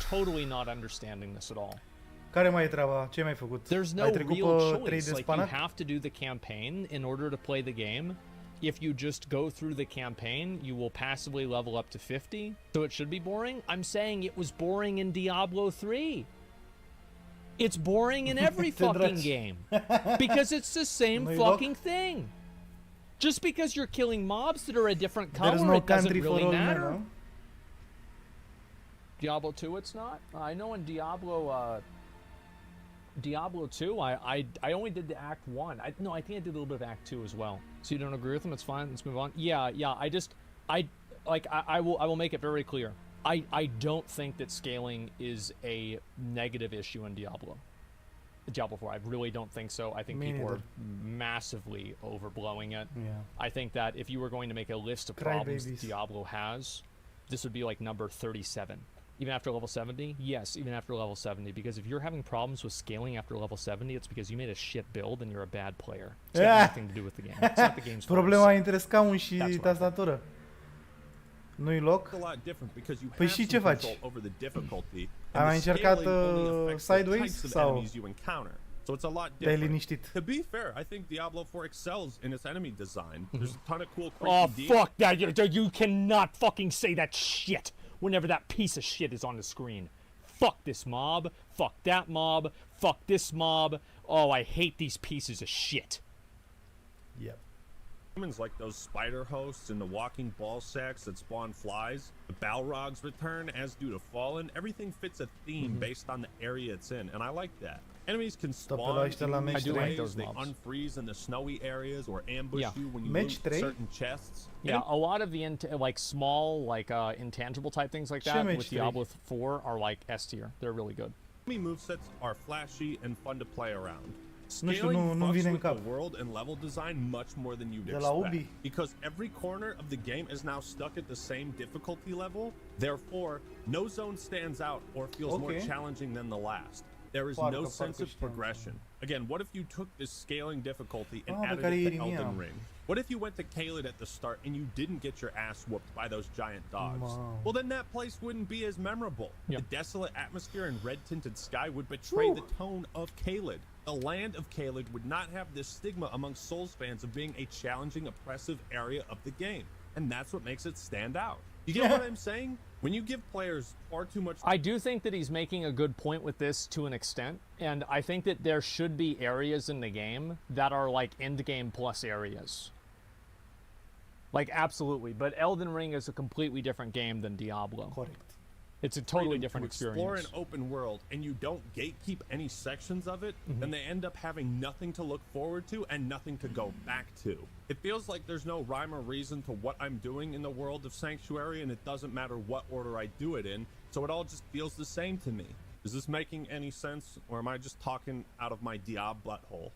totally not understanding this at all. Care mai e treaba? Ce mai ai făcut? There's no Ai trecut real pe 3 choice. de Like, you spanat? have to do the campaign in order to play the game. If you just go through the campaign, you will passively level up to 50. So it should be boring. I'm saying it was boring in Diablo 3. It's boring in every fucking game. Because it's the same fucking thing. Just because you're killing mobs that are a different color, There's no it doesn't country for really all men, matter. no? Diablo 2 it's not. I know in Diablo 2, I only did the Act 1. I think I did a little bit of Act 2 as well. So you don't agree with them? It's fine. Let's move on. Yeah. I will make it very clear. I don't think that scaling is a negative issue in Diablo 4. I really don't think so. I think people are massively overblowing it. Yeah. I think that if you were going to make a list of problems that Diablo has, this would be like number 37. Even after level 70? Yes, even after level 70. Because if you're having problems with scaling after level 70, it's because you made a shit build and you're a bad player. It's got nothing to do with the game. It's not the game's fault. Problema e între scaun și tastatură. Nu-i loc? Păi și ce faci? Ai mai încercat Sideways sau te-ai liniștit? To be fair, I think Diablo 4 excels in its enemy design. There's a ton of cool Oh, fuck that. You cannot fucking say that shit whenever that piece of shit is on the screen. Fuck this mob. Fuck that mob. Fuck this mob. Oh, I hate these pieces of shit. Yep. Humans like those spider hosts and the walking ball sacks that spawn flies. The Balrogs return, as do the Fallen. Everything fits a theme based on the area it's in, and I like that. Enemies can spawn in I do like those they mobs. unfreeze in the snowy areas or ambush you when you loot certain chests. Yeah, a lot of the small, intangible type things like that with Diablo 4 are like S tier. They're really good. Enemy movesets are flashy and fun to play around. Nu știu, nu Fucks vine în with cap. the world and level design much more than you'd De la expect. Ubi. Because every corner of the game is now stuck at the same difficulty level. Therefore, no zone stands out or feels more challenging than the last. There is no sense of progression. Again, what if you took this scaling difficulty and added it to Elden Ring? What if you went to Caelid at the start and you didn't get your ass whooped by those giant dogs? Wow. Well, then that place wouldn't be as memorable. The desolate atmosphere and red-tinted sky would betray the tone of Caelid. The land of Caelid would not have this stigma amongst Souls fans of being a challenging, oppressive area of the game. And that's what makes it stand out. You get what I'm saying? When you give players far too much... I do think that he's making a good point with this to an extent, and I think that there should be areas in the game that are like end game plus areas. Like, absolutely. But Elden Ring is a completely different game than Diablo. Correct. It's a totally different explore experience. an open world and you don't gatekeep any sections of it, then they end up having nothing to look forward to and nothing to go back to. It feels like there's no rhyme or reason to what I'm doing in the world of Sanctuary, and it doesn't matter what order I do it in, so it all just feels the same to me. Is this making any sense, or am I just talking out of my Diab butthole?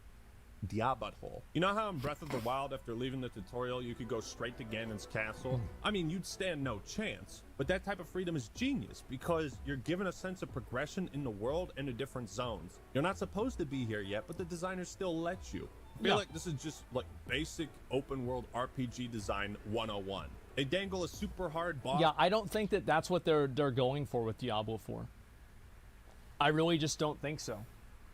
You know how in Breath of the Wild, after leaving the tutorial, you could go straight to Ganon's castle? I mean, you'd stand no chance, but that type of freedom is genius because you're given a sense of progression in the world and the different zones. You're not supposed to be here yet, but the designers still let you. I feel like this is just like basic open world RPG design 101. They dangle a super hard boss. Yeah, I don't think that that's what they're going for with Diablo 4. I really just don't think so.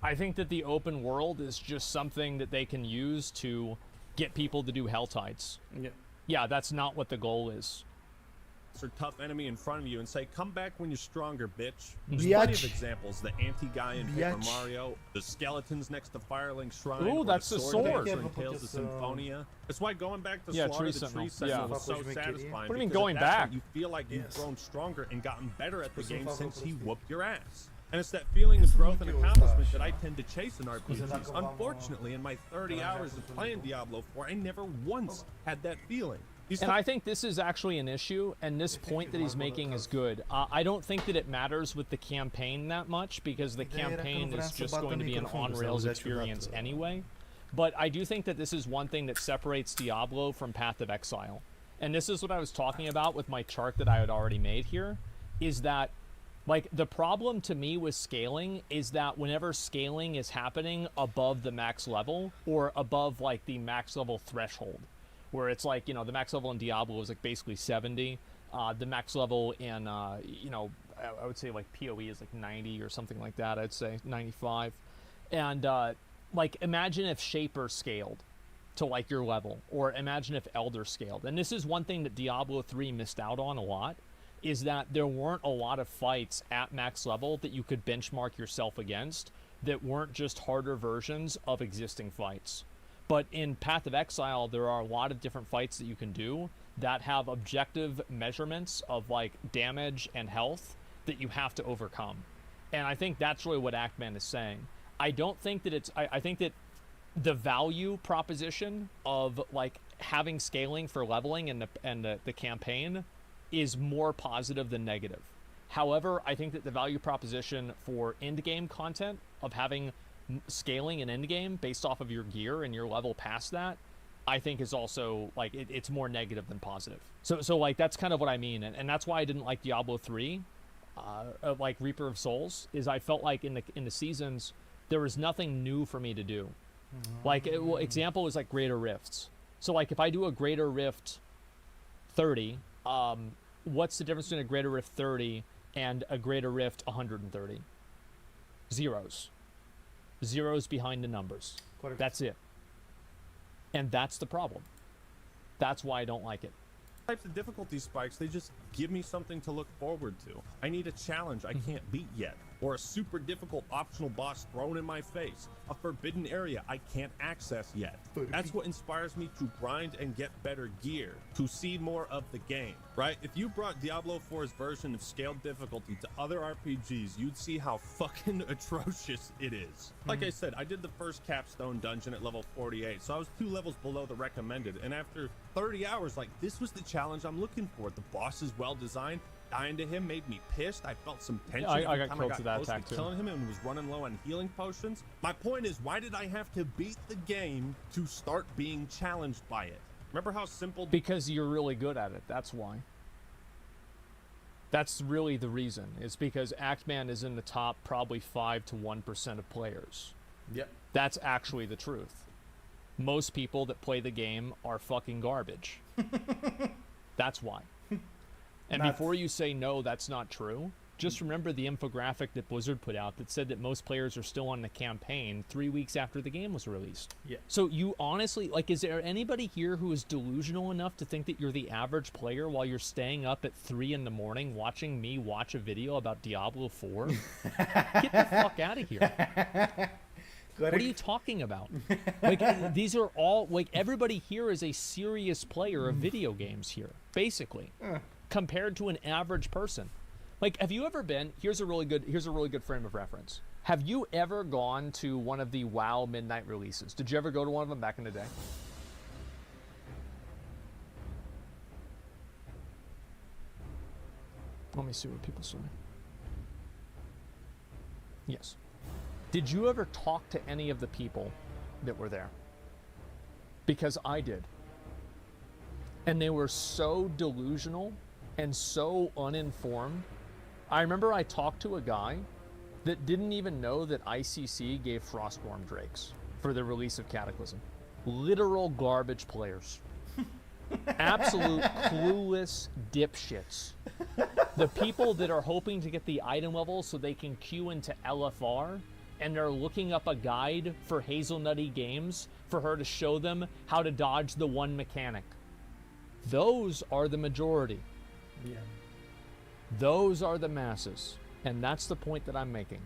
I think that the open world is just something that they can use to get people to do Helltides. Yeah, that's not what the goal is. Or tough enemy in front of you and say, come back when you're stronger, bitch. There's plenty of examples. The anti-guy in Paper Mario, the skeletons next to Firelink Shrine. Ooh, that's the sword. In Tales of Symphonia. That's why going back to Slaughter the Tree Sentinel was so satisfying. What do you mean going back? You feel like you've grown stronger and gotten better at the game since he whooped your ass. And it's that feeling of growth and accomplishment that I tend to chase in RPGs. Unfortunately, in my 30 hours of playing Diablo 4, I never once had that feeling. And I think this is actually an issue, and this point that he's making is good. I don't think that it matters with the campaign that much, because the campaign is just going to be an on-rails experience anyway. But I do think that this is one thing that separates Diablo from Path of Exile. And this is what I was talking about with my chart that I had already made here, is that, like, the problem to me with scaling is that whenever scaling is happening above the max level, or above, like, the max level threshold, where it's like, you know, the max level in Diablo is like basically 70. The max level in, you know, I would say like PoE is like 90 or something like that. I'd say 95. And like, imagine if Shaper scaled to like your level, or imagine if Elder scaled. And this is one thing that Diablo 3 missed out on a lot, is that there weren't a lot of fights at max level that you could benchmark yourself against that weren't just harder versions of existing fights. But in Path of Exile, there are a lot of different fights that you can do that have objective measurements of like damage and health that you have to overcome. And I think that's really what Actman is saying. I don't think that it's, I think that the value proposition of like having scaling for leveling and the campaign is more positive than negative. However, I think that the value proposition for end game content of having scaling an end game based off of your gear and your level past that, I think is also like it's more negative than positive. So like that's kind of what I mean, and that's why I didn't like Diablo 3, like Reaper of Souls, is I felt like in the seasons there was nothing new for me to do. Like example is like Greater Rifts. So like if I do a Greater Rift 30, what's the difference between a Greater Rift 30 and a Greater Rift 130? Zeros. Zeros behind the numbers. Correct. That's it. And that's the problem. That's why I don't like it. Types of difficulty spikes, they just give me something to look forward to. I need a challenge I can't beat yet, or a super difficult optional boss thrown in my face, a forbidden area I can't access yet. That's what inspires me to grind and get better gear, to see more of the game, right? If you brought Diablo 4's version of scaled difficulty to other RPGs, you'd see how fucking atrocious it is. Like I said, I did the first capstone dungeon at level 48, so I was 2 levels below the recommended, and after 30 hours, like, this was the challenge I'm looking for. The boss is well designed. Dying to him made me pissed. I felt some tension I every got time killed I to got that close attack to too. killing him and was running low on healing potions. My point is, why did I have to beat the game to start being challenged by it? Remember how simple... Because you're really good at it. That's why. That's really the reason. It's because Actman is in the top probably 5 to 1% of players. Yep. That's actually the truth. Most people that play the game are fucking garbage. That's why. And before you say no, that's not true, just remember the infographic that Blizzard put out that said that most players are still on the campaign 3 weeks after the game was released. Yeah. So you honestly, like, is there anybody here who is delusional enough to think that you're the average player while you're staying up at 3 in the morning watching me watch a video about Diablo 4? Get the fuck out of here. What are you talking about? Like, these are all, like, everybody here is a serious player of video games here, basically, compared to an average person. Like, have you ever been, here's a really good frame of reference. Have you ever gone to one of the WoW midnight releases? Did you ever go to one of them back in the day? Let me see what people say. Yes. Did you ever talk to any of the people that were there? Because I did. And they were so delusional and so uninformed. I remember I talked to a guy that didn't even know that ICC gave Frostworm Drakes for the release of Cataclysm. Literal garbage players. Absolute clueless dipshits. The people that are hoping to get the item level so they can queue into LFR, and they're looking up a guide for Hazelnutty Games for her to show them how to dodge the one mechanic. Those are the majority. Yeah. Those are the masses. And that's the point that I'm making.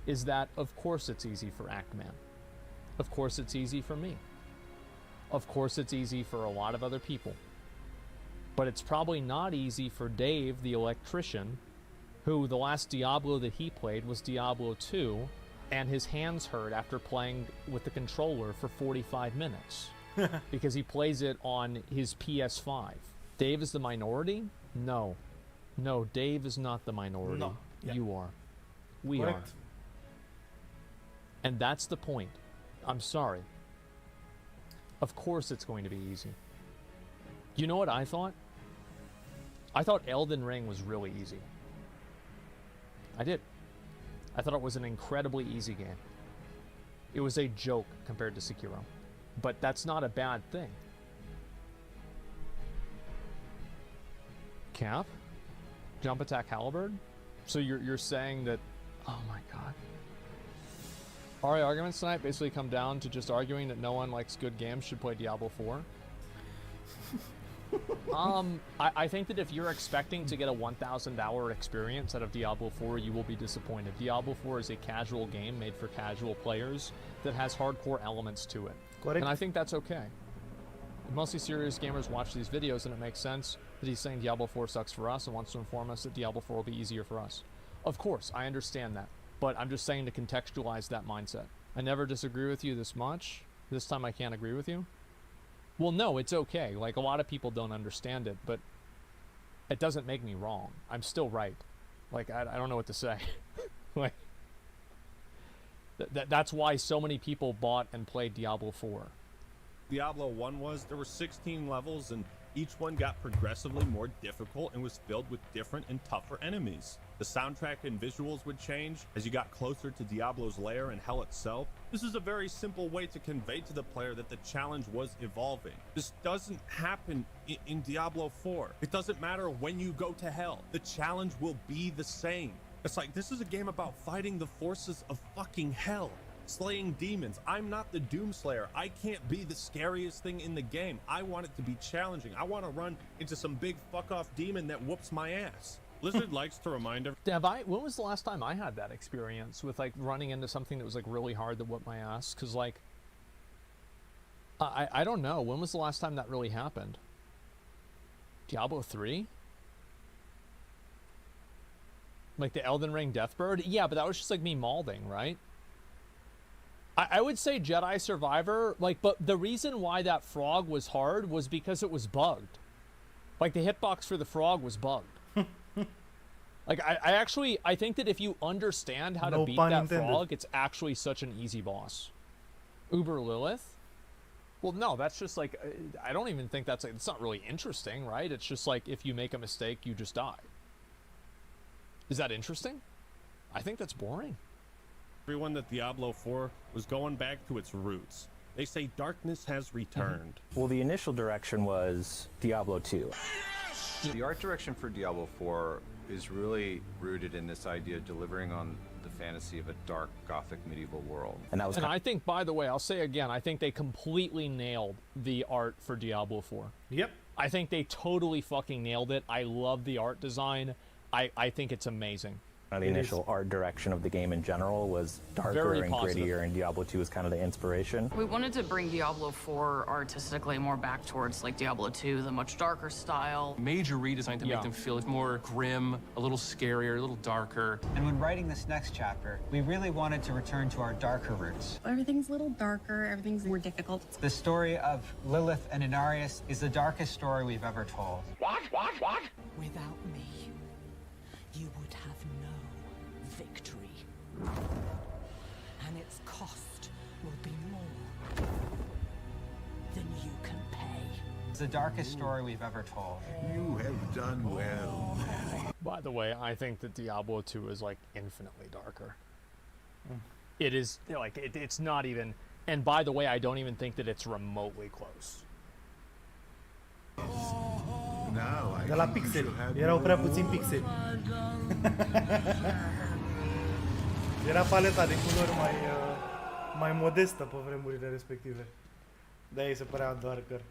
Is that, of course it's easy for Actman. Of course it's easy for me. Of course it's easy for a lot of other people. But it's probably not easy for Dave, the electrician, who the last Diablo that he played was Diablo 2, and his hands hurt after playing with the controller for 45 minutes because he plays it on his PS5. Dave is the minority? No. No, Dave is not the minority. No. Yeah. You are. We Correct. are. And that's the point. I'm sorry. Of course it's going to be easy. You know what I thought? I thought Elden Ring was really easy. I did. I thought it was an incredibly easy game. It was a joke compared to Sekiro. But that's not a bad thing. Cap? Jump attack halberd? So you're saying that... Oh my god. Our arguments tonight basically come down to just arguing that no one likes good games should play Diablo 4. I think that if you're expecting to get a 1,000 hour experience out of Diablo 4, you will be disappointed. Diablo 4 is a casual game made for casual players that has hardcore elements to it. Correct. And I think that's okay. Mostly serious gamers watch these videos, and it makes sense that he's saying Diablo 4 sucks for us and wants to inform us that Diablo 4 will be easier for us. Of course, I understand that, but I'm just saying to contextualize that mindset. I never disagree with you this much. This time I can't agree with you. Well, no, it's okay. Like, a lot of people don't understand it, but it doesn't make me wrong. I'm still right. Like, I don't know what to say. Like, that's why so many people bought and played Diablo 4. Diablo 1 was, there were 16 levels, and each one got progressively more difficult and was filled with different and tougher enemies. The soundtrack and visuals would change as you got closer to Diablo's lair and hell itself. This is a very simple way to convey to the player that the challenge was evolving. This doesn't happen in Diablo 4. It doesn't matter when you go to hell. The challenge will be the same. It's like, this is a game about fighting the forces of fucking hell. Slaying demons. I'm not the Doomslayer. I can't be the scariest thing in the game. I want it to be challenging. I want to run into some big fuck off demon that whoops my ass. Blizzard likes to remind everyone. When was the last time I had that experience with like running into something that was like really hard that whooped my ass? Because like, I don't know. When was the last time that really happened? Diablo 3? Like the Elden Ring Deathbird? Yeah, but that was just like me mauling, right? I would say Jedi Survivor, like, but the reason why that frog was hard was because it was bugged. Like, the hitbox for the frog was bugged. Like, I think that if you understand how to beat that frog, it's actually such an easy boss. Uber Lilith? Well, no, that's just like, I don't even think that's, like, it's not really interesting, right? It's just like, if you make a mistake, you just die. Is that interesting? I think that's boring. Everyone that Diablo 4 was going back to its roots. They say darkness has returned. Well, the initial direction was Diablo 2. The art direction for Diablo 4 is really rooted in this idea of delivering on the fantasy of a dark, gothic, medieval world. And that was. And I think, by the way, I'll say again, I think they completely nailed the art for Diablo 4. Yep. I think they totally fucking nailed it. I love the art design. I think it's amazing. The initial art direction of the game in general was darker and grittier, and Diablo 2 was kind of the inspiration. We wanted to bring Diablo 4 artistically more back towards like Diablo 2, the much darker style. Major redesign to make them feel more grim, a little scarier, a little darker. And when writing this next chapter, we really wanted to return to our darker roots. Everything's a little darker, everything's more difficult. The story of Lilith and Inarius is the darkest story we've ever told. What? Without me, you would have no victory. And its cost will be more than you can pay. It's the darkest story we've ever told. You have done well. By the way, I think that Diablo 2 is like infinitely darker. It is like it's not even. And by the way, I don't even think that it's remotely close. De la pixeli. Erau prea puțini pixeli. Era paleta de culori mai modestă pe vremurile respective. De-aia se părea darker.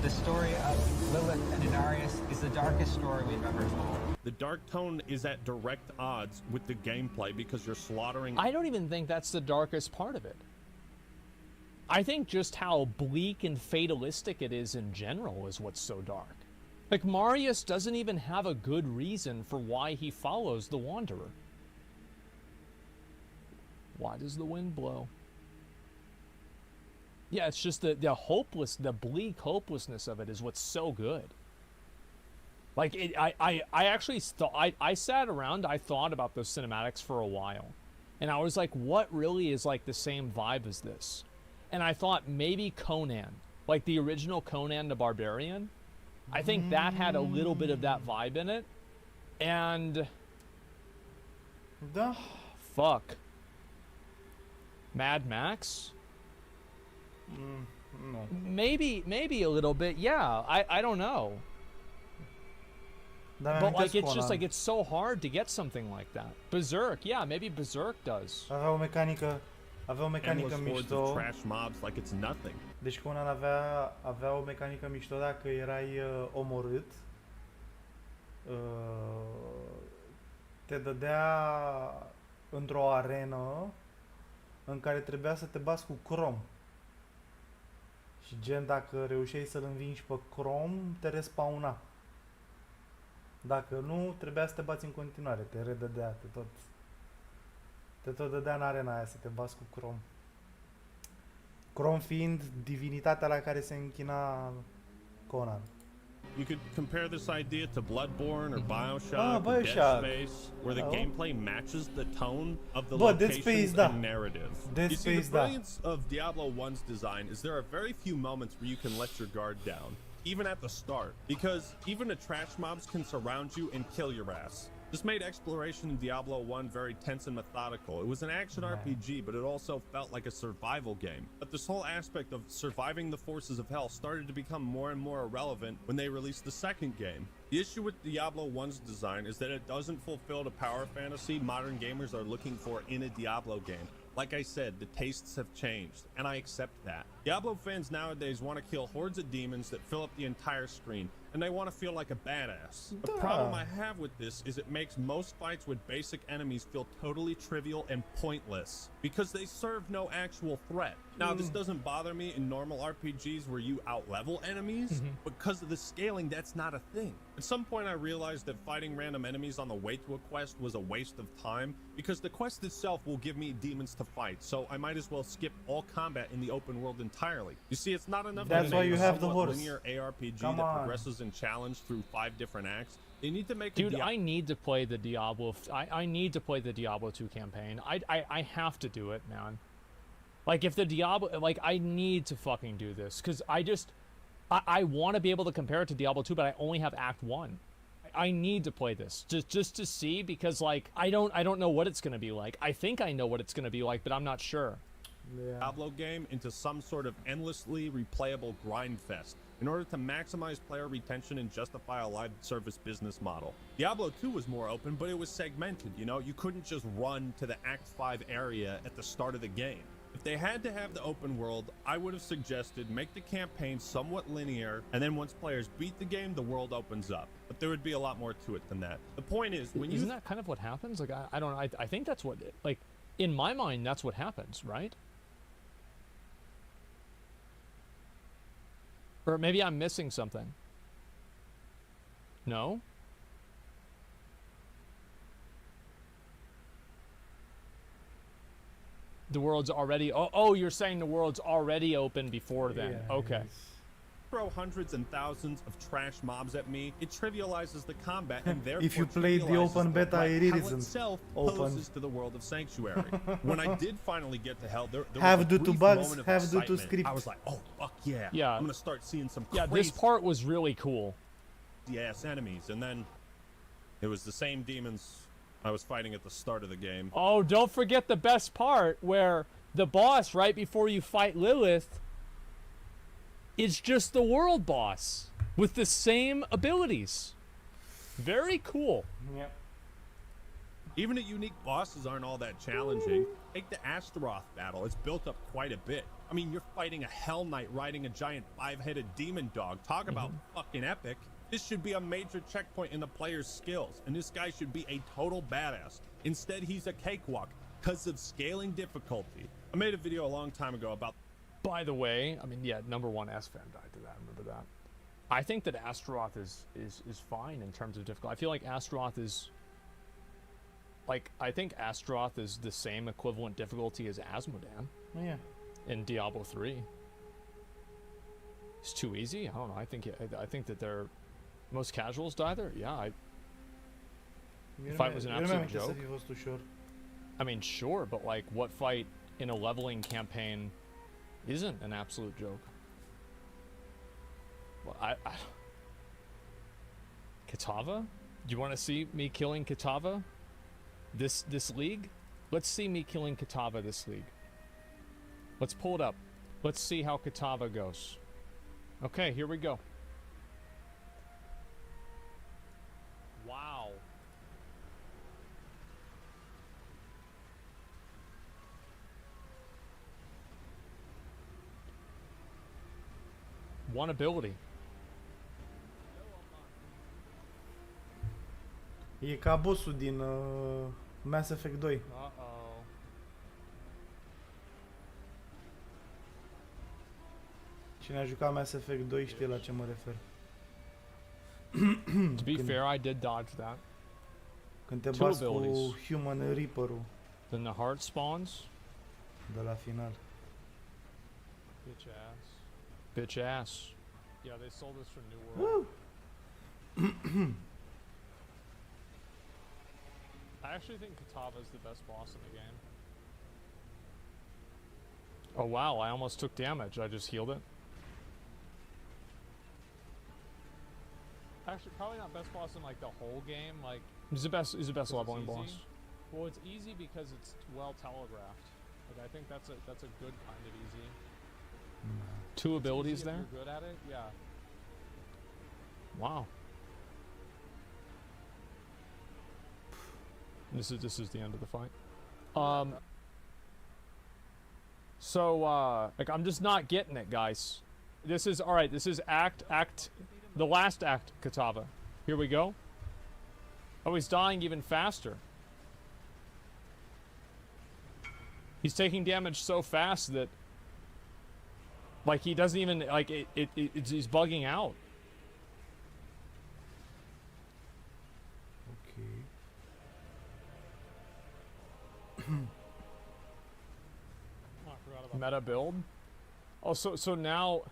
The story of Lilith and Inarius is the darkest story we've ever told. The dark tone is at direct odds with the gameplay because you're slaughtering. I don't even think that's the darkest part of it. I think just how bleak and fatalistic it is in general is what's so dark. Like, Marius doesn't even have a good reason for why he follows the Wanderer. Why does the wind blow? Yeah, it's just the bleak hopelessness of it is what's so good. Like, I actually thought, I sat around, I thought about those cinematics for a while. And I was like, what really is like the same vibe as this? And I thought maybe Conan, like the original Conan the Barbarian. I think that had a little bit of that vibe in it. And... fuck. Mad Max? No. Maybe a little bit, yeah. I don't know. But like, it's just like, it's so hard to get something like that. Berserk, yeah, maybe Berserk does. Avea o mecanică mișto. Trash mobs like it's nothing. Deci Conan avea o mecanică mișto dacă erai omorât. Te dădea într-o arenă în care trebuia să te bați cu Crom. Și gen, dacă reușeai să-l învingi pe Crom, te respawna. Dacă nu, trebuia să te bați în continuare, te redădea, te tot dădea în arena aia să te bați cu Crom. Crom fiind divinitatea la care se închina Conan. You could compare this idea to Bloodborne or Bioshock or Dead Space, where the gameplay matches the tone of the locations and narrative. You see, the brilliance of Diablo 1's design is there are very few moments where you can let your guard down, even at the start, because even the trash mobs can surround you and kill your ass. This made exploration in Diablo 1 very tense and methodical. It was an action RPG, but it also felt like a survival game. But this whole aspect of surviving the forces of hell started to become more and more irrelevant when they released the second game. The issue with Diablo 1's design is that it doesn't fulfill the power fantasy modern gamers are looking for in a Diablo game. Like I said, the tastes have changed, and I accept that. Diablo fans nowadays want to kill hordes of demons that fill up the entire screen, and they want to feel like a badass. The problem I have with this is it makes most fights with basic enemies feel totally trivial and pointless, because they serve no actual threat. Now, this doesn't bother me in normal RPGs where you out-level enemies, but because of the scaling, that's not a thing. At some point, I realized that fighting random enemies on the way to a quest was a waste of time, because the quest itself will give me demons to fight, so I might as well skip all combat in the open world entirely. You see, it's not enough That's to why make you a have the somewhat horse. linear ARPG Come that on. progresses and challenged through 5 different acts. They need to make Dude, I need to play the Diablo. I need to play the Diablo 2 campaign. I have to do it, man. Like, if the Diablo, like, I need to fucking do this, because I want to be able to compare it to Diablo 2, but I only have Act 1. I need to play this just to see, because like I don't know what it's gonna be like. I think I know what it's gonna be like, but I'm not sure. Diablo game into some sort of endlessly replayable grind fest in order to maximize player retention and justify a live service business model. Diablo 2 was more open, but it was segmented, you know? You couldn't just run to the Act 5 area at the start of the game. If they had to have the open world, I would have suggested make the campaign somewhat linear, and then once players beat the game, the world opens up. But there would be a lot more to it than that. The point is, when Isn't that kind of what happens? Like, I don't know. I think that's what, like, in my mind, that's what happens, right? Or maybe I'm missing something. No? The world's already... Oh, you're saying the world's already open before then. Yeah, okay. Throw hundreds and thousands of trash mobs at me, it trivializes the combat and therefore If you played the open beta, it isn't itself open. poses to the world of Sanctuary. When I did finally get to hell, there Have was a due to brief bugs, moment of have due to excitement. script. I was like, oh, fuck yeah. Yeah. I'm gonna start seeing some Yeah, crazy this part was really cool. ass enemies, and then it was the same demons I was fighting at the start of the game. Oh, don't forget the best part, where the boss, right before you fight Lilith, is just the world boss with the same abilities. Very cool. Yep. Even the unique bosses aren't all that challenging. Take the Astaroth battle, it's built up quite a bit. I mean, you're fighting a Hell Knight riding a giant 5-headed demon dog. Talk about fucking epic. This should be a major checkpoint in the player's skills, and this guy should be a total badass. Instead, he's a cakewalk because of scaling difficulty. I made a video a long time ago about By the way, I mean, yeah, number one S fan died to that. I remember that. I think that Astaroth is fine in terms of difficulty. I feel like Astaroth is like, I think Astaroth is the same equivalent difficulty as Asmodan. Oh, yeah. In Diablo 3. It's too easy. I don't know. I think that they're most casuals die there. Yeah. Fight was an absolute joke. I mean, sure, but like, what fight in a leveling campaign isn't an absolute joke? Well, Kitava? Do you want to see me killing Kitava? This league? Let's see me killing Kitava this league. Let's pull it up. Let's see how Kitava goes. Okay, here we go. Wow. One ability. E ca bossul din Mass Effect 2. Uh-oh. Cine a jucat Mass Effect 2 știe la ce mă refer. To be fair, I did dodge that. Când te bați cu Human Reaper-ul. Then the heart spawns. De la final. Bitch ass. Bitch ass. Yeah, they sold this from New World. I actually think Kitava is the best boss in the game. Oh wow, I almost took damage. I just healed it. Actually, probably not best boss in like the whole game. Like, he's the best leveling boss. Well, it's easy because it's well telegraphed. Like, I think that's a good kind of easy. Two abilities there. If you're good at it, yeah. Wow. This is the end of the fight. So like, I'm just not getting it, guys. This is all right. This is the last act, Kitava. Here we go. Oh, he's dying even faster. He's taking damage so fast that, like, he doesn't even, like, he's bugging out. Meta build. Oh, so now.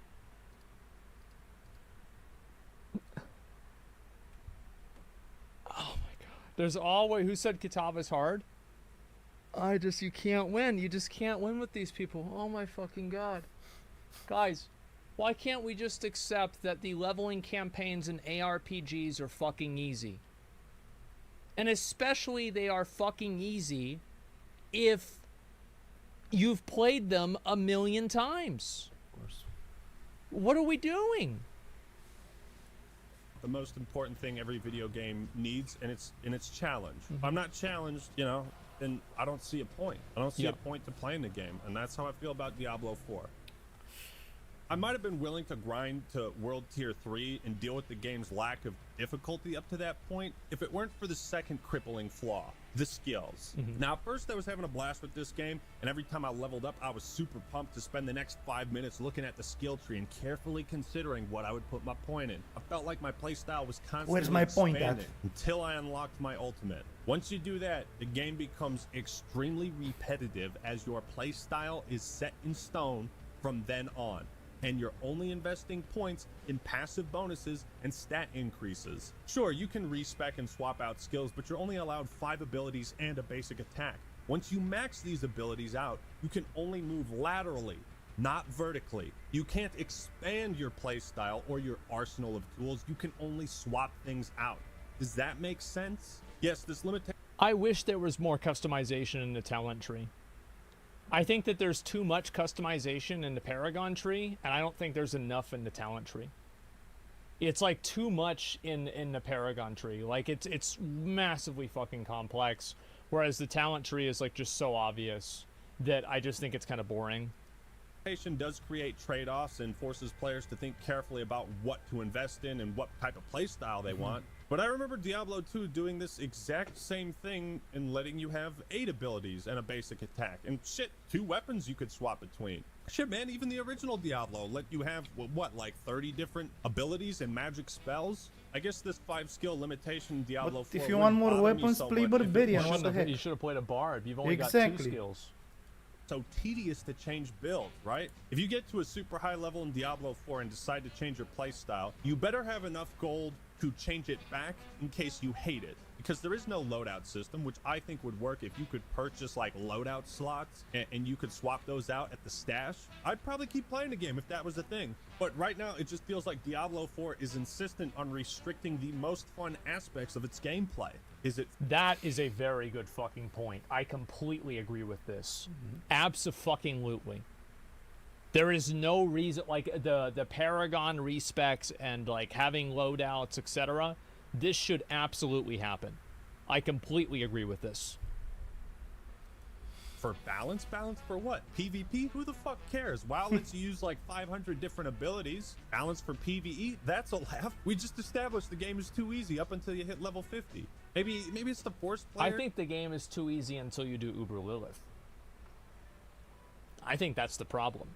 Oh my god. There's always, who said Kitava's hard? You can't win. You just can't win with these people. Oh my fucking god. Guys, why can't we just accept that the leveling campaigns in ARPGs are fucking easy? And especially they are fucking easy if you've played them 1,000,000 times. Of course. What are we doing? The most important thing every video game needs, and it's challenge. If I'm not challenged, you know, then I don't see a point. I don't see a point to playing the game, and that's how I feel about Diablo 4. I might have been willing to grind to World Tier 3 and deal with the game's lack of difficulty up to that point if it weren't for the second crippling flaw, the skills. Now, at first I was having a blast with this game, and every time I leveled up, I was super pumped to spend the next 5 minutes looking at the skill tree and carefully considering what I would put my point in. I felt like my playstyle was constantly Where's my point expanding until I unlocked my ultimate. Once you do that, the game becomes extremely repetitive as your playstyle is set in stone from then on, and you're only investing points in passive bonuses and stat increases. Sure, you can respec and swap out skills, but you're only allowed 5 abilities and a basic attack. Once you max these abilities out, you can only move laterally, not vertically. You can't expand your playstyle or your arsenal of tools. You can only swap things out. Does that make sense? Yes, this limitation. I wish there was more customization in the talent tree. I think that there's too much customization in the Paragon tree, and I don't think there's enough in the talent tree. It's like too much in the Paragon tree. Like, it's massively fucking complex, whereas the talent tree is like just so obvious that I just think it's kind of boring. Does create trade-offs and forces players to think carefully about what to invest in and what type of playstyle they want. But I remember Diablo 2 doing this exact same thing and letting you have 8 abilities and a basic attack. And shit, 2 weapons you could swap between. Shit, man, even the original Diablo let you have, what, like 30 different abilities and magic spells? I guess this 5-skill limitation in Diablo 4 if you want more bother me weapons, so play much if it Barbarian. was What the heck? You should have played a Bard. You've only got Exactly. 2 skills. so tedious to change build, right? If you get to a super high level in Diablo 4 and decide to change your playstyle, you better have enough gold to change it back in case you hate it. Because there is no loadout system, which I think would work if you could purchase like loadout slots and you could swap those out at the stash. I'd probably keep playing the game if that was a thing. But right now, it just feels like Diablo 4 is insistent on restricting the most fun aspects of its gameplay. Is it? That is a very good fucking point. I completely agree with this. Abso-fucking-lutely. There is no reason, like the Paragon respecs and like having loadouts, etc. This should absolutely happen. I completely agree with this. For balance? Balance for what? PvP? Who the fuck cares? WoW lets you use like 500 different abilities. Balance for PvE? That's a laugh. We just established the game is too easy up until you hit level 50. Maybe it's the forced player. I think the game is too easy until you do Uber Lilith. I think that's the problem.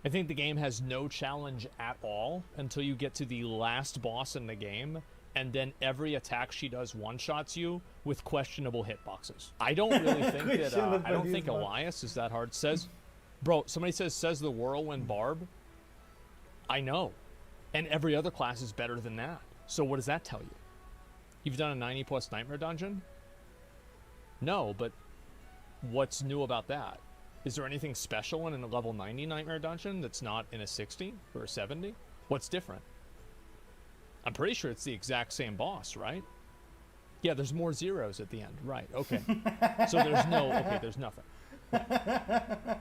I think the game has no challenge at all until you get to the last boss in the game, and then every attack she does one-shots you with questionable hitboxes. I don't really think that, I don't think Elias is that hard. Somebody says the Whirlwind Barb. I know. And every other class is better than that. So what does that tell you? You've done a 90+ Nightmare Dungeon? No, but what's new about that? Is there anything special in a level 90 Nightmare Dungeon that's not in a 60 or a 70? What's different? I'm pretty sure it's the exact same boss, right? Yeah, there's more zeros at the end. Right, okay. So there's nothing. To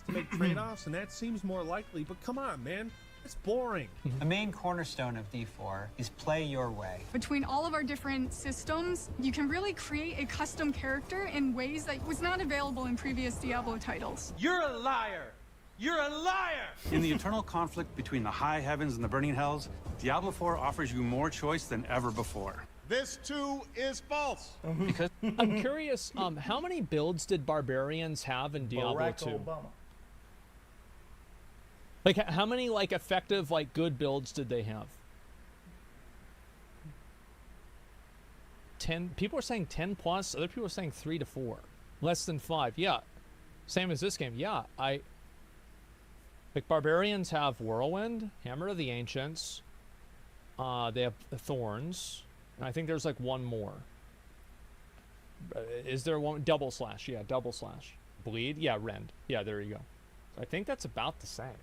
make trade-offs, and that seems more likely, but come on, man. It's boring. The main cornerstone of D4 is play your way. Between all of our different systems, you can really create a custom character in ways that was not available in previous Diablo titles. You're a liar! You're a liar! In the eternal conflict between the high heavens and the burning hells, Diablo 4 offers you more choice than ever before. This too is false. Because I'm curious, how many builds did barbarians have in Diablo Barack 2? Obama. Like, how many, like, effective, like, good builds did they have? 10? People are saying 10 plus. Other people are saying 3 to 4. Less than 5. Yeah. Same as this game. Yeah. Like, barbarians have Whirlwind, Hammer of the Ancients. They have Thorns. And I think there's, like, one more. Is there one? Double Slash. Yeah, Double Slash. Bleed. Yeah, Rend. Yeah, there you go. I think that's about the same.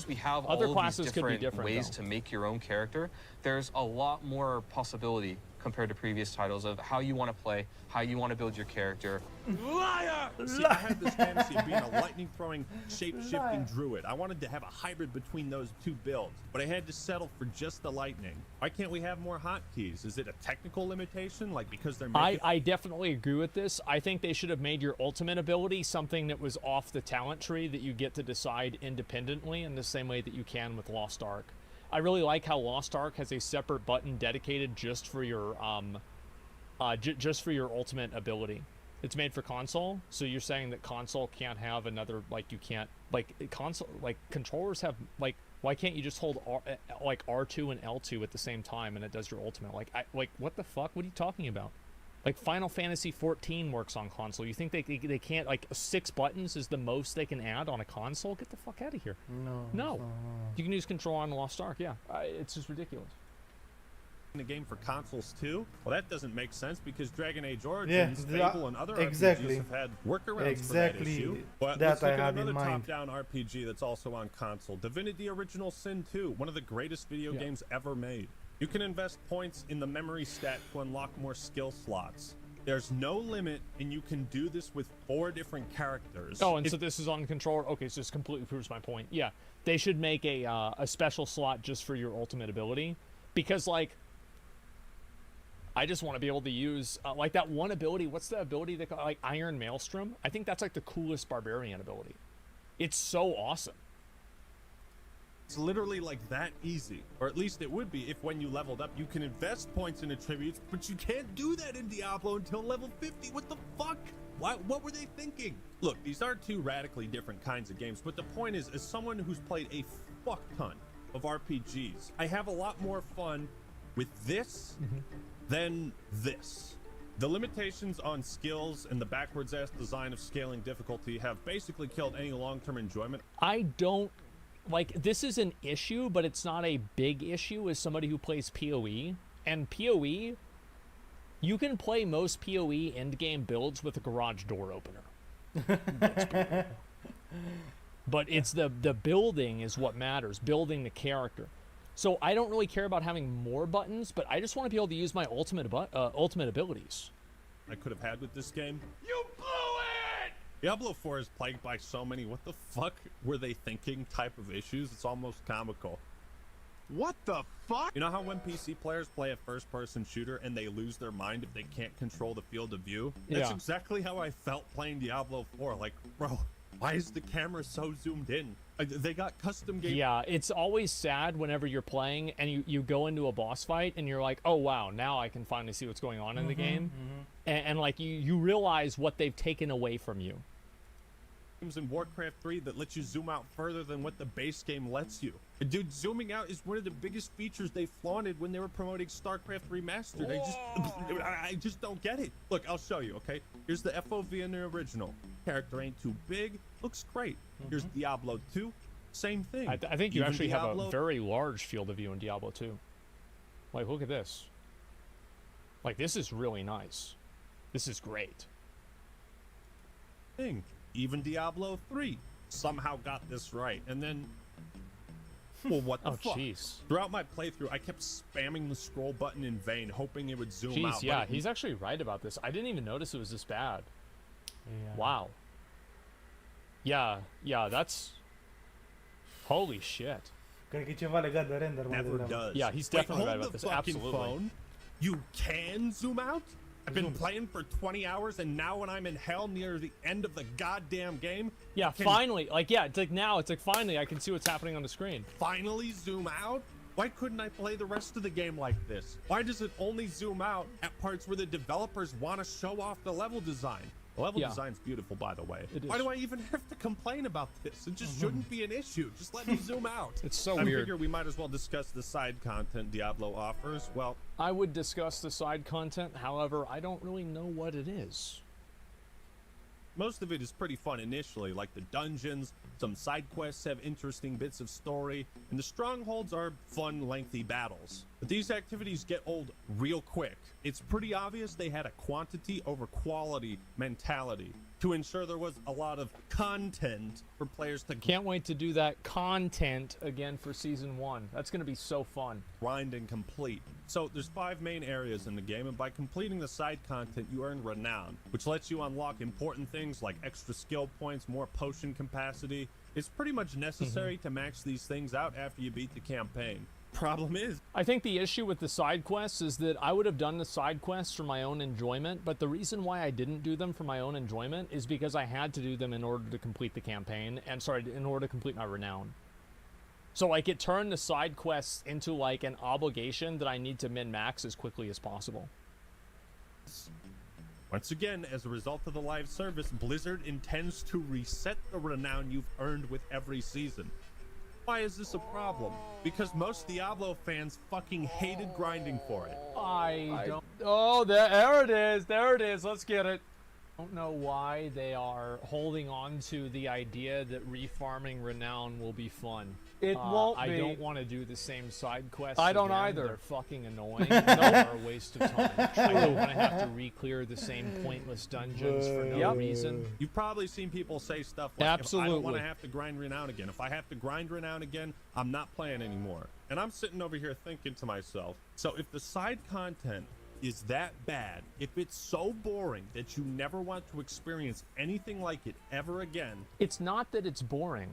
We have Other all classes these could be different ways though. to make your own character. There's a lot more possibility compared to previous titles of how you want to play, how you want to build your character. Liar! See, I had this fantasy of being a lightning-throwing, shape-shifting druid. I wanted to have a hybrid between those two builds, but I had to settle for just the lightning. Why can't we have more hotkeys? Is it a technical limitation? Like, because they're making... I definitely agree with this. I think they should have made your ultimate ability something that was off the talent tree that you get to decide independently in the same way that you can with Lost Ark. I really like how Lost Ark has a separate button dedicated just for your just for your ultimate ability. It's made for console, so you're saying that console can't have another, like, you can't, like, console, like, controllers have, like, why can't you just hold like R2 and L2 at the same time and it does your ultimate? Like, what the fuck? What are you talking about? Like, Final Fantasy 14 works on console. You think they can't, like, 6 buttons is the most they can add on a console? Get the fuck out of here. No. You can use control on Lost Ark, yeah. It's just ridiculous. The game for consoles too? Well, that doesn't make sense because Dragon Age Origins, Fable, and other exactly. RPGs have had workarounds for that issue. But that let's look I at had in another mind. top-down RPG that's also on console. Divinity Original Sin 2, one of the greatest video games ever made. You can invest points in the memory stat to unlock more skill slots. There's no limit, and you can do this with 4 different characters. Oh, and so this is on controller? Okay, so this completely proves my point. Yeah, they should make a special slot just for your ultimate ability. Because, like, I just want to be able to use, like, that one ability. What's the ability they call, like, Iron Maelstrom? I think that's, like, the coolest barbarian ability. It's so awesome. It's literally like that easy, or at least it would be if when you leveled up you can invest points in attributes, but you can't do that in Diablo until level 50. What the fuck? What were they thinking? Look, these are two radically different kinds of games, but the point is, as someone who's played a fuck ton of RPGs, I have a lot more fun with this than this. The limitations on skills and the backwards-ass design of scaling difficulty have basically killed any long-term enjoyment. I don't like, this is an issue, but it's not a big issue as somebody who plays PoE. And PoE, you can play most PoE endgame builds with a garage door opener. But it's the building is what matters, building the character. So I don't really care about having more buttons, but I just want to be able to use my ultimate abilities. I could have had with this game. You blew it! Diablo 4 is plagued by so many what the fuck were they thinking type of issues. It's almost comical. What the fuck? You know how when PC players play a first-person shooter and they lose their mind if they can't control the field of view? That's exactly how I felt playing Diablo 4. Like, bro, why is the camera so zoomed in? They got custom game. Yeah, it's always sad whenever you're playing and you go into a boss fight and you're like, oh wow, now I can finally see what's going on in the game. And like you realize what they've taken away from you. In Warcraft 3 that lets you zoom out further than what the base game lets you. Dude, zooming out is one of the biggest features they flaunted when they were promoting StarCraft Remastered. I just don't get it. Look, I'll show you, okay? Here's the FOV in the original. Character ain't too big, looks great. Here's Diablo 2, same thing. I think you Even actually Diablo... have a very large field of view in Diablo 2. Like, look at this. Like, this is really nice. This is great. Even Diablo 3 somehow got this right. And then, well, what the fuck? Jeez. Throughout my playthrough, I kept spamming the scroll button in vain, hoping it would zoom out. Yeah, he's actually right about this. I didn't even notice it was this bad. Yeah. Wow. Yeah, that's... Holy shit. Cred că e ceva legat de render. Never does. Yeah, he's definitely right about the this. fucking Absolutely. Phone. You can zoom out? I've been playing for 20 hours, and now when I'm in hell near the end of the goddamn game... Yeah, finally. Like, yeah, it's like now, it's like finally I can see what's happening on the screen. Finally zoom out? Why couldn't I play the rest of the game like this? Why does it only zoom out at parts where the developers want to show off the level design? The level design's beautiful, by the way. Why do I even have to complain about this? It just shouldn't be an issue. Just let me zoom out. It's so I weird. figure we might as well discuss the side content Diablo offers. Well, I would discuss the side content. However, I don't really know what it is. most of it is pretty fun initially, like the dungeons. Some side quests have interesting bits of story, and the strongholds are fun, lengthy battles. But these activities get old real quick. It's pretty obvious they had a quantity over quality mentality to ensure there was a lot of content for players to... Can't wait to do that content again for Season 1. That's going to be so fun. Grind and complete. So there's 5 main areas in the game, and by completing the side content, you earn renown, which lets you unlock important things like extra skill points, more potion capacity. It's pretty much necessary to max these things out after you beat the campaign. Problem is, I think the issue with the side quests is that I would have done the side quests for my own enjoyment, but the reason why I didn't do them for my own enjoyment is because I had to do them in order to complete the campaign, and in order to complete my renown. So like it turned the side quests into like an obligation that I need to min-max as quickly as possible. Once again, as a result of the live service, Blizzard intends to reset the renown you've earned with every season. Why is this a problem? Because most Diablo fans fucking hated grinding for it. I don't... Oh, there it is. There it is. Let's get it. I don't know why they are holding on to the idea that refarming renown will be fun. It won't be. I don't want to do the same side quests. I don't again. either. They're fucking annoying. They're a waste of time. I don't want to have to re-clear the same pointless dungeons for no reason. You've probably seen people say stuff like, Absolutely. I don't want to have to grind renown again. If I have to grind renown again, I'm not playing anymore. And I'm sitting over here thinking to myself, so if the side content is that bad, if it's so boring that you never want to experience anything like it ever again... It's not that it's boring.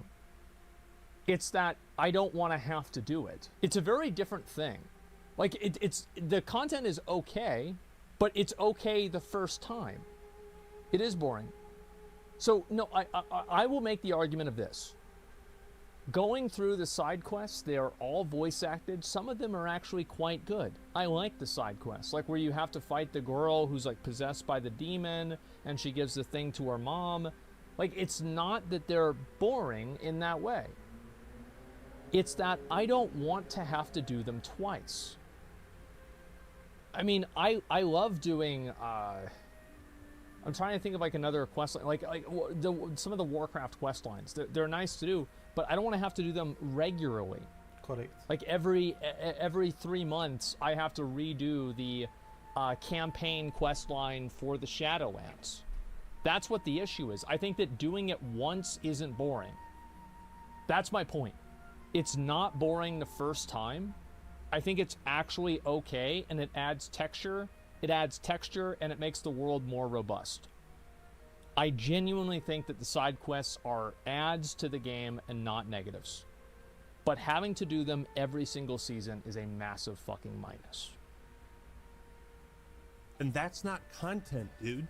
It's that I don't want to have to do it. It's a very different thing. Like, it's the content is okay, but it's okay the first time. It is boring. So, no, I will make the argument of this. Going through the side quests, they are all voice acted. Some of them are actually quite good. I like the side quests, like where you have to fight the girl who's like possessed by the demon and she gives the thing to her mom. Like, it's not that they're boring in that way. It's that I don't want to have to do them twice. I mean, I love doing, I'm trying to think of like another quest line, like some of the Warcraft quest lines. They're nice to do, but I don't want to have to do them regularly. Correct. Like every 3 months, I have to redo the campaign quest line for the Shadowlands. That's what the issue is. I think that doing it once isn't boring. That's my point. It's not boring the first time. I think it's actually okay, and it adds texture. It adds texture, and it makes the world more robust. I genuinely think that the side quests are adds to the game and not negatives. But having to do them every single season is a massive fucking minus. And that's not content, dude.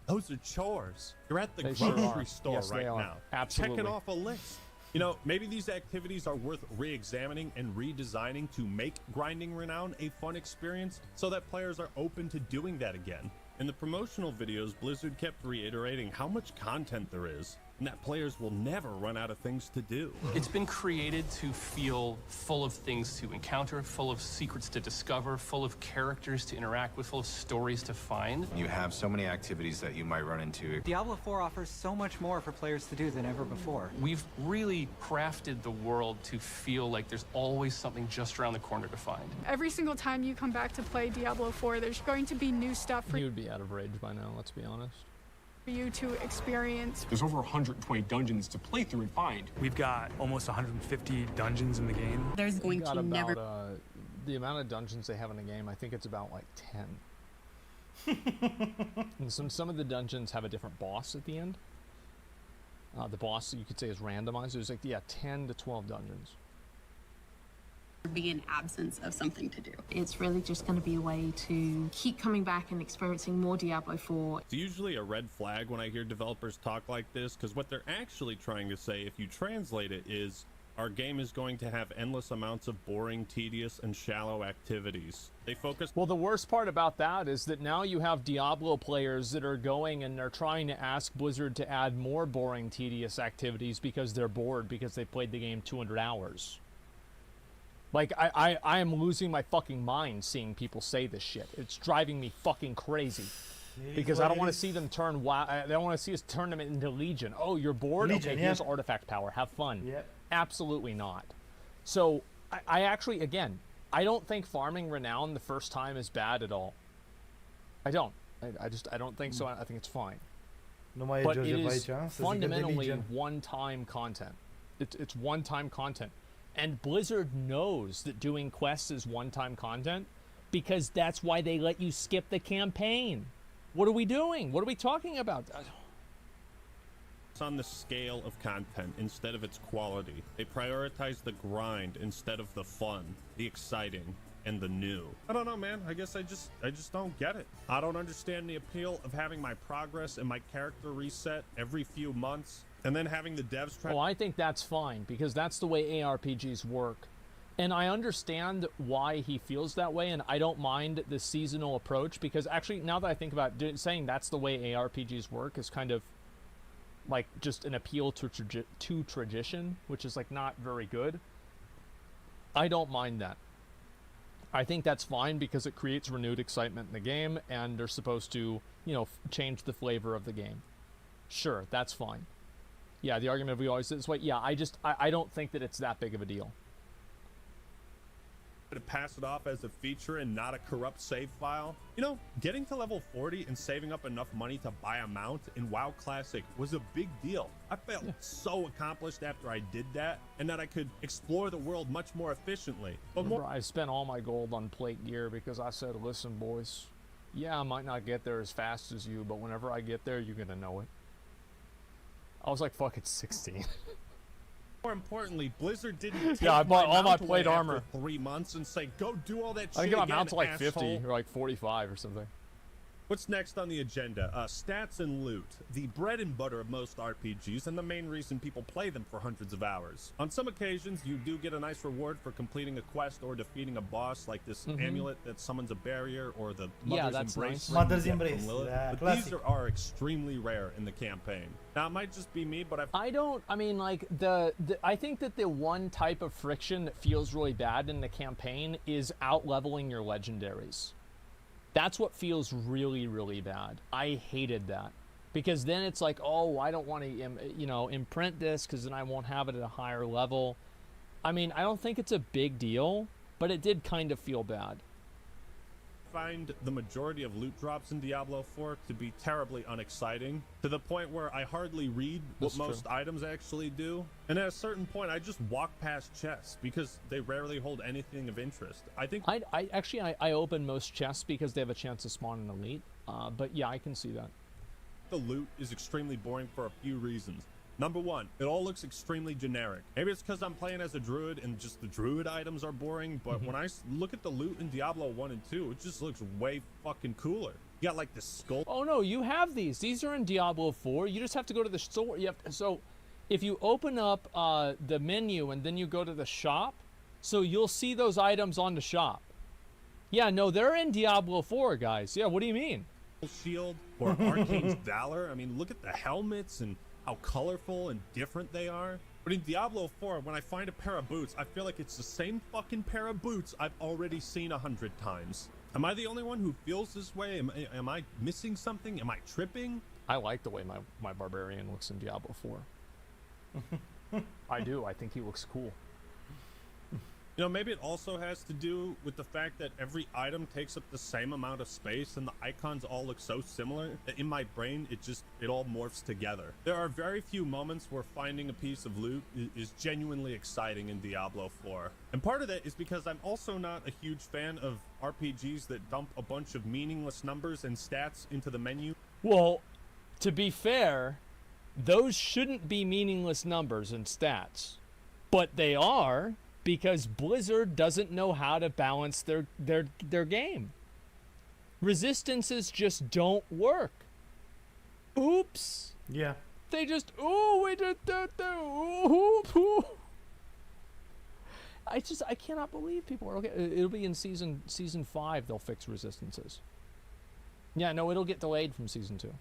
Those are chores. You're at the They sure grocery are. store Yes, right they are. now. Absolutely. Checking off a list. You know, maybe these activities are worth re-examining and redesigning to make grinding renown a fun experience so that players are open to doing that again. In the promotional videos, Blizzard kept reiterating how much content there is and that players will never run out of things to do. It's been created to feel full of things to encounter, full of secrets to discover, full of characters to interact with, full of stories to find. You have so many activities that you might run into. Diablo 4 offers so much more for players to do than ever before. We've really crafted the world to feel like there's always something just around the corner to find. Every single time you come back to play Diablo 4, there's going to be new stuff for You'd be out of rage by now, let's be honest. you to experience. There's over 120 dungeons to play through and find. We've got almost 150 dungeons in the game. There's going to never... the amount of dungeons they have in the game, I think it's about like 10. And some of the dungeons have a different boss at the end. The boss, you could say, is randomized. There's like, yeah, 10 to 12 dungeons. Be an absence of something to do. It's really just going to be a way to keep coming back and experiencing more Diablo 4. It's usually a red flag when I hear developers talk like this, because what they're actually trying to say, if you translate it, is our game is going to have endless amounts of boring, tedious, and shallow activities. They focus... Well, the worst part about that is that now you have Diablo players that are going and they're trying to ask Blizzard to add more boring, tedious activities because they're bored because they played the game 200 hours. Like, I am losing my fucking mind seeing people say this shit. It's driving me fucking crazy. Because I don't want to see them turn... I don't want to see us turn them into Legion. Oh, you're bored? Legion, okay, yeah. here's artifact power. Have fun. Yep. Absolutely not. So, I actually, again, I don't think farming renown the first time is bad at all. I don't. I don't think so. I think it's fine. But it is fundamentally one-time content. It's one-time content. And Blizzard knows that doing quests is one-time content because that's why they let you skip the campaign. What are we doing? What are we talking about? It's on the scale of content instead of its quality. They prioritize the grind instead of the fun, the exciting, and the new. I don't know, man. I guess I just don't get it. I don't understand the appeal of having my progress and my character reset every few months. And then having the devs try... Well, I think that's fine, because that's the way ARPGs work. And I understand why he feels that way, and I don't mind the seasonal approach, because actually, now that I think about it, saying that's the way ARPGs work is kind of like just an appeal to tradition, which is like not very good. I don't mind that. I think that's fine because it creates renewed excitement in the game, and they're supposed to, you know, change the flavor of the game. Sure, that's fine. Yeah, the argument we always say this way. Yeah, I don't think that it's that big of a deal. To pass it off as a feature and not a corrupt save file. You know, getting to level 40 and saving up enough money to buy a mount in WoW Classic was a big deal. I felt so accomplished after I did that, and that I could explore the world much more efficiently. But Remember, I spent all my gold on plate gear because I said, listen, boys, yeah, I might not get there as fast as you, but whenever I get there, you're gonna know it. I was like fucking 16. more importantly, Blizzard didn't take yeah, I bought all my mount plate away armor. After 3 months and say, go do all that shit I think my again, mount to like asshole. 50 or like 45 or something. What's next on the agenda? Stats and loot. The bread and butter of most RPGs and the main reason people play them for hundreds of hours. On some occasions, you do get a nice reward for completing a quest or defeating a boss, like this amulet that summons a barrier, or the Mother's Embrace. Nice. Mother's ring you get Embrace, from Lilith. yeah, But classic. these are extremely rare in the campaign. Now, it might just be me, but I mean, like, I think that the one type of friction that feels really bad in the campaign is out-leveling your legendaries. That's what feels really, really bad. I hated that. Because then it's like, oh, I don't want to, imprint this because then I won't have it at a higher level. I mean, I don't think it's a big deal, but it did kind of feel bad. Find the majority of loot drops in Diablo 4 to be terribly unexciting, to the point where I hardly read what That's most true. items actually do. And at a certain point, I just walk past chests because they rarely hold anything of interest. I think I open most chests because they have a chance to spawn an elite. But yeah, I can see that. the loot is extremely boring for a few reasons. Number one, it all looks extremely generic. Maybe it's because I'm playing as a druid and just the druid items are boring, but when I look at the loot in Diablo 1 and 2, it just looks way fucking cooler. You got like the skull. Oh no, you have these. These are in Diablo 4. You just have to go to the store. So if you open up the menu and then you go to the shop, so you'll see those items on the shop. Yeah, no, they're in Diablo 4, guys. Yeah, what do you mean? Shield or Arcane's Valor. I mean, look at the helmets and how colorful and different they are. But in Diablo 4, when I find a pair of boots, I feel like it's the same fucking pair of boots I've already seen 100 times. Am I the only one who feels this way? Am I missing something? Am I tripping? I like the way my barbarian looks in Diablo 4. I do. I think he looks cool. You know, maybe it also has to do with the fact that every item takes up the same amount of space and the icons all look so similar that in my brain it all morphs together. There are very few moments where finding a piece of loot is genuinely exciting in Diablo 4. And part of that is because I'm also not a huge fan of RPGs that dump a bunch of meaningless numbers and stats into the menu. Well, to be fair, those shouldn't be meaningless numbers and stats, but they are, because Blizzard doesn't know how to balance their game. Resistances just don't work. Oops. Yeah. They just, ooh, we did that. Ooh. I cannot believe people are okay. It'll be in season 5 they'll fix resistances. Yeah, no, it'll get delayed from season 2.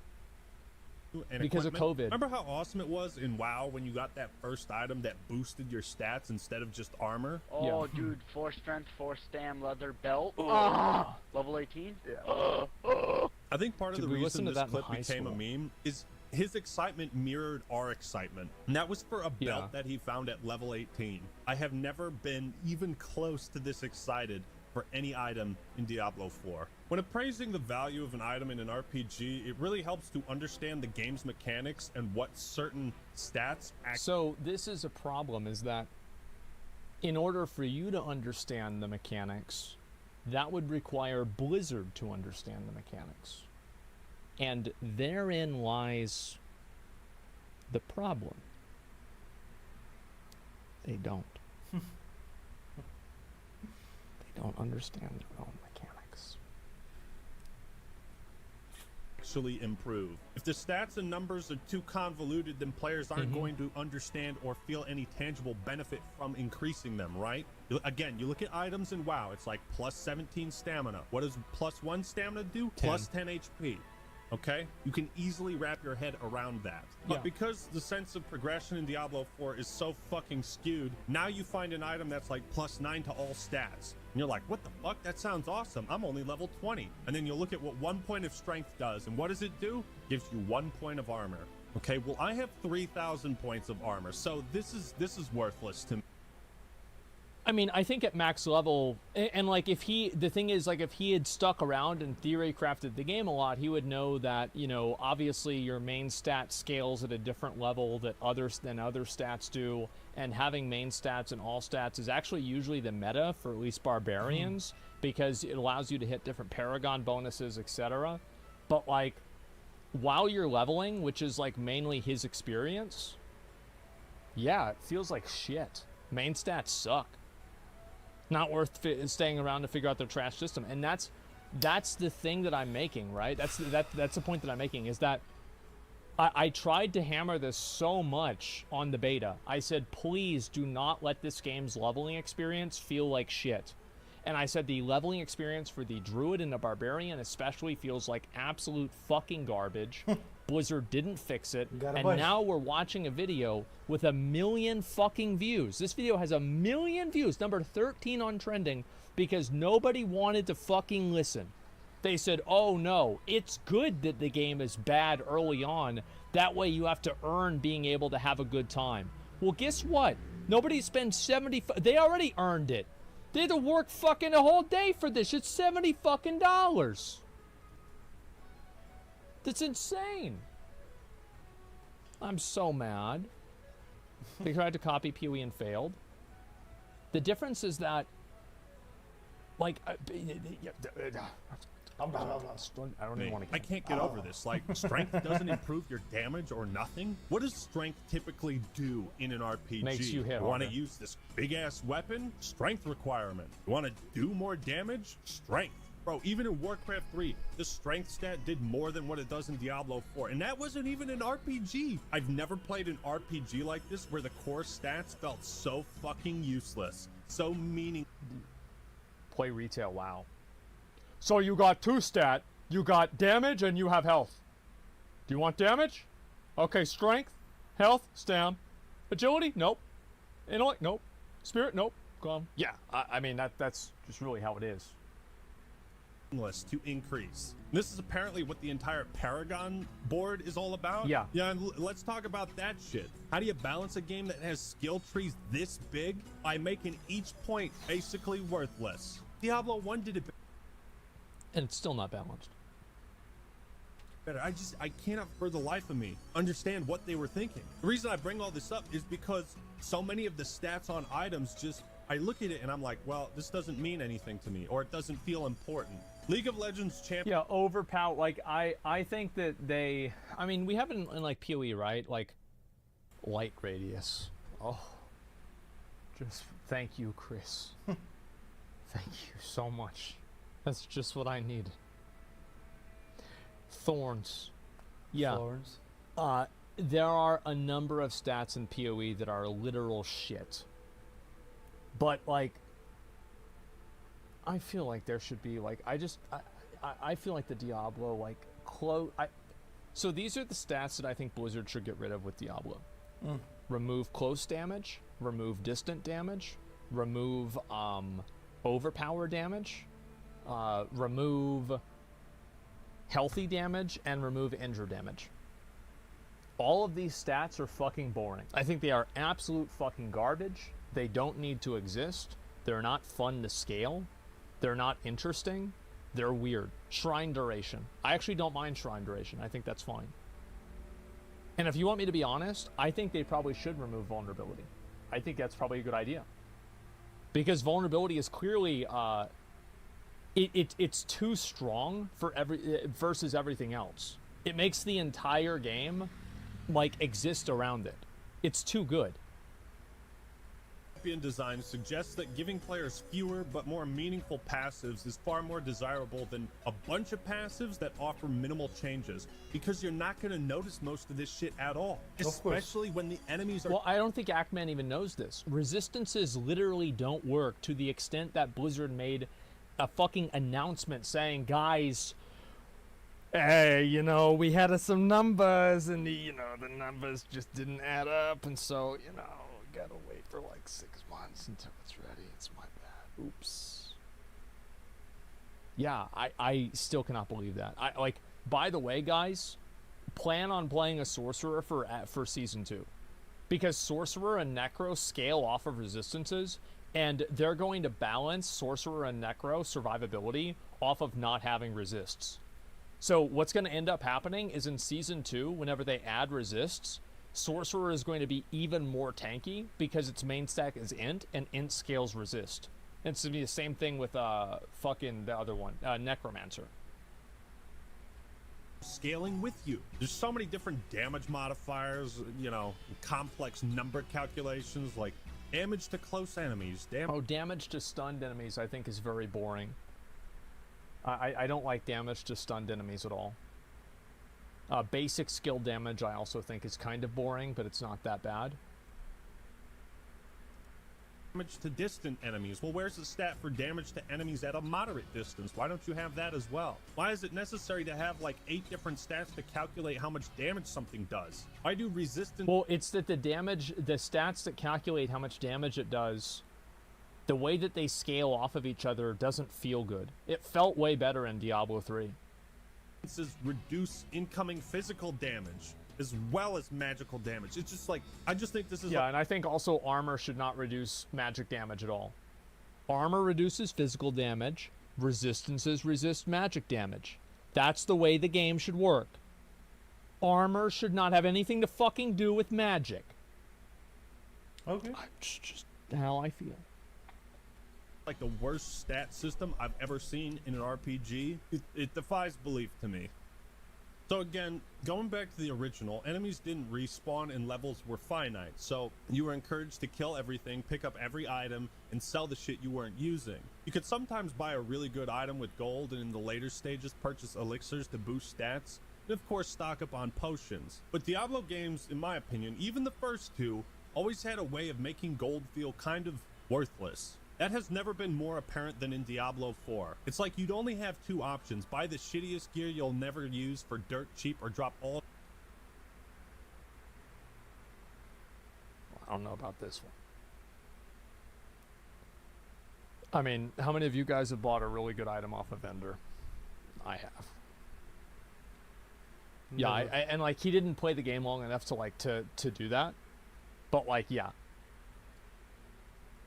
And because of COVID. Remember how awesome it was in WoW when you got that first item that boosted your stats instead of just armor? Oh, dude, 4 strength, 4 stam, leather belt. Oh. Level 18? Yeah. I think part of the we listen reason to this that in clip high became a school? meme is his excitement mirrored our excitement. And that was for a belt Yeah. that he found at level 18. I have never been even close to this excited for any item in Diablo 4. When appraising the value of an item in an RPG, it really helps to understand the game's mechanics and what certain stats So this is a problem, is that in order for you to understand the mechanics, that would require Blizzard to understand the mechanics. And therein lies the problem. They don't. They don't understand their own mechanics. actually improve. If the stats and numbers are too convoluted, then players aren't going to understand or feel any tangible benefit from increasing them, right? Again, you look at items in WoW, it's like plus 17 stamina. What does plus 1 stamina do? 10. Plus 10 HP. Okay? You can easily wrap your head around that. But Yeah. because the sense of progression in Diablo 4 is so fucking skewed, now you find an item that's like plus 9 to all stats. And you're like, what the fuck? That sounds awesome. I'm only level 20. And then you'll look at what 1 point of strength does. And what does it do? Gives you 1 point of armor. Okay, well, I have 3,000 points of armor. So this is worthless to me. I mean, I think at max level, and like if the thing is, like if he had stuck around and theory crafted the game a lot, he would know that, you know, obviously your main stat scales at a different level than other stats do, and having main stats and all stats is actually usually the meta for at least barbarians, because it allows you to hit different paragon bonuses, etc. But like, while you're leveling, which is like mainly his experience, yeah, it feels like shit. Main stats suck. Not worth staying around to figure out their trash system. And that's that's the thing that I'm making, right? That's the point that I'm making, is that I tried to hammer this so much on the beta. I said, please do not let this game's leveling experience feel like shit. And I said the leveling experience for the Druid and the Barbarian especially feels like absolute fucking garbage. Blizzard didn't fix it. And now we're watching a video with 1 million fucking views. This video has 1 million views, number 13 on trending, because nobody wanted to fucking listen. They said, oh no, it's good that the game is bad early on. That way you have to earn being able to have a good time. Well, guess what? Nobody spends 70, they already earned it. They had to work fucking a whole day for this. It's $70 fucking dollars. That's insane. I'm so mad. They tried to copy PoE and failed. The difference is that, like, I don't even want to. I can't get over this. Like, strength doesn't improve your damage or nothing. What does strength typically do in an RPG? Makes you hit You want to harder. use this big ass weapon? Strength requirement. You want to do more damage? Strength. Bro, even in Warcraft 3, the strength stat did more than what it does in Diablo 4. And that wasn't even an RPG. I've never played an RPG like this where the core stats felt so fucking useless. So meaning. Play retail, wow. So you got 2 stat, you got damage, and you have health. Do you want damage? Okay, strength, health, stam. Agility? Nope. Intellect? Nope. Spirit? Nope. Gone. Yeah, I mean, that's just really how it is. To increase. This is apparently what the entire Paragon board is all about. Yeah. Yeah, and let's talk about that shit. How do you balance a game that has skill trees this big by making each point basically worthless? Diablo 1 did it and it's still not balanced. better. I cannot for the life of me understand what they were thinking. The reason I bring all this up is because so many of the stats on items just, I look at it and I'm like, well, this doesn't mean anything to me, or it doesn't feel important. League of Legends champion. Yeah, overpower. Like, I think that they, I mean, we have it in like PoE, right? Like, light radius. Oh, just thank you, Chris. Thank you so much. That's just what I need. Thorns. Yeah. Thorns. There are a number of stats in PoE that are literal shit. But, like, I feel like there should be, like, I feel like the Diablo, like, so these are the stats that I think Blizzard should get rid of with Diablo. Remove close damage, remove distant damage, remove overpower damage, remove healthy damage, and remove injure damage. All of these stats are fucking boring. I think they are absolute fucking garbage. They don't need to exist. They're not fun to scale. They're not interesting. They're weird. Shrine duration. I actually don't mind shrine duration. I think that's fine. And if you want me to be honest, I think they probably should remove vulnerability. I think that's probably a good idea. Because vulnerability is clearly, it's too strong for versus everything else. It makes the entire game, like, exist around it. It's too good. Champion design suggests that giving players fewer but more meaningful passives is far more desirable than a bunch of passives that offer minimal changes, because you're not going to notice most of this shit at all, especially when the enemies are... Well, I don't think Ackman even knows this. Resistances literally don't work, to the extent that Blizzard made a fucking announcement saying, guys, hey, you know, we had some numbers and the numbers just didn't add up, and so, you know, gotta wait for like 6 months until it's ready. It's my bad. Oops. Yeah, I still cannot believe that. Like, by the way, guys, plan on playing a sorcerer for season 2, because sorcerer and necro scale off of resistances, and they're going to balance sorcerer and necro survivability off of not having resists. So what's going to end up happening is in season 2, whenever they add resists, sorcerer is going to be even more tanky because its main stack is int, and int scales resist. And it's going to be the same thing with fucking the other one, necromancer. Scaling with you. There's so many different damage modifiers, you know, complex number calculations, like damage to close enemies. Damage to stunned enemies, I think, is very boring. I don't like damage to stunned enemies at all. Basic skill damage I also think is kind of boring, but it's not that bad. Damage to distant enemies. Well, where's the stat for damage to enemies at a moderate distance? Why don't you have that as well? Why is it necessary to have like 8 different stats to calculate how much damage something does? Why do resistance... Well, it's that the stats that calculate how much damage it does, the way that they scale off of each other doesn't feel good. It felt way better in Diablo 3. This is reduce incoming physical damage as well as magical damage. It's just like, I just think this is... Yeah, and I think also armor should not reduce magic damage at all. Armor reduces physical damage. Resistances resist magic damage. That's the way the game should work. Armor should not have anything to fucking do with magic. Okay. Just how I feel. Like the worst stat system I've ever seen in an RPG. It defies belief to me. So again, going back to the original, enemies didn't respawn and levels were finite. So you were encouraged to kill everything, pick up every item, and sell the shit you weren't using. You could sometimes buy a really good item with gold, and in the later stages purchase elixirs to boost stats, and of course stock up on potions. But Diablo games, in my opinion, even the first two, always had a way of making gold feel kind of worthless. That has never been more apparent than in Diablo 4. It's like you'd only have 2 options. Buy the shittiest gear you'll never use for dirt cheap, or drop all... I don't know about this one. I mean, how many of you guys have bought a really good item off a vendor? I have. Yeah, and like he didn't play the game long enough to like to do that. But like, yeah.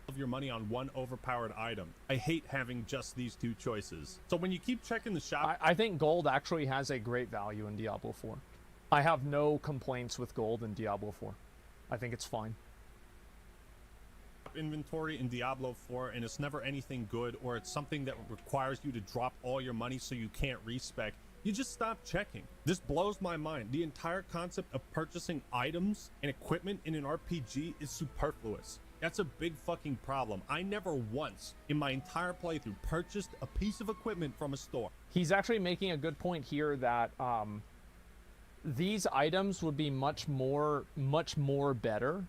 Of your money on one overpowered item. I hate having just these 2 choices. So when you keep checking the shop... I think gold actually has a great value in Diablo 4. I have no complaints with gold in Diablo 4. I think it's fine. Inventory in Diablo 4, and it's never anything good, or it's something that requires you to drop all your money so you can't respec. You just stop checking. This blows my mind. The entire concept of purchasing items and equipment in an RPG is superfluous. That's a big fucking problem. I never once in my entire playthrough purchased a piece of equipment from a store. He's actually making a good point here that these items would be much more better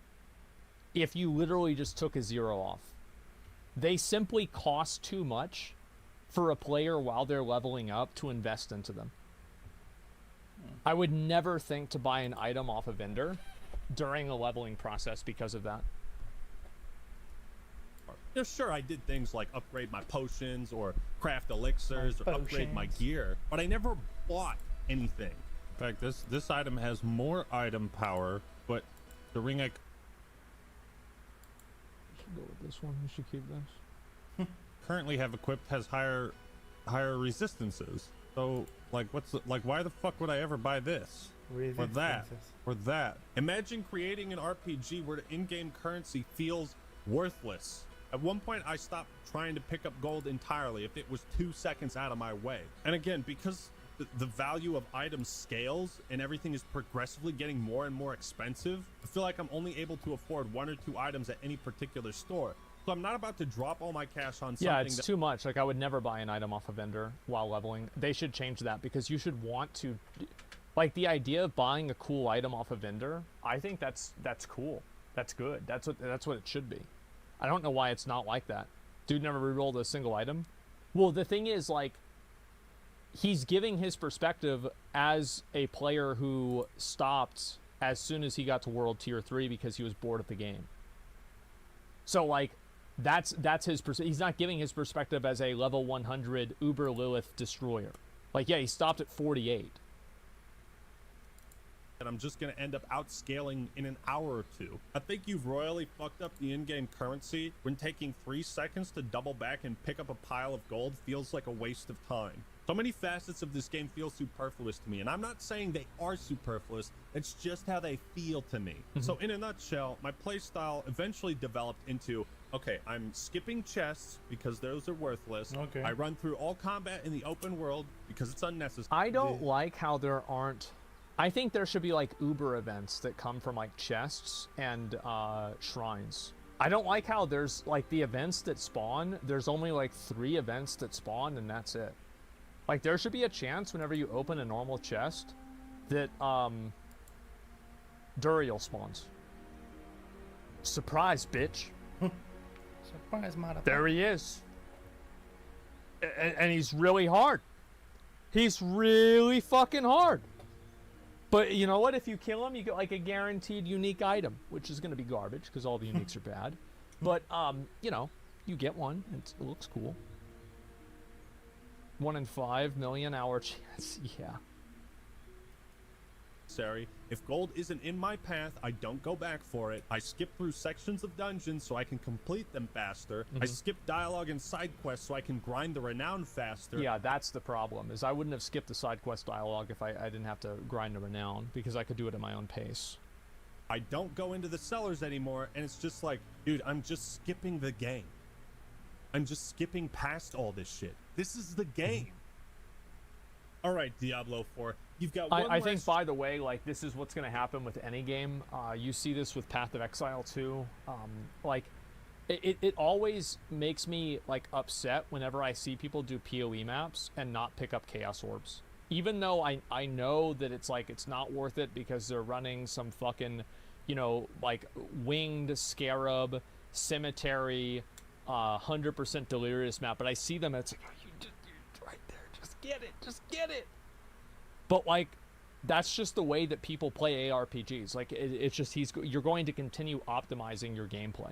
if you literally just took a 0 off. They simply cost too much for a player while they're leveling up to invest into them. I would never think to buy an item off a vendor during a leveling process because of that. Yeah, sure, I did things like upgrade my potions or craft elixirs or upgrade my gear, but I never bought anything. In fact, this item has more item power, but the ring I... Should go with this one. We should keep this. currently have equipped has higher resistances. So like why the fuck would I ever buy this? Or that? Or that? Imagine creating an RPG where the in-game currency feels worthless. At one point I stopped trying to pick up gold entirely if it was 2 seconds out of my way. And again, because the value of items scales and everything is progressively getting more and more expensive, I feel like I'm only able to afford 1 or 2 items at any particular store. So I'm not about to drop all my cash on something. Yeah, it's too much. Like, I would never buy an item off a vendor while leveling. They should change that, because you should want to... Like, the idea of buying a cool item off a vendor, I think that's cool. That's good. That's what it should be. I don't know why it's not like that. Dude never rerolled a single item. Well, the thing is, like, he's giving his perspective as a player who stopped as soon as he got to World Tier 3 because he was bored of the game. So, like, that's his perspective. He's not giving his perspective as a level 100 Uber Lilith destroyer. Like, yeah, he stopped at 48. And I'm just going to end up outscaling in an hour or 2. I think you've royally fucked up the in-game currency when taking 3 seconds to double back and pick up a pile of gold feels like a waste of time. So many facets of this game feel superfluous to me, and I'm not saying they are superfluous, it's just how they feel to me. So in a nutshell, my playstyle eventually developed into, okay, I'm skipping chests because those are worthless. Okay. I run through all combat in the open world because it's unnecessary. I don't like how there aren't... I think there should be, like, Uber events that come from, like, chests and shrines. I don't like how there's, like, the events that spawn, there's only, like, 3 events that spawn, and that's it. Like, there should be a chance whenever you open a normal chest that, Duriel spawns. Surprise, bitch. Surprise, motherfucker. There he is. And he's really hard. He's really fucking hard. But you know what? If you kill him, you get like a guaranteed unique item, which is going to be garbage because all the uniques are bad. But, you know, you get one. It looks cool. 1 in 5 million hour chance. Yeah. If gold isn't in my path, I don't go back for it. I skip through sections of dungeons so I can complete them faster. I skip dialogue and side quests so I can grind the renown faster. Yeah, that's the problem, is I wouldn't have skipped the side quest dialogue if I didn't have to grind the renown, because I could do it at my own pace. I don't go into the cellars anymore, and it's just like, dude, I'm just skipping the game. I'm just skipping past all this shit. This is the game. All right, Diablo 4, you've got one I think, by the way, like, this is what's going to happen with any game. You see this with Path of Exile 2. Like, it always makes me, like, upset whenever I see people do PoE maps and not pick up Chaos Orbs. Even though I know that it's, like, it's not worth it because they're running some fucking, you know, like, winged scarab, cemetery, 100% delirious map. But I see them, and it's like, right there. Just get it. But like, that's just the way that people play ARPGs. Like, it's just you're going to continue optimizing your gameplay.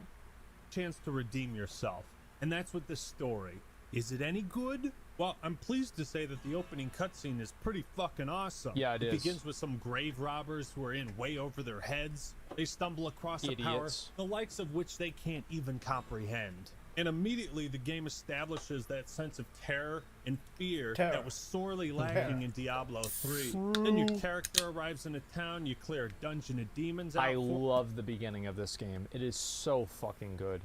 Chance to redeem yourself, and that's with this story. Is it any good? Well, I'm pleased to say that the opening cutscene is pretty fucking awesome. Yeah, it is. It begins with some grave robbers who are in way over their heads. They stumble across a power, the likes of which they can't even comprehend. And immediately the game establishes that sense of terror and fear that was sorely lacking in Diablo 3. Then your character arrives in a town, you clear a dungeon of demons out. I love the beginning of this game. It is so fucking good.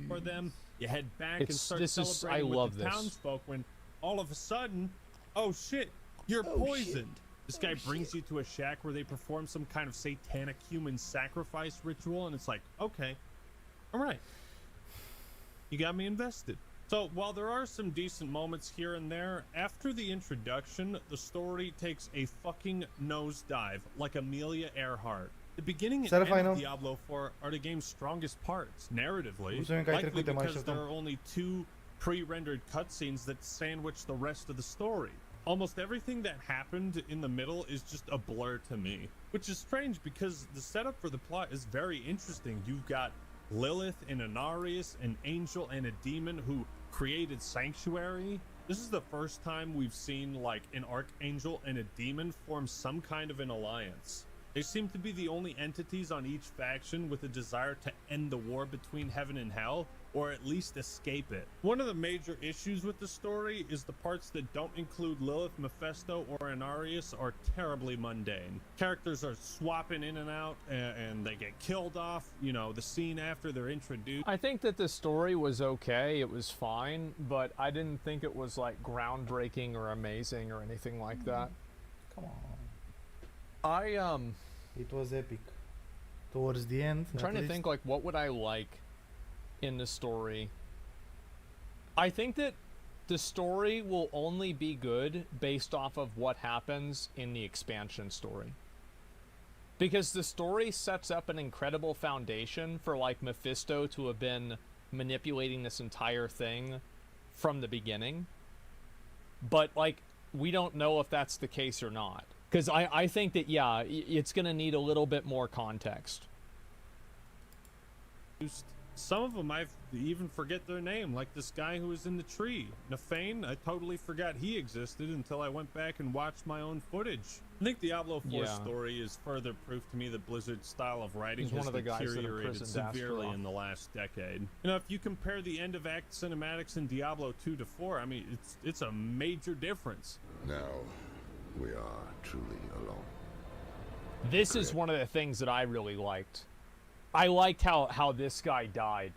For them, you head back and start celebrating with the townsfolk when all of a sudden, oh shit, you're poisoned. This guy brings you to a shack where they perform some kind of satanic human sacrifice ritual, and it's like, okay, all right. You got me invested. So while there are some decent moments here and there, after the introduction, the story takes a fucking nosedive like Amelia Earhart. The beginning and end of Diablo 4 are the game's strongest parts, narratively, likely because there are only 2 pre-rendered cutscenes that sandwich the rest of the story. Almost everything that happened in the middle is just a blur to me, which is strange because the setup for the plot is very interesting. You've got Lilith and Inarius, an angel and a demon who created Sanctuary. This is the first time we've seen like an archangel and a demon form some kind of an alliance. They seem to be the only entities on each faction with a desire to end the war between heaven and hell, or at least escape it. One of the major issues with the story is the parts that don't include Lilith, Mephisto, or Inarius are terribly mundane. Characters are swapping in and out, and they get killed off, you know, the scene after they're introduced. I think that the story was okay, it was fine, but I didn't think it was like groundbreaking or amazing or anything like that. Come on. It was epic. Towards the end. I'm trying to think, like, what would I like in the story? I think that the story will only be good based off of what happens in the expansion story. Because the story sets up an incredible foundation for, like, Mephisto to have been manipulating this entire thing from the beginning. But, like, we don't know if that's the case or not. Because I think that, yeah, it's going to need a little bit more context. Some of them I even forget their name, like this guy who was in the tree. Nefane, I totally forgot he existed until I went back and watched my own footage. I think Diablo 4's story is further proof to me that Blizzard's style of writing has deteriorated severely in the last decade. You know, if you compare the end of act cinematics in Diablo 2 to 4, I mean, it's a major difference. Now, we are truly alone. This is one of the things that I really liked. I liked how this guy died.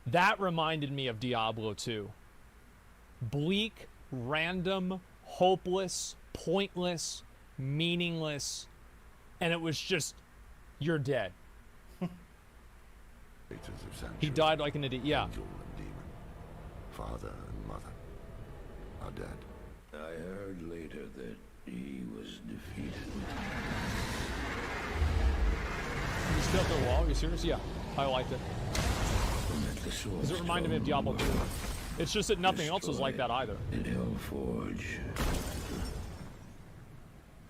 That reminded me of Diablo 2. Bleak, random, hopeless, pointless, meaningless, and it was just, you're dead. He died like an idiot. Angel and demon, father and mother. are dead. I heard later that he was defeated. You still at the wall? Are you serious? Yeah, I liked it. Because it reminded me of Diablo 2. It's just that nothing else was like that either. In Hellforge.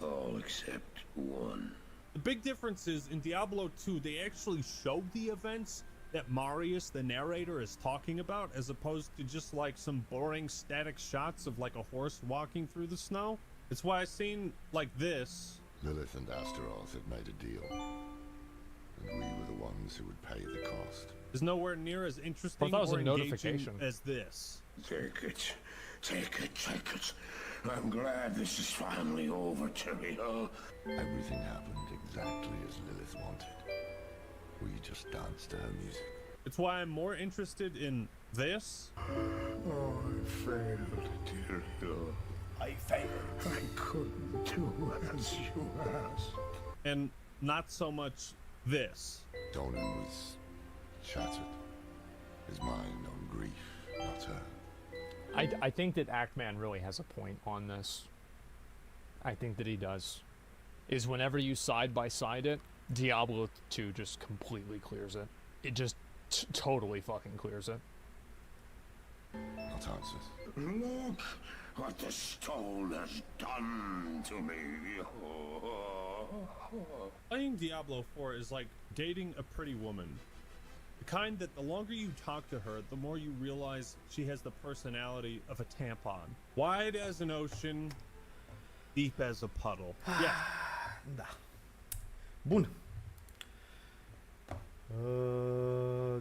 All except one. The big difference is in Diablo 2, they actually show the events that Marius, the narrator, is talking about, as opposed to just like some boring static shots of like a horse walking through the snow. It's why I've seen like this. Lilith and Astaroth had made a deal. And we were the ones who would pay the cost. Is nowhere near as interesting that was or a engaging notification. as this. Take it. Take it, take it. I'm glad this is finally over, Tyrael. Everything happened exactly as Lilith wanted. We just danced to her music. It's why I'm more interested in this. Oh, I failed, Tyrael. I failed. I couldn't do as you asked. And not so much this. Donan was shattered. His mind on grief, not her. I think that Ackman really has a point on this. I think that he does. Is whenever you side by side it, Diablo 2 just completely clears it. It just totally fucking clears it. Not answers. Look what the stone has done to me. Playing Diablo 4 is like dating a pretty woman. The kind that the longer you talk to her, the more you realize she has the personality of a tampon. Wide as an ocean, deep as a puddle. Yeah. Da. Bun.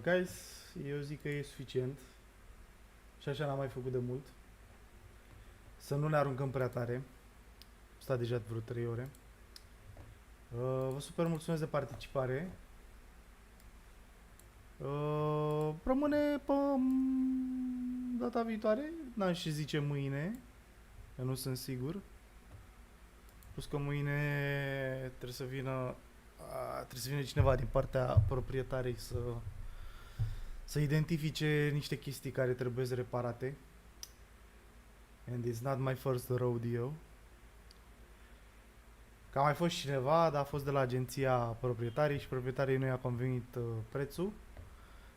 Guys, eu zic că e suficient. Și așa n-am mai făcut de mult. Să nu ne aruncăm prea tare. Stat deja vreo 3 ore. Vă super mulțumesc de participare. Rămâne pe data viitoare. N-am și zice mâine, că nu sunt sigur. Plus că mâine trebuie să vină cineva din partea proprietarei să identifice niște chestii care trebuie reparate. And it's not my first rodeo. Că a mai fost cineva, dar a fost de la agenția proprietarii și proprietarii nu i-a convenit prețul.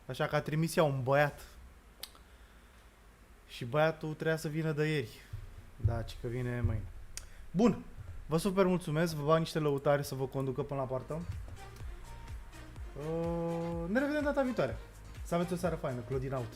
Așa că a trimis ea un băiat. Și băiatul trebuia să vină de ieri. Da, ci că vine mâine. Bun. Vă super mulțumesc. Vă bag niște lăutare să vă conducă până la poartă. Ne revedem data viitoare. Să aveți o seară faină. Claudine out.